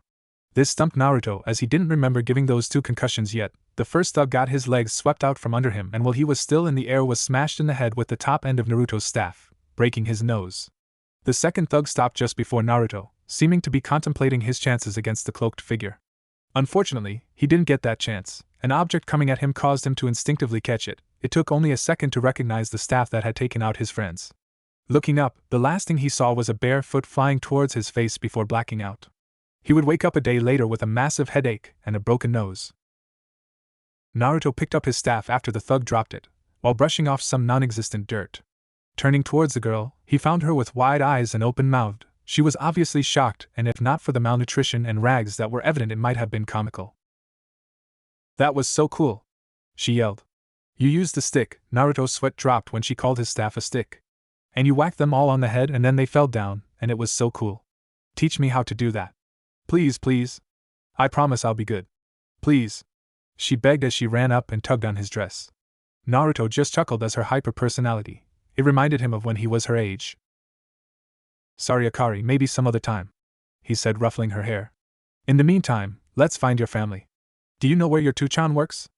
This stumped Naruto, as he didn't remember giving those 2 concussions yet. The first thug got his legs swept out from under him, and while he was still in the air was smashed in the head with the top end of Naruto's staff, breaking his nose. The second thug stopped just before Naruto, seeming to be contemplating his chances against the cloaked figure. Unfortunately, he didn't get that chance. An object coming at him caused him to instinctively catch it. It took only a second to recognize the staff that had taken out his friends. Looking up, the last thing he saw was a bare foot flying towards his face before blacking out. He would wake up a day later with a massive headache and a broken nose. Naruto picked up his staff after the thug dropped it, while brushing off some non-existent dirt. Turning towards the girl, he found her with wide eyes and open-mouthed. She was obviously shocked, and if not for the malnutrition and rags that were evident, it might have been comical. That was so cool, she yelled. You used the stick. Naruto's sweat dropped when she called his staff a stick. And you whacked them all on the head and then they fell down, and it was so cool. Teach me how to do that. Please, please. I promise I'll be good. Please. She begged as she ran up and tugged on his dress. Naruto just chuckled as her hyper-personality. It reminded him of when he was her age. Sorry, Akari, maybe some other time, he said, ruffling her hair. In the meantime, let's find your family. Do you know where your Tuchan works?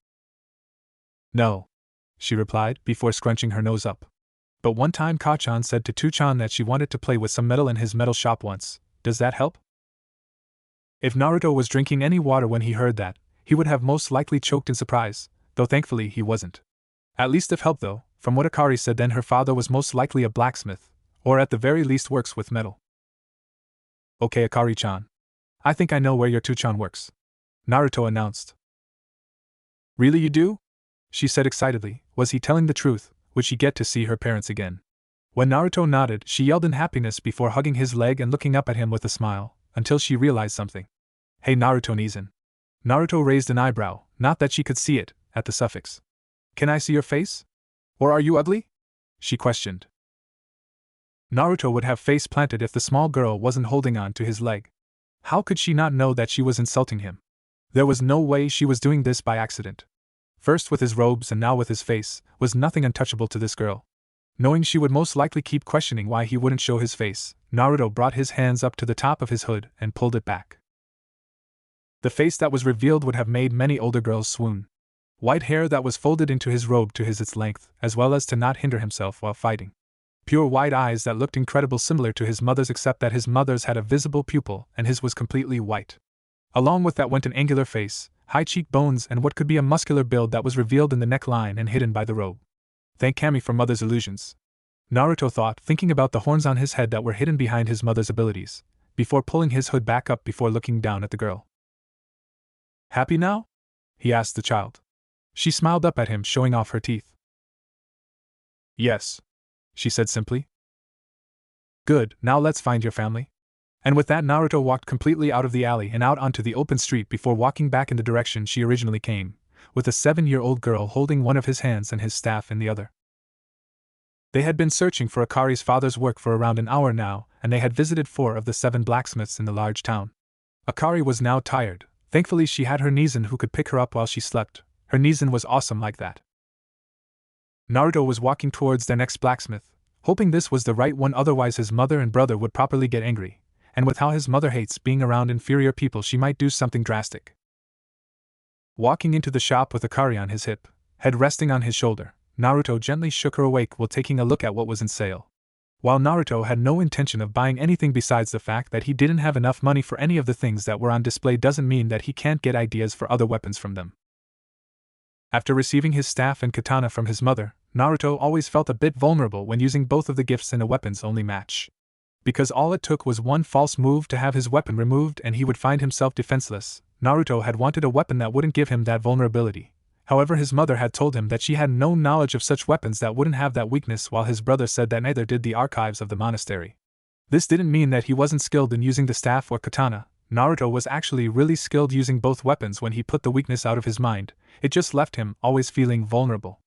No, she replied, before scrunching her nose up. But one time Kachan said to Tuchan that she wanted to play with some metal in his metal shop once. Does that help? If Naruto was drinking any water when he heard that, he would have most likely choked in surprise, though thankfully he wasn't. At least if help though, from what Akari said, then her father was most likely a blacksmith, or at the very least works with metal. Okay, Akari-chan. I think I know where your Tuchan works, Naruto announced. Really, you do? She said excitedly. Was he telling the truth? Would she get to see her parents again? When Naruto nodded, she yelled in happiness before hugging his leg and looking up at him with a smile, until she realized something. Hey Naruto-nizan. Naruto raised an eyebrow, not that she could see it, at the suffix. Can I see your face? Or are you ugly? She questioned. Naruto would have face planted if the small girl wasn't holding on to his leg. How could she not know that she was insulting him? There was no way she was doing this by accident. First with his robes and now with his face, was nothing untouchable to this girl. Knowing she would most likely keep questioning why he wouldn't show his face, Naruto brought his hands up to the top of his hood and pulled it back. The face that was revealed would have made many older girls swoon. White hair that was folded into his robe to its length, as well as to not hinder himself while fighting. Pure white eyes that looked incredible, similar to his mother's, except that his mother's had a visible pupil and his was completely white. Along with that went an angular face, high cheekbones, and what could be a muscular build that was revealed in the neckline and hidden by the robe. Thank Kami for mother's illusions, Naruto thought, thinking about the horns on his head that were hidden behind his mother's abilities, before pulling his hood back up before looking down at the girl. Happy now? He asked the child. She smiled up at him, showing off her teeth. Yes, she said simply. Good, now let's find your family. And with that, Naruto walked completely out of the alley and out onto the open street before walking back in the direction she originally came, with a 7-year-old girl holding one of his hands and his staff in the other. They had been searching for Akari's father's work for around an hour now, and they had visited 4 of the 7 blacksmiths in the large town. Akari was now tired. Thankfully she had her Nizen who could pick her up while she slept. Her Nizen was awesome like that. Naruto was walking towards their next blacksmith, hoping this was the right one, otherwise his mother and brother would properly get angry, and with how his mother hates being around inferior people, she might do something drastic. Walking into the shop with Akari on his hip, head resting on his shoulder, Naruto gently shook her awake while taking a look at what was in sale. While Naruto had no intention of buying anything besides the fact that he didn't have enough money for any of the things that were on display doesn't mean that he can't get ideas for other weapons from them. After receiving his staff and katana from his mother, Naruto always felt a bit vulnerable when using both of the gifts in a weapons-only match. Because all it took was one false move to have his weapon removed and he would find himself defenseless, Naruto had wanted a weapon that wouldn't give him that vulnerability. However, his mother had told him that she had no knowledge of such weapons that wouldn't have that weakness, while his brother said that neither did the archives of the monastery. This didn't mean that he wasn't skilled in using the staff or katana. Naruto was actually really skilled using both weapons when he put the weakness out of his mind. It just left him always feeling vulnerable.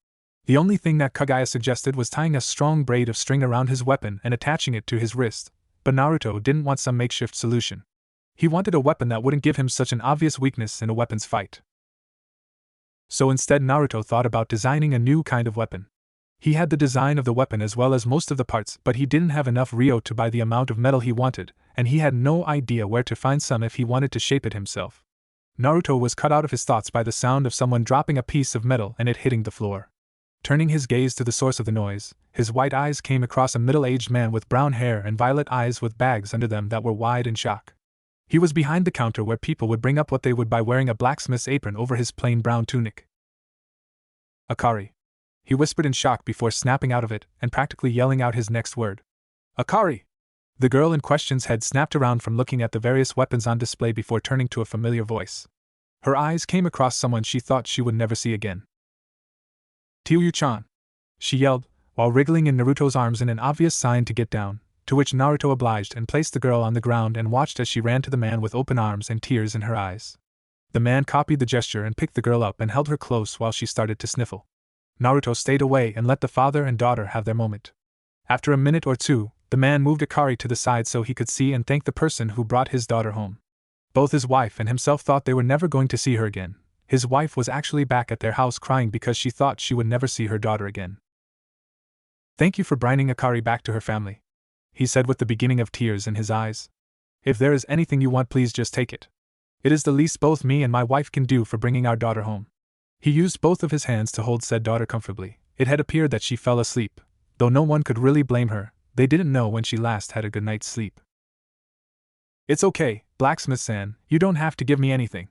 The only thing that Kagaya suggested was tying a strong braid of string around his weapon and attaching it to his wrist, but Naruto didn't want some makeshift solution. He wanted a weapon that wouldn't give him such an obvious weakness in a weapons fight. So instead, Naruto thought about designing a new kind of weapon. He had the design of the weapon as well as most of the parts, but he didn't have enough Ryo to buy the amount of metal he wanted, and he had no idea where to find some if he wanted to shape it himself. Naruto was cut out of his thoughts by the sound of someone dropping a piece of metal and it hitting the floor. Turning his gaze to the source of the noise, his white eyes came across a middle-aged man with brown hair and violet eyes with bags under them that were wide in shock. He was behind the counter where people would bring up what they would buy, wearing a blacksmith's apron over his plain brown tunic. Akari, he whispered in shock before snapping out of it and practically yelling out his next word. Akari! The girl in question's head snapped around from looking at the various weapons on display before turning to a familiar voice. Her eyes came across someone she thought she would never see again. Tyu-chan! She yelled, while wriggling in Naruto's arms in an obvious sign to get down, to which Naruto obliged and placed the girl on the ground and watched as she ran to the man with open arms and tears in her eyes. The man copied the gesture and picked the girl up and held her close while she started to sniffle. Naruto stayed away and let the father and daughter have their moment. After a minute or two, the man moved Akari to the side so he could see and thank the person who brought his daughter home. Both his wife and himself thought they were never going to see her again. His wife was actually back at their house crying because she thought she would never see her daughter again. Thank you for bringing Akari back to her family, he said with the beginning of tears in his eyes. If there is anything you want, please just take it. It is the least both me and my wife can do for bringing our daughter home. He used both of his hands to hold said daughter comfortably. It had appeared that she fell asleep, though no one could really blame her. They didn't know when she last had a good night's sleep. It's okay, Blacksmith-san, you don't have to give me anything.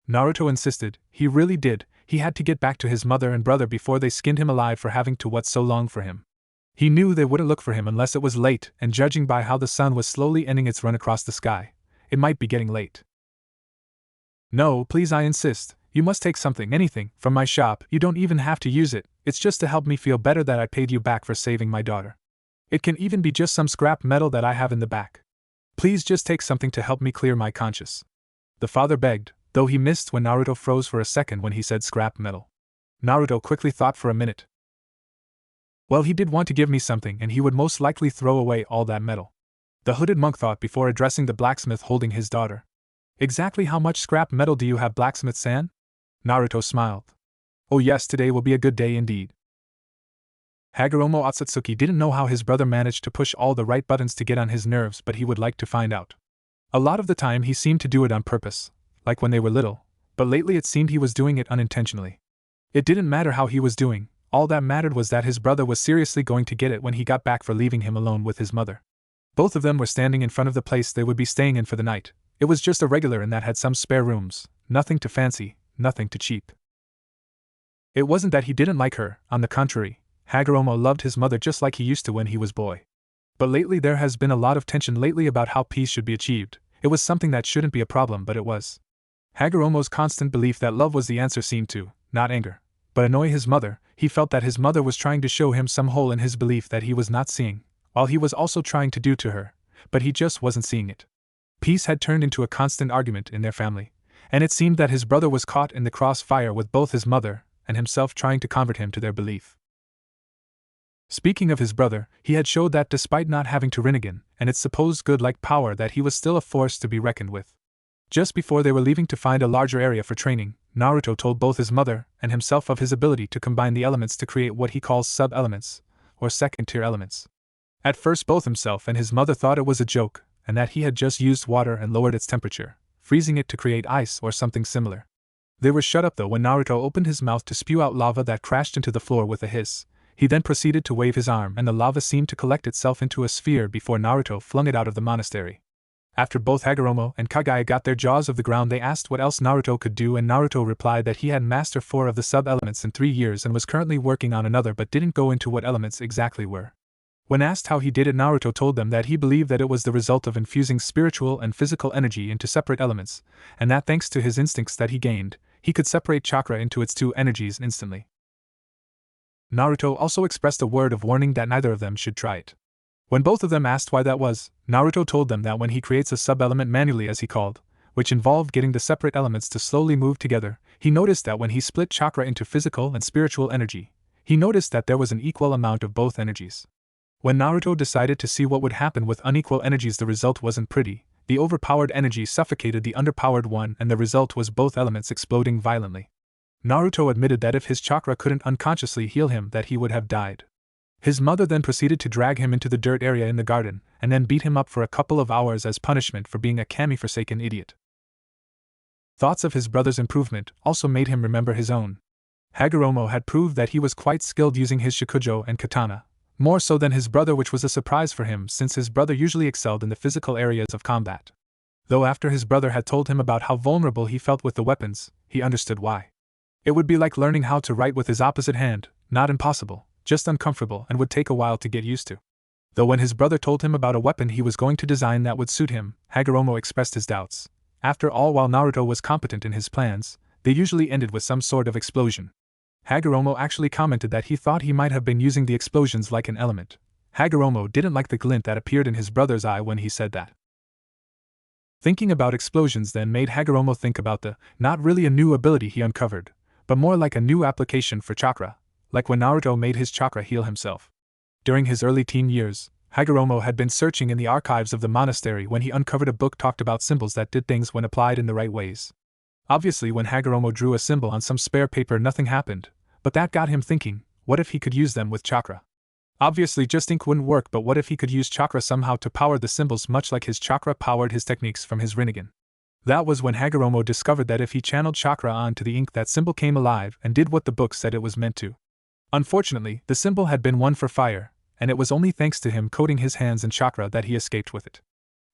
Naruto insisted. He really did. He had to get back to his mother and brother before they skinned him alive for having to wait so long for him. He knew they wouldn't look for him unless it was late, and judging by how the sun was slowly ending its run across the sky, it might be getting late. No, please, I insist. You must take something, anything, from my shop. You don't even have to use it. It's just to help me feel better that I paid you back for saving my daughter. It can even be just some scrap metal that I have in the back. Please just take something to help me clear my conscience. The father begged, though he missed when Naruto froze for a second when he said scrap metal. Naruto quickly thought for a minute. Well, he did want to give me something, and he would most likely throw away all that metal. The hooded monk thought before addressing the blacksmith holding his daughter. Exactly how much scrap metal do you have, Blacksmith-san? Naruto smiled. Oh yes, today will be a good day indeed. Hagoromo Otsutsuki didn't know how his brother managed to push all the right buttons to get on his nerves, but he would like to find out. A lot of the time he seemed to do it on purpose, like when they were little, but lately it seemed he was doing it unintentionally. It didn't matter how he was doing, all that mattered was that his brother was seriously going to get it when he got back for leaving him alone with his mother. Both of them were standing in front of the place they would be staying in for the night. It was just a regular inn that had some spare rooms, nothing too fancy, nothing too cheap. It wasn't that he didn't like her, on the contrary, Hagoromo loved his mother just like he used to when he was boy. But lately there has been a lot of tension lately about how peace should be achieved. It was something that shouldn't be a problem, but it was. Hagoromo's constant belief that love was the answer seemed to, not anger, but annoy his mother. He felt that his mother was trying to show him some hole in his belief that he was not seeing, while he was also trying to do to her, but he just wasn't seeing it. Peace had turned into a constant argument in their family, and it seemed that his brother was caught in the crossfire with both his mother and himself trying to convert him to their belief. Speaking of his brother, he had showed that despite not having to Rinnegan and its supposed good-like power, that he was still a force to be reckoned with. Just before they were leaving to find a larger area for training, Naruto told both his mother and himself of his ability to combine the elements to create what he calls sub-elements, or second-tier elements. At first both himself and his mother thought it was a joke, and that he had just used water and lowered its temperature, freezing it to create ice or something similar. They were shut up though when Naruto opened his mouth to spew out lava that crashed into the floor with a hiss. He then proceeded to wave his arm and the lava seemed to collect itself into a sphere before Naruto flung it out of the monastery. After both Hagoromo and Kagaya got their jaws off the ground, they asked what else Naruto could do, and Naruto replied that he had mastered 4 of the sub-elements in 3 years and was currently working on another, but didn't go into what elements exactly were. When asked how he did it, Naruto told them that he believed that it was the result of infusing spiritual and physical energy into separate elements, and that thanks to his instincts that he gained, he could separate chakra into its 2 energies instantly. Naruto also expressed a word of warning that neither of them should try it. When both of them asked why that was, Naruto told them that when he creates a sub-element manually, as he called, which involved getting the separate elements to slowly move together, he noticed that when he split chakra into physical and spiritual energy, he noticed that there was an equal amount of both energies. When Naruto decided to see what would happen with unequal energies, the result wasn't pretty. The overpowered energy suffocated the underpowered one, and the result was both elements exploding violently. Naruto admitted that if his chakra couldn't unconsciously heal him, that he would have died. His mother then proceeded to drag him into the dirt area in the garden, and then beat him up for a couple of hours as punishment for being a kami-forsaken idiot. Thoughts of his brother's improvement also made him remember his own. Hagoromo had proved that he was quite skilled using his shikujo and katana, more so than his brother, which was a surprise for him since his brother usually excelled in the physical areas of combat. Though after his brother had told him about how vulnerable he felt with the weapons, he understood why. It would be like learning how to write with his opposite hand, not impossible, just uncomfortable and would take a while to get used to. Though when his brother told him about a weapon he was going to design that would suit him, Hagoromo expressed his doubts. After all, while Naruto was competent in his plans, they usually ended with some sort of explosion. Hagoromo actually commented that he thought he might have been using the explosions like an element. Hagoromo didn't like the glint that appeared in his brother's eye when he said that. Thinking about explosions then made Hagoromo think about the, not really a new ability he uncovered, but more like a new application for chakra, like when Naruto made his chakra heal himself. During his early teen years, Hagoromo had been searching in the archives of the monastery when he uncovered a book talked about symbols that did things when applied in the right ways. Obviously, when Hagoromo drew a symbol on some spare paper, nothing happened, but that got him thinking, what if he could use them with chakra? Obviously, just ink wouldn't work, but what if he could use chakra somehow to power the symbols, much like his chakra powered his techniques from his Rinnegan? That was when Hagoromo discovered that if he channeled chakra onto the ink, that symbol came alive and did what the book said it was meant to. Unfortunately, the symbol had been one for fire, and it was only thanks to him coating his hands in chakra that he escaped with it.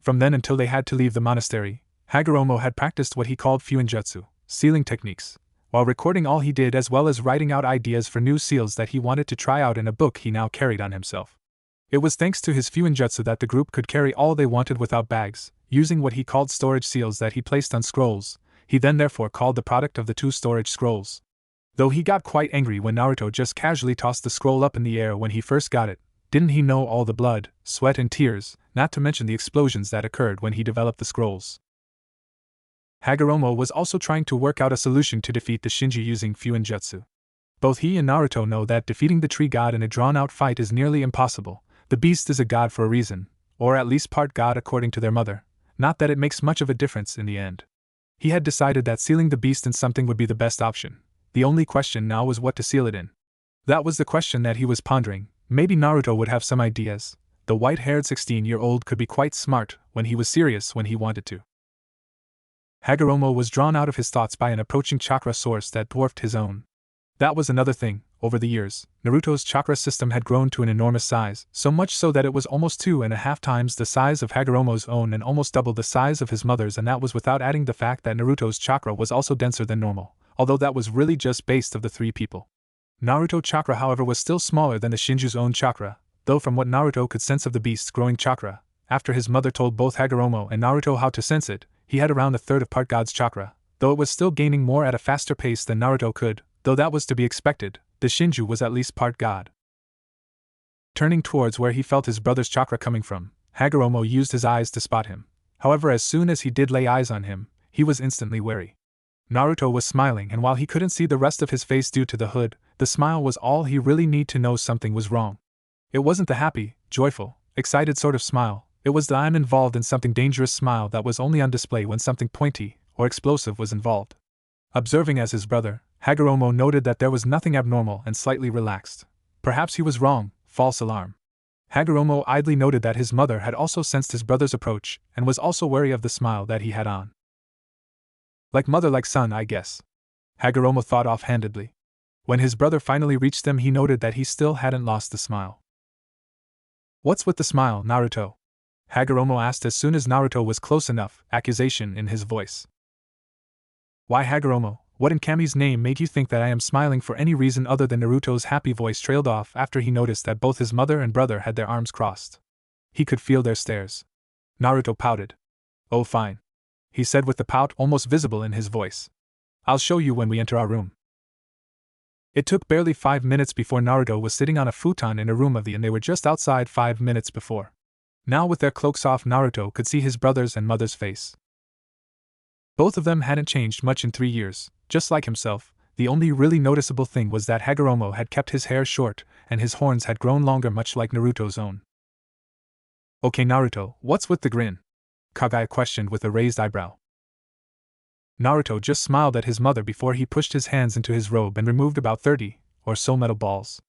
From then until they had to leave the monastery, Hagoromo had practiced what he called fuinjutsu, sealing techniques, while recording all he did as well as writing out ideas for new seals that he wanted to try out in a book he now carried on himself. It was thanks to his fuinjutsu that the group could carry all they wanted without bags, using what he called storage seals that he placed on scrolls. He then therefore called the product of the 2 storage scrolls. Though he got quite angry when Naruto just casually tossed the scroll up in the air when he first got it, didn't he know all the blood, sweat and tears, not to mention the explosions that occurred when he developed the scrolls. Hagoromo was also trying to work out a solution to defeat the Shinji using fuinjutsu. Both he and Naruto know that defeating the tree god in a drawn-out fight is nearly impossible. The beast is a god for a reason, or at least part god according to their mother, not that it makes much of a difference in the end. He had decided that sealing the beast in something would be the best option. The only question now was what to seal it in. That was the question that he was pondering. Maybe Naruto would have some ideas. The white-haired 16-year-old could be quite smart when he was serious when he wanted to. Hagoromo was drawn out of his thoughts by an approaching chakra source that dwarfed his own. That was another thing. Over the years, Naruto's chakra system had grown to an enormous size, so much so that it was almost 2.5 times the size of Hagoromo's own and almost double the size of his mother's, and that was without adding the fact that Naruto's chakra was also denser than normal, although that was really just based of the three people. Naruto chakra, however, was still smaller than the Shinju's own chakra, though from what Naruto could sense of the beast's growing chakra, after his mother told both Hagoromo and Naruto how to sense it, he had around a third of part God's chakra, though it was still gaining more at a faster pace than Naruto could, though that was to be expected. The Shinju was at least part God. Turning towards where he felt his brother's chakra coming from, Hagoromo used his eyes to spot him. However, as soon as he did lay eyes on him, he was instantly wary. Naruto was smiling, and while he couldn't see the rest of his face due to the hood, the smile was all he really needed to know something was wrong. It wasn't the happy, joyful, excited sort of smile, it was the I'm involved in something dangerous smile that was only on display when something pointy or explosive was involved. Observing as his brother, Hagoromo noted that there was nothing abnormal and slightly relaxed. Perhaps he was wrong. False alarm. Hagoromo idly noted that his mother had also sensed his brother's approach and was also wary of the smile that he had on. Like mother, like son, I guess. Hagoromo thought offhandedly. When his brother finally reached them, he noted that he still hadn't lost the smile. What's with the smile, Naruto? Hagoromo asked as soon as Naruto was close enough, accusation in his voice. Why, Hagoromo, what in Kami's name made you think that I am smiling for any reason other than Naruto's happy voice trailed off after he noticed that both his mother and brother had their arms crossed. He could feel their stares. Naruto pouted. Oh, fine, he said with the pout almost visible in his voice. I'll show you when we enter our room. It took barely 5 minutes before Naruto was sitting on a futon in a room of the, and they were just outside 5 minutes before. Now with their cloaks off, Naruto could see his brother's and mother's face. Both of them hadn't changed much in 3 years. Just like himself, the only really noticeable thing was that Hagoromo had kept his hair short, and his horns had grown longer, much like Naruto's own. Okay, Naruto, what's with the grin? Kagaya questioned with a raised eyebrow. Naruto just smiled at his mother before he pushed his hands into his robe and removed about 30 or so metal balls.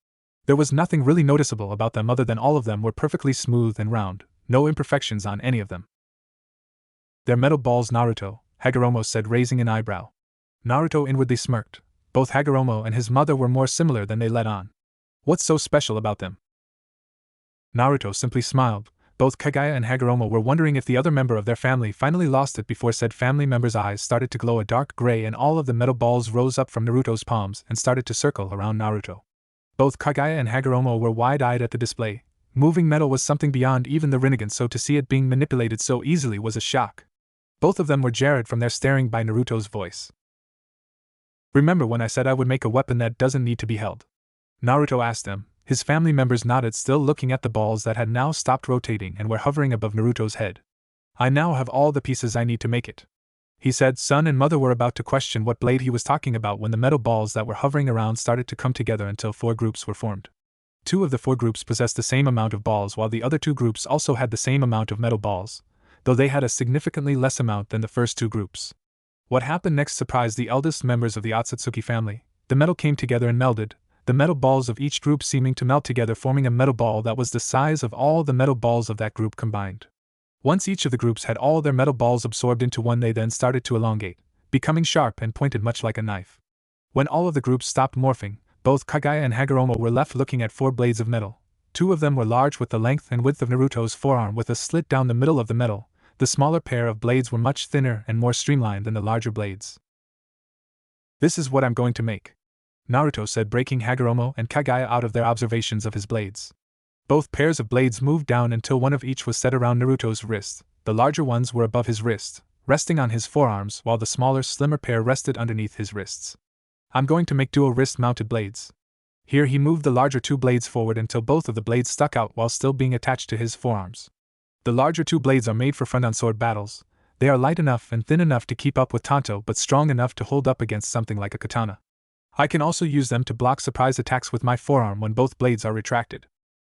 There was nothing really noticeable about them other than all of them were perfectly smooth and round, no imperfections on any of them. They're metal balls, Naruto, Hagoromo said, raising an eyebrow. Naruto inwardly smirked. Both Hagoromo and his mother were more similar than they let on. What's so special about them? Naruto simply smiled. Both Kagaya and Hagoromo were wondering if the other member of their family finally lost it before said family member's eyes started to glow a dark gray and all of the metal balls rose up from Naruto's palms and started to circle around Naruto. Both Kagaya and Hagoromo were wide-eyed at the display. Moving metal was something beyond even the Rinnegan, so to see it being manipulated so easily was a shock. Both of them were jarred from their staring by Naruto's voice. Remember when I said I would make a weapon that doesn't need to be held? Naruto asked them. His family members nodded, still looking at the balls that had now stopped rotating and were hovering above Naruto's head. I now have all the pieces I need to make it, he said. Son and mother were about to question what blade he was talking about when the metal balls that were hovering around started to come together until 4 groups were formed. 2 of the 4 groups possessed the same amount of balls, while the other 2 groups also had the same amount of metal balls, though they had a significantly less amount than the first 2 groups. What happened next surprised the eldest members of the Otsutsuki family. The metal came together and melded, the metal balls of each group seeming to melt together, forming a metal ball that was the size of all the metal balls of that group combined. Once each of the groups had all their metal balls absorbed into one, they then started to elongate, becoming sharp and pointed much like a knife. When all of the groups stopped morphing, both Kagaya and Hagoromo were left looking at 4 blades of metal. 2 of them were large with the length and width of Naruto's forearm with a slit down the middle of the metal. The smaller pair of blades were much thinner and more streamlined than the larger blades. This is what I'm going to make, Naruto said, breaking Hagoromo and Kagaya out of their observations of his blades. Both pairs of blades moved down until one of each was set around Naruto's wrist. The larger ones were above his wrist, resting on his forearms, while the smaller, slimmer pair rested underneath his wrists. I'm going to make dual wrist-mounted blades. Here he moved the larger 2 blades forward until both of the blades stuck out while still being attached to his forearms. The larger 2 blades are made for front-on sword battles. They are light enough and thin enough to keep up with Tanto, but strong enough to hold up against something like a katana. I can also use them to block surprise attacks with my forearm when both blades are retracted,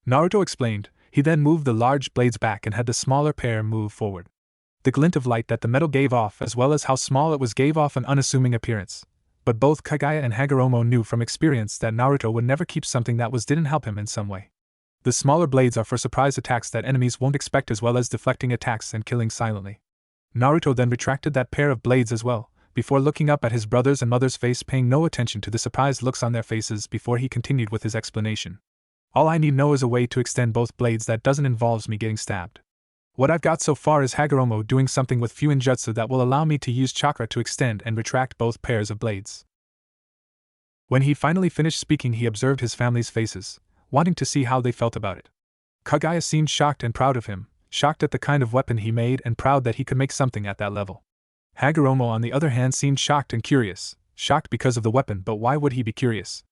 Naruto explained. He then moved the large blades back and had the smaller pair move forward. The glint of light that the metal gave off, as well as how small it was, gave off an unassuming appearance. But both Kagaya and Hagoromo knew from experience that Naruto would never keep something that didn't help him in some way. The smaller blades are for surprise attacks that enemies won't expect, as well as deflecting attacks and killing silently. Naruto then retracted that pair of blades as well, before looking up at his brother's and mother's face, paying no attention to the surprised looks on their faces before he continued with his explanation. All I need know is a way to extend both blades that doesn't involve me getting stabbed. What I've got so far is Hagoromo doing something with Fuinjutsu that will allow me to use chakra to extend and retract both pairs of blades. When he finally finished speaking, he observed his family's faces, wanting to see how they felt about it. Kagaya seemed shocked and proud of him, shocked at the kind of weapon he made and proud that he could make something at that level. Hagoromo, on the other hand, seemed shocked and curious, shocked because of the weapon, but why would he be curious?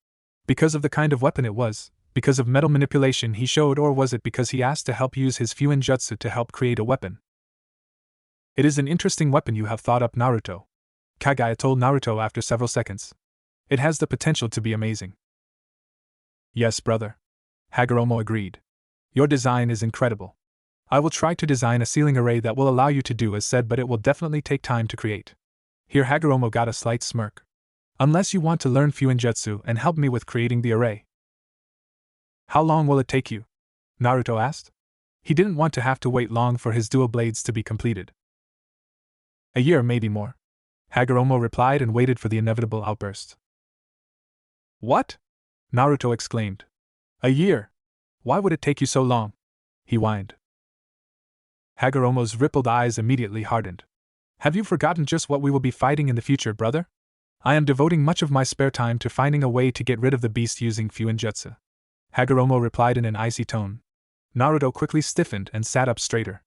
Because of the kind of weapon it was, because of metal manipulation he showed, or was it because he asked to help use his Fuinjutsu to help create a weapon? It is an interesting weapon you have thought up, Naruto, Kagaya told Naruto after several seconds. It has the potential to be amazing. Yes, brother, Hagoromo agreed. Your design is incredible. I will try to design a ceiling array that will allow you to do as said, but it will definitely take time to create. Here Hagoromo got a slight smirk. Unless you want to learn Fuinjutsu and help me with creating the array. How long will it take you? Naruto asked. He didn't want to have to wait long for his dual blades to be completed. A year, maybe more, Hagoromo replied and waited for the inevitable outburst. What? Naruto exclaimed. A year? Why would it take you so long? He whined. Hagoromo's rippled eyes immediately hardened. Have you forgotten just what we will be fighting in the future, brother? I am devoting much of my spare time to finding a way to get rid of the beast using Fuinjutsu, Hagoromo replied in an icy tone. Naruto quickly stiffened and sat up straighter.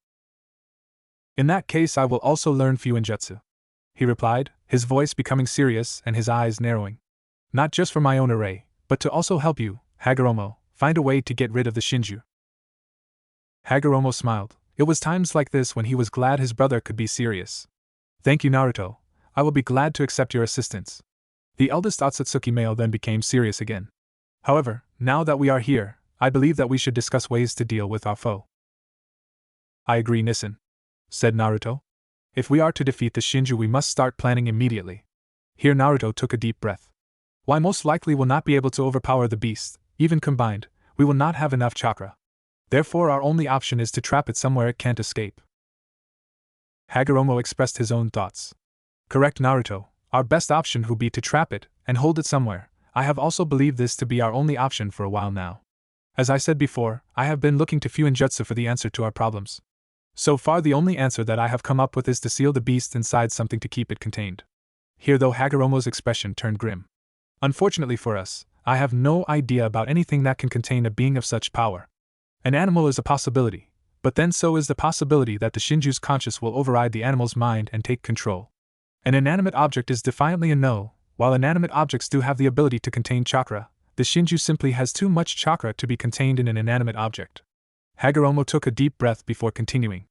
In that case, I will also learn Fuinjutsu, he replied, his voice becoming serious and his eyes narrowing. Not just for my own array, but to also help you, Hagoromo, find a way to get rid of the Shinju. Hagoromo smiled. It was times like this when he was glad his brother could be serious. Thank you, Naruto. I will be glad to accept your assistance. The eldest Otsutsuki male then became serious again. However, now that we are here, I believe that we should discuss ways to deal with our foe. I agree, Nissen, said Naruto. If we are to defeat the Shinju, we must start planning immediately. Here Naruto took a deep breath. Why, most likely will not be able to overpower the beast, even combined, we will not have enough chakra. Therefore our only option is to trap it somewhere it can't escape. Hagoromo expressed his own thoughts. Correct, Naruto, our best option would be to trap it and hold it somewhere. I have also believed this to be our only option for a while now. As I said before, I have been looking to Fuinjutsu for the answer to our problems. So far the only answer that I have come up with is to seal the beast inside something to keep it contained. Here though Hagoromo's expression turned grim. Unfortunately for us, I have no idea about anything that can contain a being of such power. An animal is a possibility, but then so is the possibility that the Shinju's conscience will override the animal's mind and take control. An inanimate object is defiantly a no. While inanimate objects do have the ability to contain chakra, the Shinju simply has too much chakra to be contained in an inanimate object. Hagoromo took a deep breath before continuing.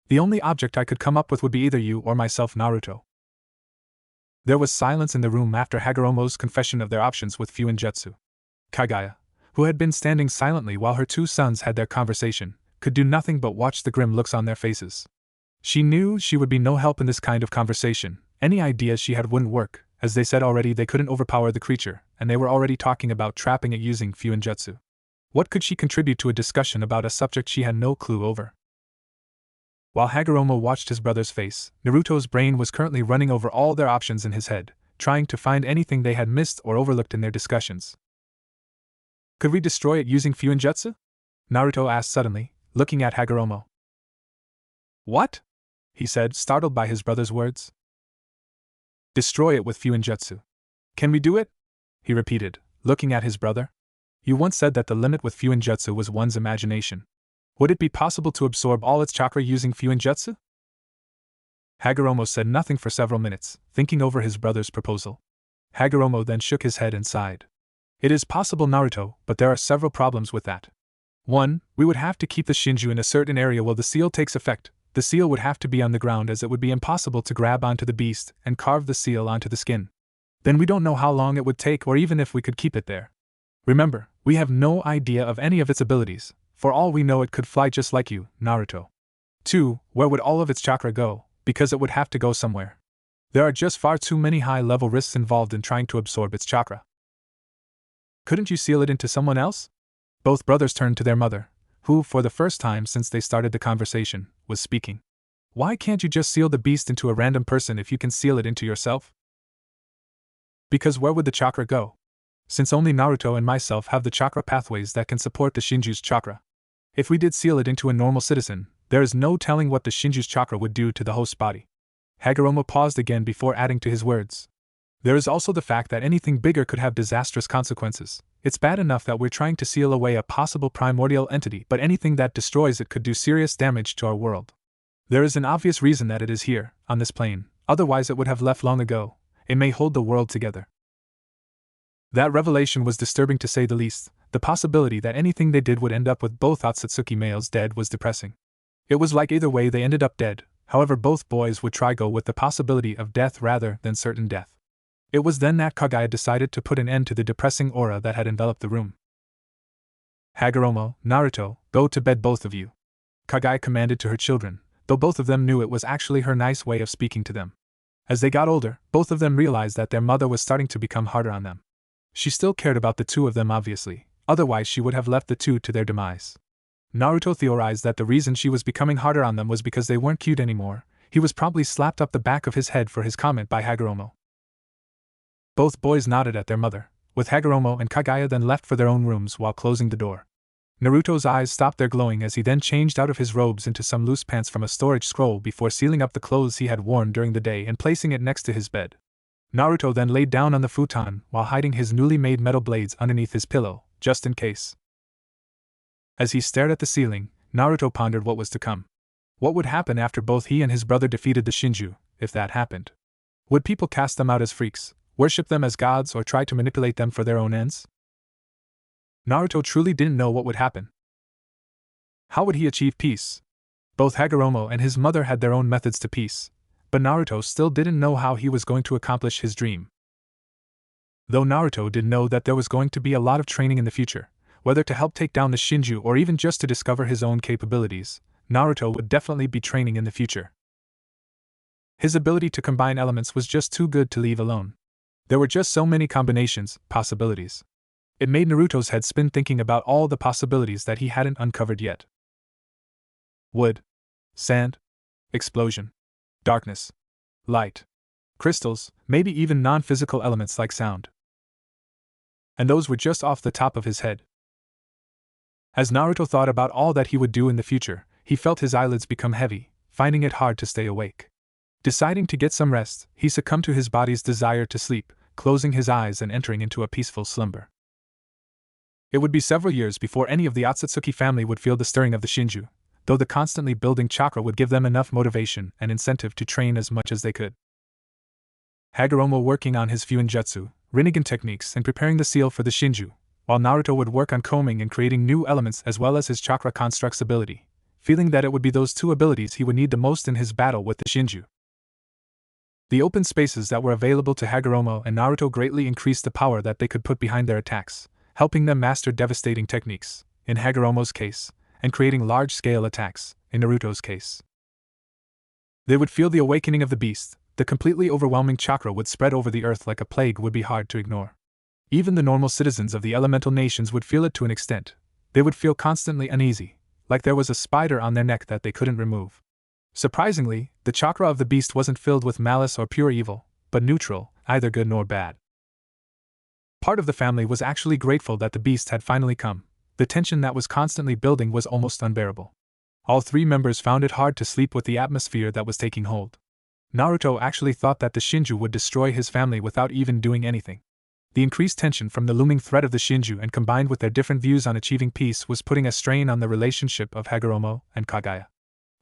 The only object I could come up with would be either you or myself, Naruto. There was silence in the room after Hagoromo's confession of their options with Fuinjutsu. Kagaya, who had been standing silently while her two sons had their conversation, could do nothing but watch the grim looks on their faces. She knew she would be no help in this kind of conversation. Any ideas she had wouldn't work. As they said already, they couldn't overpower the creature, and they were already talking about trapping it using Fuinjutsu. What could she contribute to a discussion about a subject she had no clue over? While Hagoromo watched his brother's face, Naruto's brain was currently running over all their options in his head, trying to find anything they had missed or overlooked in their discussions. Could we destroy it using Fuinjutsu? Naruto asked suddenly, looking at Hagoromo. What? He said, startled by his brother's words. Destroy it with Fuinjutsu. Can we do it? He repeated, looking at his brother. You once said that the limit with Fuinjutsu was one's imagination. Would it be possible to absorb all its chakra using Fuinjutsu? Hagoromo said nothing for several minutes, thinking over his brother's proposal. Hagoromo then shook his head and sighed. It is possible, Naruto, but there are several problems with that. 1. We would have to keep the Shinju in a certain area while the seal takes effect. The seal would have to be on the ground, as it would be impossible to grab onto the beast and carve the seal onto the skin. Then we don't know how long it would take or even if we could keep it there. Remember, we have no idea of any of its abilities. For all we know, it could fly just like you, Naruto. 2. Where would all of its chakra go? Because it would have to go somewhere. There are just far too many high-level risks involved in trying to absorb its chakra. Couldn't you seal it into someone else? Both brothers turned to their mother, who, for the first time since they started the conversation, was speaking. Why can't you just seal the beast into a random person if you can seal it into yourself? Because where would the chakra go? Since only Naruto and myself have the chakra pathways that can support the Shinju's chakra. If we did seal it into a normal citizen, there is no telling what the Shinju's chakra would do to the host's body. Hagoromo paused again before adding to his words. There is also the fact that anything bigger could have disastrous consequences. It's bad enough that we're trying to seal away a possible primordial entity, but anything that destroys it could do serious damage to our world. There is an obvious reason that it is here, on this plane, otherwise it would have left long ago. It may hold the world together. That revelation was disturbing to say the least. The possibility that anything they did would end up with both Otsutsuki males dead was depressing. It was like either way they ended up dead, however both boys would try go with the possibility of death rather than certain death. It was then that Kagaya decided to put an end to the depressing aura that had enveloped the room. Hagoromo, Naruto, go to bed both of you. Kagaya commanded to her children, though both of them knew it was actually her nice way of speaking to them. As they got older, both of them realized that their mother was starting to become harder on them. She still cared about the two of them obviously, otherwise she would have left the two to their demise. Naruto theorized that the reason she was becoming harder on them was because they weren't cute anymore. He was probably slapped up the back of his head for his comment by Hagoromo. Both boys nodded at their mother, with Hagoromo and Kagaya then left for their own rooms while closing the door. Naruto's eyes stopped their glowing as he then changed out of his robes into some loose pants from a storage scroll before sealing up the clothes he had worn during the day and placing it next to his bed. Naruto then laid down on the futon while hiding his newly made metal blades underneath his pillow, just in case. As he stared at the ceiling, Naruto pondered what was to come. What would happen after both he and his brother defeated the Shinju, if that happened? Would people cast them out as freaks, worship them as gods, or try to manipulate them for their own ends? Naruto truly didn't know what would happen. How would he achieve peace? Both Hagoromo and his mother had their own methods to peace, but Naruto still didn't know how he was going to accomplish his dream. Though Naruto did know that there was going to be a lot of training in the future, whether to help take down the Shinju or even just to discover his own capabilities, Naruto would definitely be training in the future. His ability to combine elements was just too good to leave alone. There were just so many combinations, possibilities. It made Naruto's head spin thinking about all the possibilities that he hadn't uncovered yet. Wood, sand, explosion, darkness, light, crystals, maybe even non-physical elements like sound. And those were just off the top of his head. As Naruto thought about all that he would do in the future, he felt his eyelids become heavy, finding it hard to stay awake. Deciding to get some rest, he succumbed to his body's desire to sleep, closing his eyes and entering into a peaceful slumber. It would be several years before any of the Otsutsuki family would feel the stirring of the Shinju, though the constantly building chakra would give them enough motivation and incentive to train as much as they could. Hagoromo working on his Fuinjutsu, Rinnegan techniques and preparing the seal for the Shinju, while Naruto would work on combing and creating new elements as well as his chakra constructs ability, feeling that it would be those two abilities he would need the most in his battle with the Shinju. The open spaces that were available to Hagoromo and Naruto greatly increased the power that they could put behind their attacks, helping them master devastating techniques, in Hagoromo's case, and creating large-scale attacks, in Naruto's case. They would feel the awakening of the beast. The completely overwhelming chakra would spread over the earth like a plague would be hard to ignore. Even the normal citizens of the elemental nations would feel it to an extent. They would feel constantly uneasy, like there was a spider on their neck that they couldn't remove. Surprisingly, the chakra of the beast wasn't filled with malice or pure evil, but neutral, either good nor bad. Part of the family was actually grateful that the beast had finally come. The tension that was constantly building was almost unbearable. All three members found it hard to sleep with the atmosphere that was taking hold. Naruto actually thought that the Shinju would destroy his family without even doing anything. The increased tension from the looming threat of the Shinju and combined with their different views on achieving peace was putting a strain on the relationship of Hagoromo and Kagaya.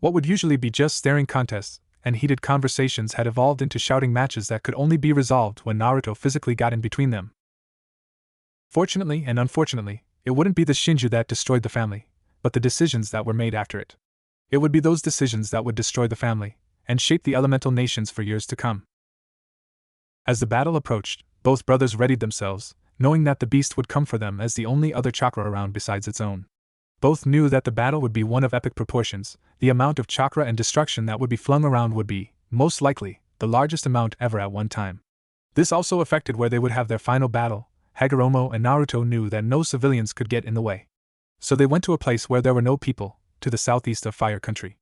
What would usually be just staring contests and heated conversations had evolved into shouting matches that could only be resolved when Naruto physically got in between them. Fortunately and unfortunately, it wouldn't be the Shinju that destroyed the family, but the decisions that were made after it. It would be those decisions that would destroy the family and shape the elemental nations for years to come. As the battle approached, both brothers readied themselves, knowing that the beast would come for them as the only other chakra around besides its own. Both knew that the battle would be one of epic proportions. The amount of chakra and destruction that would be flung around would be, most likely, the largest amount ever at one time. This also affected where they would have their final battle. Hagoromo and Naruto knew that no civilians could get in the way. So they went to a place where there were no people, to the southeast of Fire Country.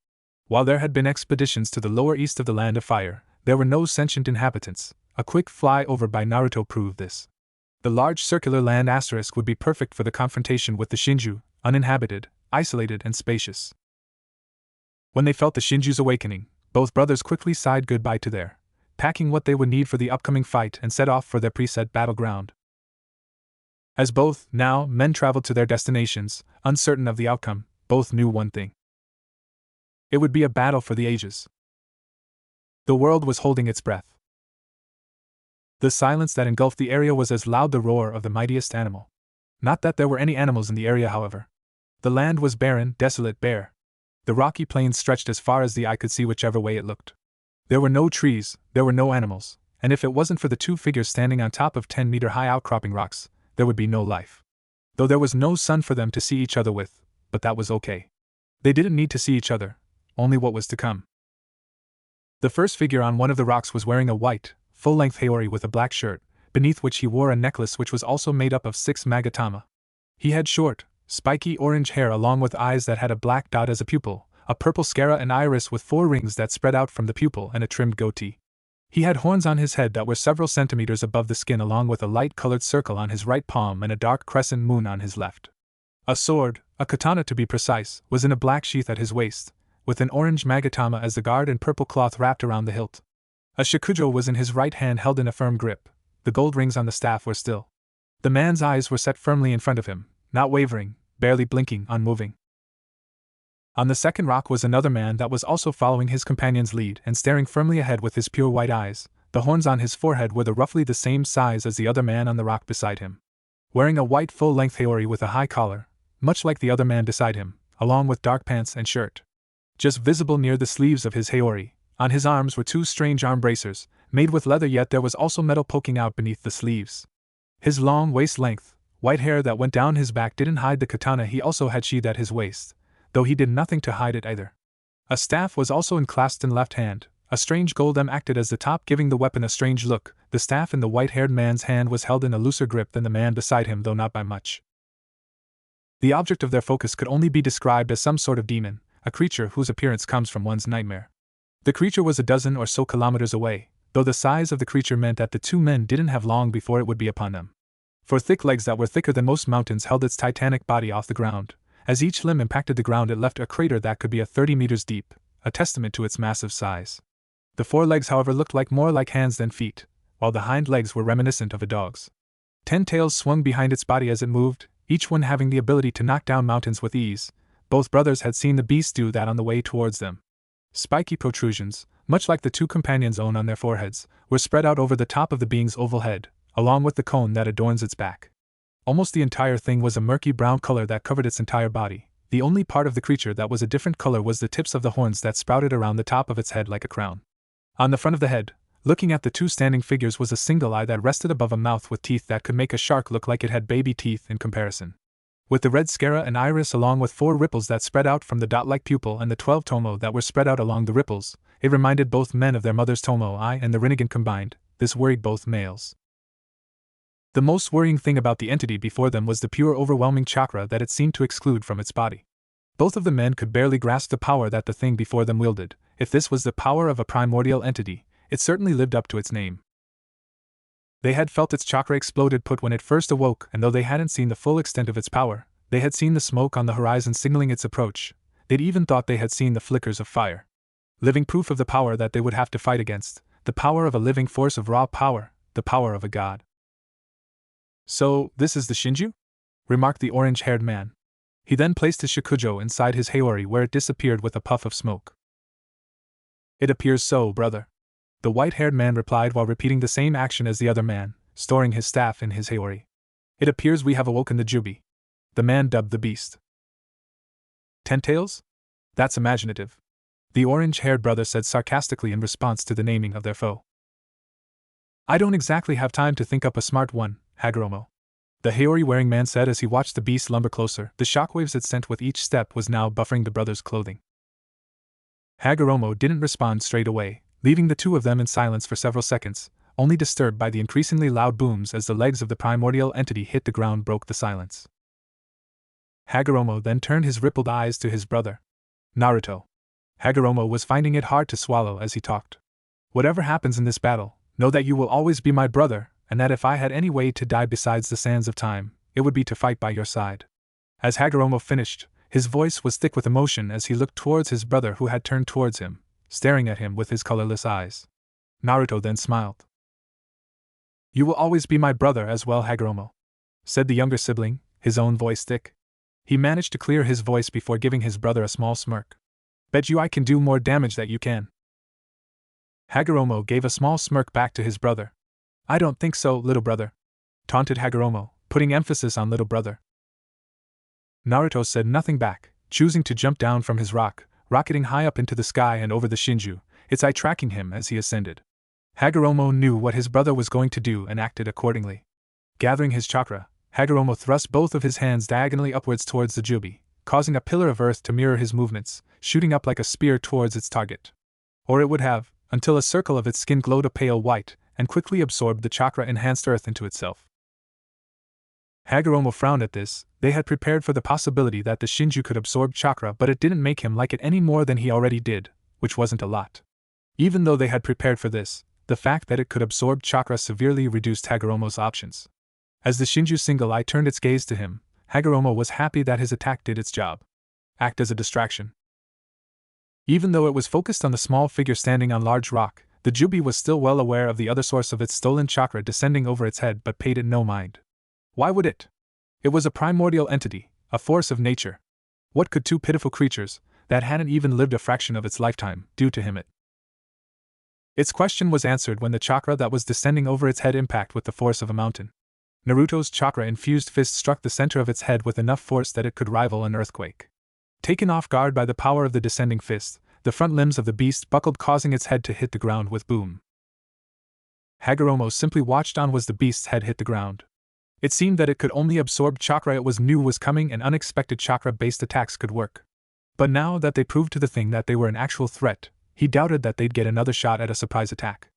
While there had been expeditions to the lower east of the Land of Fire, there were no sentient inhabitants. A quick fly over by Naruto proved this. The large circular land asterisk would be perfect for the confrontation with the Shinju, uninhabited, isolated, and spacious. When they felt the Shinju's awakening, both brothers quickly sighed goodbye to their, packing what they would need for the upcoming fight and set off for their preset battleground. As both, now, men traveled to their destinations, uncertain of the outcome, both knew one thing. It would be a battle for the ages. The world was holding its breath. The silence that engulfed the area was as loud the roar of the mightiest animal. Not that there were any animals in the area, however. The land was barren, desolate, bare. The rocky plains stretched as far as the eye could see whichever way it looked. There were no trees, there were no animals, and if it wasn't for the two figures standing on top of 10-meter-high outcropping rocks, there would be no life. Though there was no sun for them to see each other with, but that was okay. They didn't need to see each other, only what was to come. The first figure on one of the rocks was wearing a white, full-length haori with a black shirt, beneath which he wore a necklace which was also made up of 6 magatama. He had short, spiky orange hair along with eyes that had a black dot as a pupil, a purple sclera and iris with 4 rings that spread out from the pupil and a trimmed goatee. He had horns on his head that were several centimeters above the skin along with a light-colored circle on his right palm and a dark crescent moon on his left. A sword, a katana to be precise, was in a black sheath at his waist, with an orange magatama as the guard and purple cloth wrapped around the hilt. A shakujo was in his right hand held in a firm grip. The gold rings on the staff were still. The man's eyes were set firmly in front of him, not wavering, barely blinking, unmoving. On the second rock was another man that was also following his companion's lead and staring firmly ahead with his pure white eyes. The horns on his forehead were roughly the same size as the other man on the rock beside him. Wearing a white full-length haori with a high collar, much like the other man beside him, along with dark pants and shirt. Just visible near the sleeves of his haori, on his arms were 2 strange arm bracers, made with leather, yet there was also metal poking out beneath the sleeves. His long waist-length, white hair that went down his back didn't hide the katana he also had sheathed at his waist, though he did nothing to hide it either. A staff was also enclasped in left hand. A strange gold M acted as the top, giving the weapon a strange look. The staff in the white-haired man's hand was held in a looser grip than the man beside him, though not by much. The object of their focus could only be described as some sort of demon, a creature whose appearance comes from one's nightmare. The creature was a dozen or so kilometers away, though the size of the creature meant that the two men didn't have long before it would be upon them. For thick legs that were thicker than most mountains held its titanic body off the ground. As each limb impacted the ground, it left a crater that could be 30 meters deep, a testament to its massive size. The forelegs, however, looked more like hands than feet, while the hind legs were reminiscent of a dog's. 10 tails swung behind its body as it moved, each one having the ability to knock down mountains with ease. Both brothers had seen the beast do that on the way towards them. Spiky protrusions, much like the two companions' own on their foreheads, were spread out over the top of the being's oval head, along with the cone that adorns its back. Almost the entire thing was a murky brown color that covered its entire body. The only part of the creature that was a different color was the tips of the horns that sprouted around the top of its head like a crown. On the front of the head, looking at the two standing figures, was a single eye that rested above a mouth with teeth that could make a shark look like it had baby teeth in comparison. With the red sclera and iris along with 4 ripples that spread out from the dot-like pupil and the 12 tomo that were spread out along the ripples, it reminded both men of their mother's tomo eye and the Rinnegan combined. This worried both males. The most worrying thing about the entity before them was the pure overwhelming chakra that it seemed to exclude from its body. Both of the men could barely grasp the power that the thing before them wielded. If this was the power of a primordial entity, it certainly lived up to its name. They had felt its chakra exploded when it first awoke, and though they hadn't seen the full extent of its power, they had seen the smoke on the horizon signaling its approach. They'd even thought they had seen the flickers of fire. Living proof of the power that they would have to fight against, the power of a living force of raw power, the power of a god. "So, this is the Shinju?" remarked the orange-haired man. He then placed his shakujo inside his haori, where it disappeared with a puff of smoke. "It appears so, brother," the white-haired man replied while repeating the same action as the other man, storing his staff in his haori. "It appears we have awoken the Jubi," the man dubbed the beast. "10 tails? That's imaginative," the orange-haired brother said sarcastically in response to the naming of their foe. "I don't exactly have time to think up a smart one, Hagoromo," the haori-wearing man said as he watched the beast lumber closer. The shockwaves it sent with each step was now buffering the brothers' clothing. Hagoromo didn't respond straight away, leaving the two of them in silence for several seconds, only disturbed by the increasingly loud booms as the legs of the primordial entity hit the ground broke the silence. Hagoromo then turned his rippled eyes to his brother. "Naruto. Hagoromo was finding it hard to swallow as he talked. Whatever happens in this battle, know that you will always be my brother, and that if I had any way to die besides the sands of time, it would be to fight by your side. As Hagoromo finished, his voice was thick with emotion as he looked towards his brother who had turned towards him, staring at him with his colorless eyes. Naruto then smiled. You will always be my brother as well, Hagoromo, said the younger sibling, his own voice thick. He managed to clear his voice before giving his brother a small smirk. Bet you I can do more damage than you can. Hagoromo gave a small smirk back to his brother. I don't think so, little brother, taunted Hagoromo, putting emphasis on little brother. Naruto said nothing back, choosing to jump down from his rock, rocketing high up into the sky and over the Shinju, its eye tracking him as he ascended. Hagoromo knew what his brother was going to do and acted accordingly. Gathering his chakra, Hagoromo thrust both of his hands diagonally upwards towards the Jubi, causing a pillar of earth to mirror his movements, shooting up like a spear towards its target. Or it would have, until a circle of its skin glowed a pale white, and quickly absorbed the chakra-enhanced earth into itself. Hagoromo frowned at this. They had prepared for the possibility that the Shinju could absorb chakra, but it didn't make him like it any more than he already did, which wasn't a lot. Even though they had prepared for this, the fact that it could absorb chakra severely reduced Hagoromo's options. As the Shinju single eye turned its gaze to him, Hagoromo was happy that his attack did its job. Act as a distraction. Even though it was focused on the small figure standing on large rock, the Jubi was still well aware of the other source of its stolen chakra descending over its head but paid it no mind. Why would it? It was a primordial entity, a force of nature. What could two pitiful creatures, that hadn't even lived a fraction of its lifetime, do to him? Its question was answered when the chakra that was descending over its head impacted with the force of a mountain. Naruto's chakra-infused fist struck the center of its head with enough force that it could rival an earthquake. Taken off guard by the power of the descending fist, the front limbs of the beast buckled, causing its head to hit the ground with boom. Hagoromo simply watched on as the beast's head hit the ground. It seemed that it could only absorb chakra it knew was coming, and unexpected chakra-based attacks could work. But now that they proved to the thing that they were an actual threat, he doubted that they'd get another shot at a surprise attack.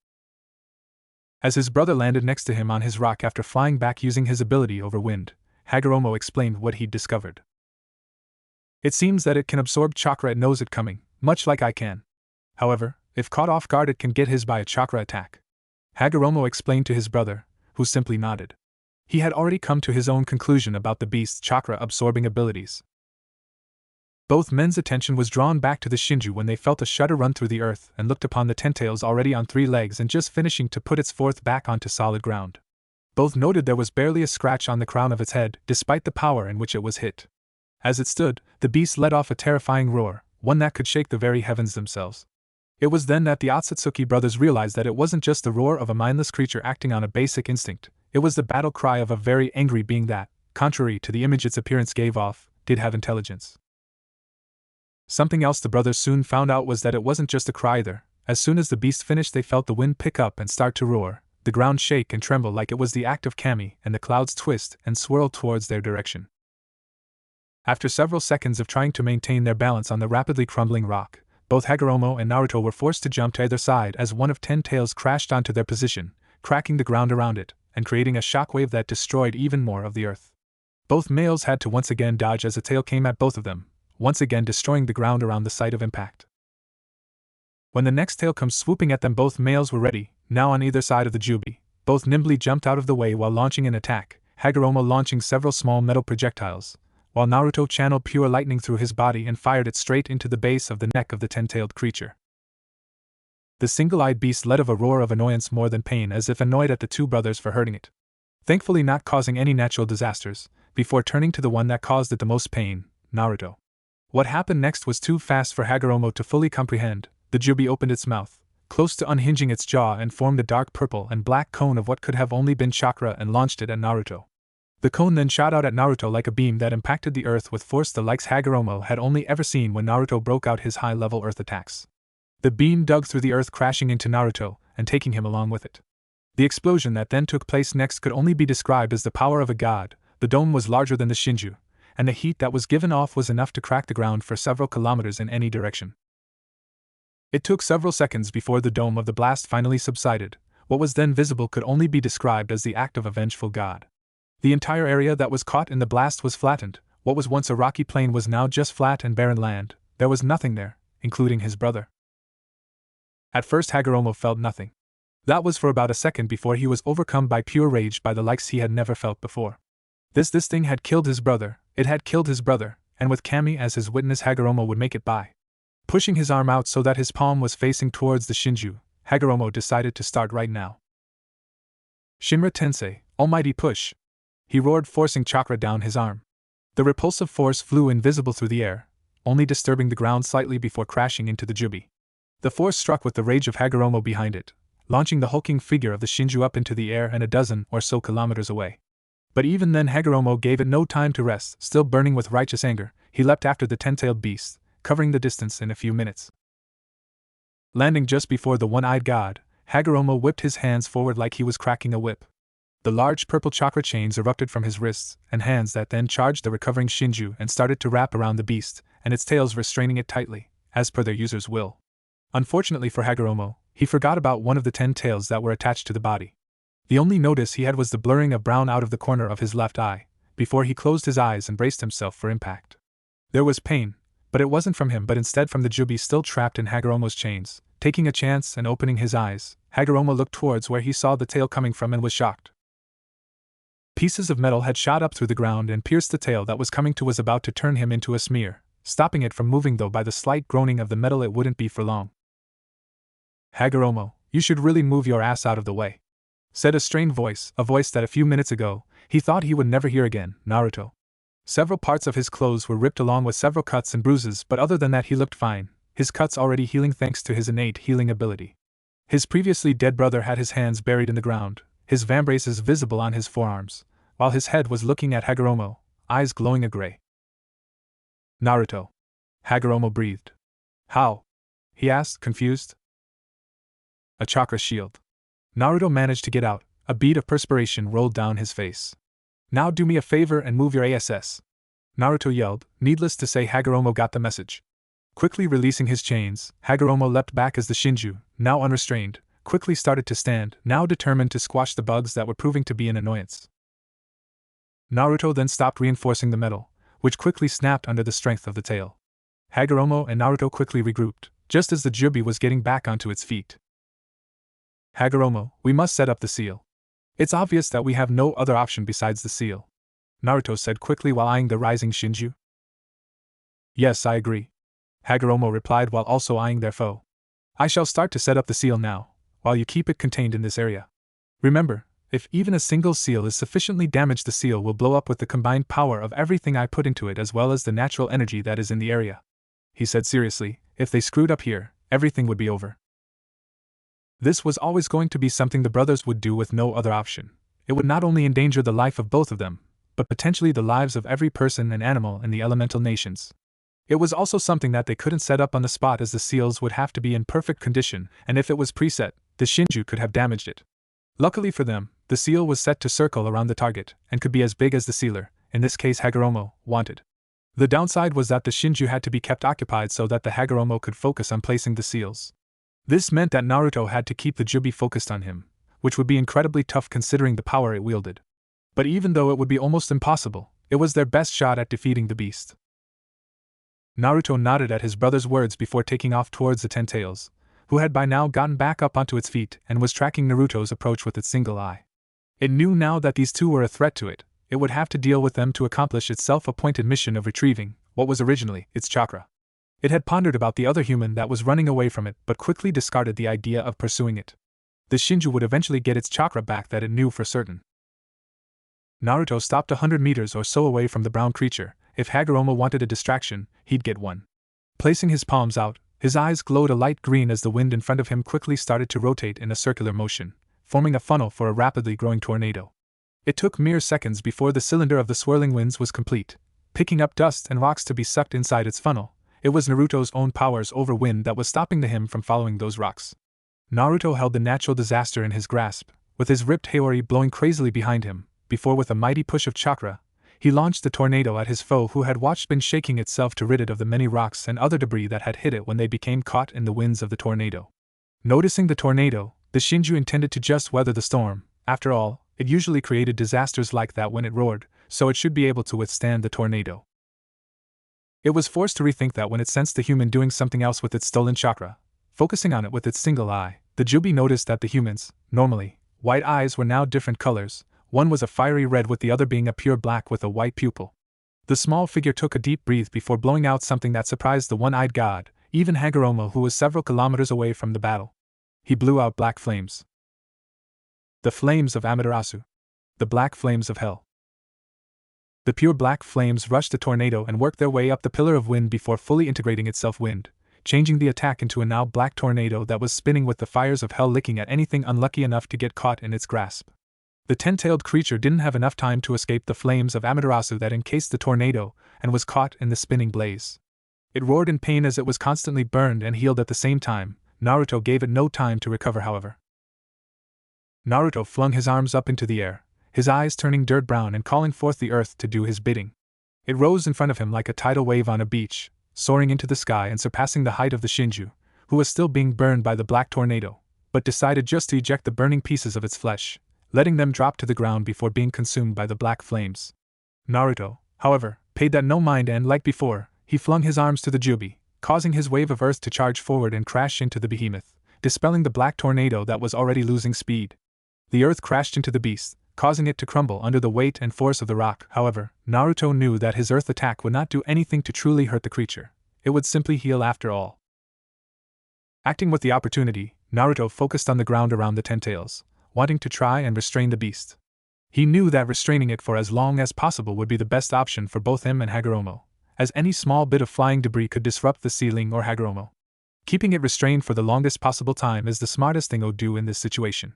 As his brother landed next to him on his rock after flying back using his ability over wind, Hagoromo explained what he'd discovered. It seems that it can absorb chakra, it knows it coming, much like I can. However, if caught off guard it can get his by a chakra attack. Hagoromo explained to his brother, who simply nodded. He had already come to his own conclusion about the beast's chakra-absorbing abilities. Both men's attention was drawn back to the Shinju when they felt a shudder run through the earth and looked upon the tentails already on 3 legs and just finishing to put its 4th back onto solid ground. Both noted there was barely a scratch on the crown of its head, despite the power in which it was hit. As it stood, the beast let off a terrifying roar, one that could shake the very heavens themselves. It was then that the Otsutsuki brothers realized that it wasn't just the roar of a mindless creature acting on a basic instinct. It was the battle cry of a very angry being that, contrary to the image its appearance gave off, did have intelligence. Something else the brothers soon found out was that it wasn't just a cry either. As soon as the beast finished they felt the wind pick up and start to roar, the ground shake and tremble like it was the act of Kami, and the clouds twist and swirl towards their direction. After several seconds of trying to maintain their balance on the rapidly crumbling rock, both Hagoromo and Naruto were forced to jump to either side as one of 10 tails crashed onto their position, cracking the ground around it, and creating a shockwave that destroyed even more of the earth. Both males had to once again dodge as a tail came at both of them, once again destroying the ground around the site of impact. When the next tail comes swooping at them, both males were ready, now on either side of the Jubi. Both nimbly jumped out of the way while launching an attack, Hagoromo launching several small metal projectiles, while Naruto channeled pure lightning through his body and fired it straight into the base of the neck of the 10-tailed creature. The single-eyed beast let off a roar of annoyance more than pain, as if annoyed at the two brothers for hurting it. Thankfully not causing any natural disasters, before turning to the one that caused it the most pain, Naruto. What happened next was too fast for Hagoromo to fully comprehend. The Jubi opened its mouth, close to unhinging its jaw, and formed a dark purple and black cone of what could have only been chakra and launched it at Naruto. The cone then shot out at Naruto like a beam that impacted the earth with force the likes Hagoromo had only ever seen when Naruto broke out his high-level earth attacks. The beam dug through the earth, crashing into Naruto and taking him along with it. The explosion that then took place next could only be described as the power of a god. The dome was larger than the Shinju, and the heat that was given off was enough to crack the ground for several kilometers in any direction. It took several seconds before the dome of the blast finally subsided. What was then visible could only be described as the act of a vengeful god. The entire area that was caught in the blast was flattened. What was once a rocky plain was now just flat and barren land. There was nothing there, including his brother. At first Hagoromo felt nothing. That was for about a second before he was overcome by pure rage by the likes he had never felt before. This thing had killed his brother, it had killed his brother, and with Kami as his witness Hagoromo would make it by. Pushing his arm out so that his palm was facing towards the Shinju, Hagoromo decided to start right now. Shinra Tensei, almighty push! He roared, forcing chakra down his arm. The repulsive force flew invisible through the air, only disturbing the ground slightly before crashing into the Jubi. The force struck with the rage of Hagoromo behind it, launching the hulking figure of the Shinju up into the air and a dozen or so kilometers away. But even then Hagoromo gave it no time to rest. Still burning with righteous anger, he leapt after the ten-tailed beast, covering the distance in a few minutes. Landing just before the one-eyed god, Hagoromo whipped his hands forward like he was cracking a whip. The large purple chakra chains erupted from his wrists and hands that then charged the recovering Shinju and started to wrap around the beast, and its tails restraining it tightly, as per their user's will. Unfortunately for Hagoromo, he forgot about one of the 10 tails that were attached to the body. The only notice he had was the blurring of brown out of the corner of his left eye, before he closed his eyes and braced himself for impact. There was pain, but it wasn't from him but instead from the Jubi still trapped in Hagoromo's chains. Taking a chance and opening his eyes, Hagoromo looked towards where he saw the tail coming from and was shocked. Pieces of metal had shot up through the ground and pierced the tail that was coming to was about to turn him into a smear, stopping it from moving though by the slight groaning of the metal it wouldn't be for long. Hagoromo, you should really move your ass out of the way, said a strained voice, a voice that a few minutes ago he thought he would never hear again. Naruto. Several parts of his clothes were ripped along with several cuts and bruises, but other than that he looked fine, his cuts already healing thanks to his innate healing ability. His previously dead brother had his hands buried in the ground, his vambraces visible on his forearms, while his head was looking at Hagoromo, eyes glowing a gray. Naruto. Hagoromo breathed. How? He asked, confused. A chakra shield. Naruto managed to get out, a bead of perspiration rolled down his face. Now do me a favor and move your ass. Naruto yelled. Needless to say Hagoromo got the message. Quickly releasing his chains, Hagoromo leapt back as the Shinju, now unrestrained, quickly started to stand, now determined to squash the bugs that were proving to be an annoyance. Naruto then stopped reinforcing the metal, which quickly snapped under the strength of the tail. Hagoromo and Naruto quickly regrouped, just as the Jubi was getting back onto its feet. Hagoromo, we must set up the seal. It's obvious that we have no other option besides the seal, Naruto said quickly while eyeing the rising Shinju. Yes, I agree, Hagoromo replied while also eyeing their foe. I shall start to set up the seal now, while you keep it contained in this area. Remember, if even a single seal is sufficiently damaged, the seal will blow up with the combined power of everything I put into it as well as the natural energy that is in the area. He said seriously, if they screwed up here, everything would be over. This was always going to be something the brothers would do with no other option. It would not only endanger the life of both of them, but potentially the lives of every person and animal in the elemental nations. It was also something that they couldn't set up on the spot as the seals would have to be in perfect condition, and if it was preset, the Shinju could have damaged it. Luckily for them, the seal was set to circle around the target, and could be as big as the sealer, in this case Hagoromo, wanted. The downside was that the Shinju had to be kept occupied so that the Hagoromo could focus on placing the seals. This meant that Naruto had to keep the Jubi focused on him, which would be incredibly tough considering the power it wielded. But even though it would be almost impossible, it was their best shot at defeating the beast. Naruto nodded at his brother's words before taking off towards the 10 tails, who had by now gotten back up onto its feet and was tracking Naruto's approach with its single eye. It knew now that these two were a threat to it. It would have to deal with them to accomplish its self-appointed mission of retrieving what was originally its chakra. It had pondered about the other human that was running away from it but quickly discarded the idea of pursuing it. The Shinju would eventually get its chakra back, that it knew for certain. Naruto stopped 100 meters or so away from the brown creature. If Hagoromo wanted a distraction, he'd get one. Placing his palms out, his eyes glowed a light green as the wind in front of him quickly started to rotate in a circular motion, forming a funnel for a rapidly growing tornado. It took mere seconds before the cylinder of the swirling winds was complete, picking up dust and rocks to be sucked inside its funnel. It was Naruto's own powers over wind that was stopping him from following those rocks. Naruto held the natural disaster in his grasp, with his ripped Haori blowing crazily behind him, before with a mighty push of chakra, he launched the tornado at his foe who had watched been shaking itself to rid it of the many rocks and other debris that had hit it when they became caught in the winds of the tornado. Noticing the tornado, the Shinju intended to just weather the storm. After all, it usually created disasters like that when it roared, so it should be able to withstand the tornado. It was forced to rethink that when it sensed the human doing something else with its stolen chakra. Focusing on it with its single eye, the Jubi noticed that the human's, normally, white eyes were now different colors. One was a fiery red with the other being a pure black with a white pupil. The small figure took a deep breath before blowing out something that surprised the one-eyed god, even Hagoromo, who was several kilometers away from the battle. He blew out black flames. The flames of Amaterasu. The black flames of hell. The pure black flames rushed the tornado and worked their way up the pillar of wind before fully integrating itself wind, changing the attack into a now black tornado that was spinning with the fires of hell licking at anything unlucky enough to get caught in its grasp. The 10-tailed creature didn't have enough time to escape the flames of Amaterasu that encased the tornado and was caught in the spinning blaze. It roared in pain as it was constantly burned and healed at the same time. Naruto gave it no time to recover, however. Naruto flung his arms up into the air, his eyes turning dirt brown and calling forth the earth to do his bidding. It rose in front of him like a tidal wave on a beach, soaring into the sky and surpassing the height of the Shinju, who was still being burned by the black tornado, but decided just to eject the burning pieces of its flesh, letting them drop to the ground before being consumed by the black flames. Naruto, however, paid that no mind and, like before, he flung his arms to the Jubi, causing his wave of earth to charge forward and crash into the behemoth, dispelling the black tornado that was already losing speed. The earth crashed into the beast, causing it to crumble under the weight and force of the rock. However, Naruto knew that his earth attack would not do anything to truly hurt the creature. It would simply heal after all. Acting with the opportunity, Naruto focused on the ground around the 10 tails, wanting to try and restrain the beast. He knew that restraining it for as long as possible would be the best option for both him and Hagoromo, as any small bit of flying debris could disrupt the ceiling or Hagoromo. Keeping it restrained for the longest possible time is the smartest thing to do in this situation.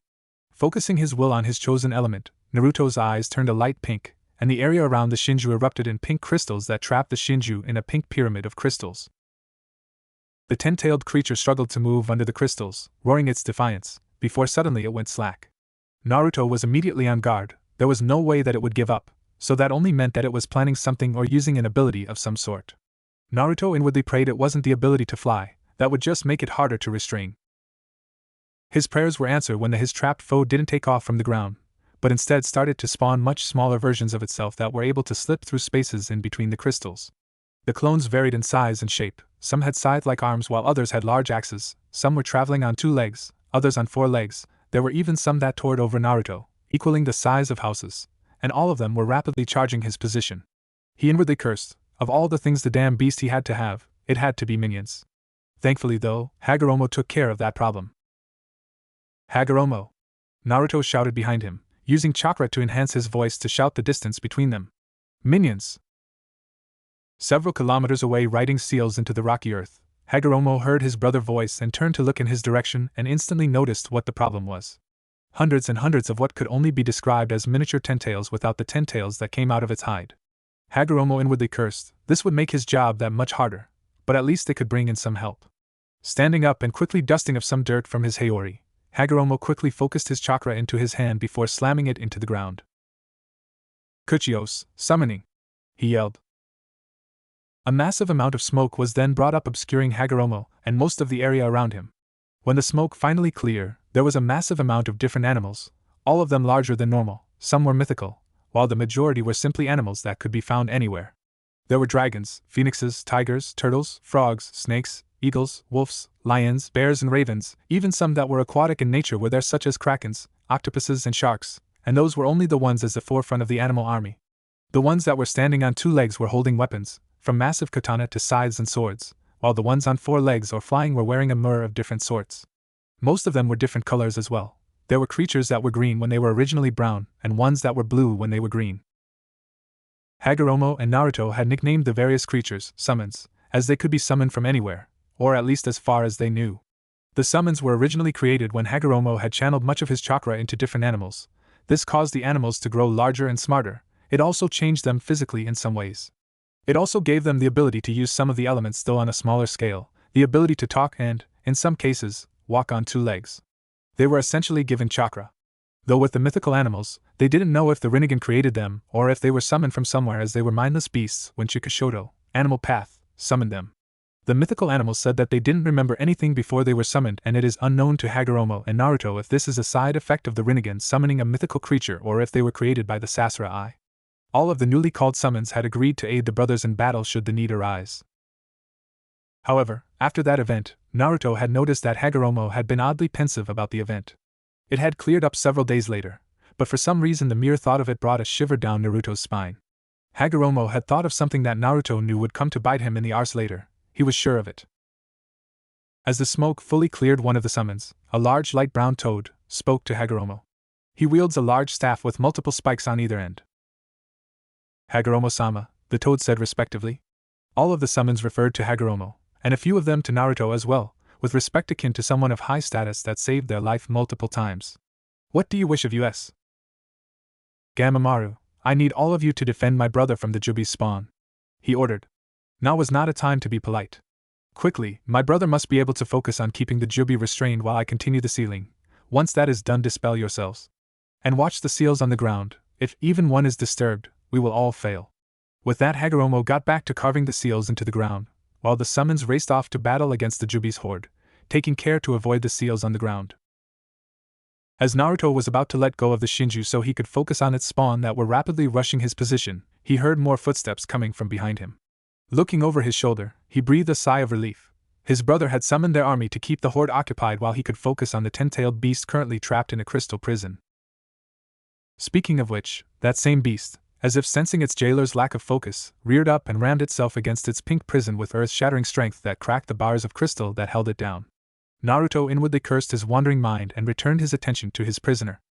Focusing his will on his chosen element, Naruto's eyes turned a light pink, and the area around the Shinju erupted in pink crystals that trapped the Shinju in a pink pyramid of crystals. The 10-tailed creature struggled to move under the crystals, roaring its defiance, before suddenly it went slack. Naruto was immediately on guard. There was no way that it would give up, so that only meant that it was planning something or using an ability of some sort. Naruto inwardly prayed it wasn't the ability to fly, that would just make it harder to restrain. His prayers were answered when his trapped foe didn't take off from the ground, but instead started to spawn much smaller versions of itself that were able to slip through spaces in between the crystals. The clones varied in size and shape. Some had scythe-like arms while others had large axes. Some were traveling on 2 legs, others on 4 legs. There were even some that towered over Naruto, equaling the size of houses, and all of them were rapidly charging his position. He inwardly cursed. Of all the things the damn beast he had to have, it had to be minions. Thankfully though, Hagoromo took care of that problem. Hagoromo! Naruto shouted behind him, using chakra to enhance his voice to shout the distance between them. Minions! Several kilometers away, riding seals into the rocky earth, Hagoromo heard his brother's voice and turned to look in his direction and instantly noticed what the problem was. Hundreds and hundreds of what could only be described as miniature 10-tails without the 10 tails that came out of its hide. Hagoromo inwardly cursed. This would make his job that much harder, but at least it could bring in some help. Standing up and quickly dusting off some dirt from his Hayori, Hagoromo quickly focused his chakra into his hand before slamming it into the ground. Kuchios, summoning! He yelled. A massive amount of smoke was then brought up, obscuring Hagoromo and most of the area around him. When the smoke finally cleared, there was a massive amount of different animals, all of them larger than normal. Some were mythical, while the majority were simply animals that could be found anywhere. There were dragons, phoenixes, tigers, turtles, frogs, snakes, eagles, wolves, lions, bears and ravens. Even some that were aquatic in nature were there, such as krakens, octopuses and sharks, and those were only the ones at the forefront of the animal army. The ones that were standing on 2 legs were holding weapons, from massive katana to scythes and swords, while the ones on 4 legs or flying were wearing a mirror of different sorts. Most of them were different colors as well. There were creatures that were green when they were originally brown, and ones that were blue when they were green. Hagoromo and Naruto had nicknamed the various creatures summons, as they could be summoned from anywhere, or at least as far as they knew. The summons were originally created when Hagoromo had channeled much of his chakra into different animals. This caused the animals to grow larger and smarter. It also changed them physically in some ways. It also gave them the ability to use some of the elements, though on a smaller scale, the ability to talk and, in some cases, walk on 2 legs. They were essentially given chakra. Though with the mythical animals, they didn't know if the Rinnegan created them or if they were summoned from somewhere, as they were mindless beasts when Chikashoto, Animal Path, summoned them. The mythical animals said that they didn't remember anything before they were summoned, and it is unknown to Hagoromo and Naruto if this is a side effect of the Rinnegan summoning a mythical creature or if they were created by the Sasura Eye. All of the newly called summons had agreed to aid the brothers in battle should the need arise. However, after that event, Naruto had noticed that Hagoromo had been oddly pensive about the event. It had cleared up several days later, but for some reason the mere thought of it brought a shiver down Naruto's spine. Hagoromo had thought of something that Naruto knew would come to bite him in the arse later, he was sure of it. As the smoke fully cleared one of the summons, a large light brown toad spoke to Hagoromo. He wields a large staff with multiple spikes on either end. Hagoromo-sama, the toad said respectively. All of the summons referred to Hagoromo, and a few of them to Naruto as well, with respect akin to someone of high status that saved their life multiple times. What do you wish of us? Gamamaru, I need all of you to defend my brother from the Jubi's spawn, he ordered. Now was not a time to be polite. Quickly, my brother must be able to focus on keeping the Jubi restrained while I continue the sealing. Once that is done, dispel yourselves. And watch the seals on the ground. If even one is disturbed, we will all fail. With that, Hagoromo got back to carving the seals into the ground, while the summons raced off to battle against the Jubi's horde, taking care to avoid the seals on the ground. As Naruto was about to let go of the Shinju so he could focus on its spawn that were rapidly rushing his position, he heard more footsteps coming from behind him. Looking over his shoulder, he breathed a sigh of relief. His brother had summoned their army to keep the horde occupied while he could focus on the 10-tailed beast currently trapped in a crystal prison. Speaking of which, that same beast, as if sensing its jailer's lack of focus, reared up and rammed itself against its pink prison with earth-shattering strength that cracked the bars of crystal that held it down. Naruto inwardly cursed his wandering mind and returned his attention to his prisoner.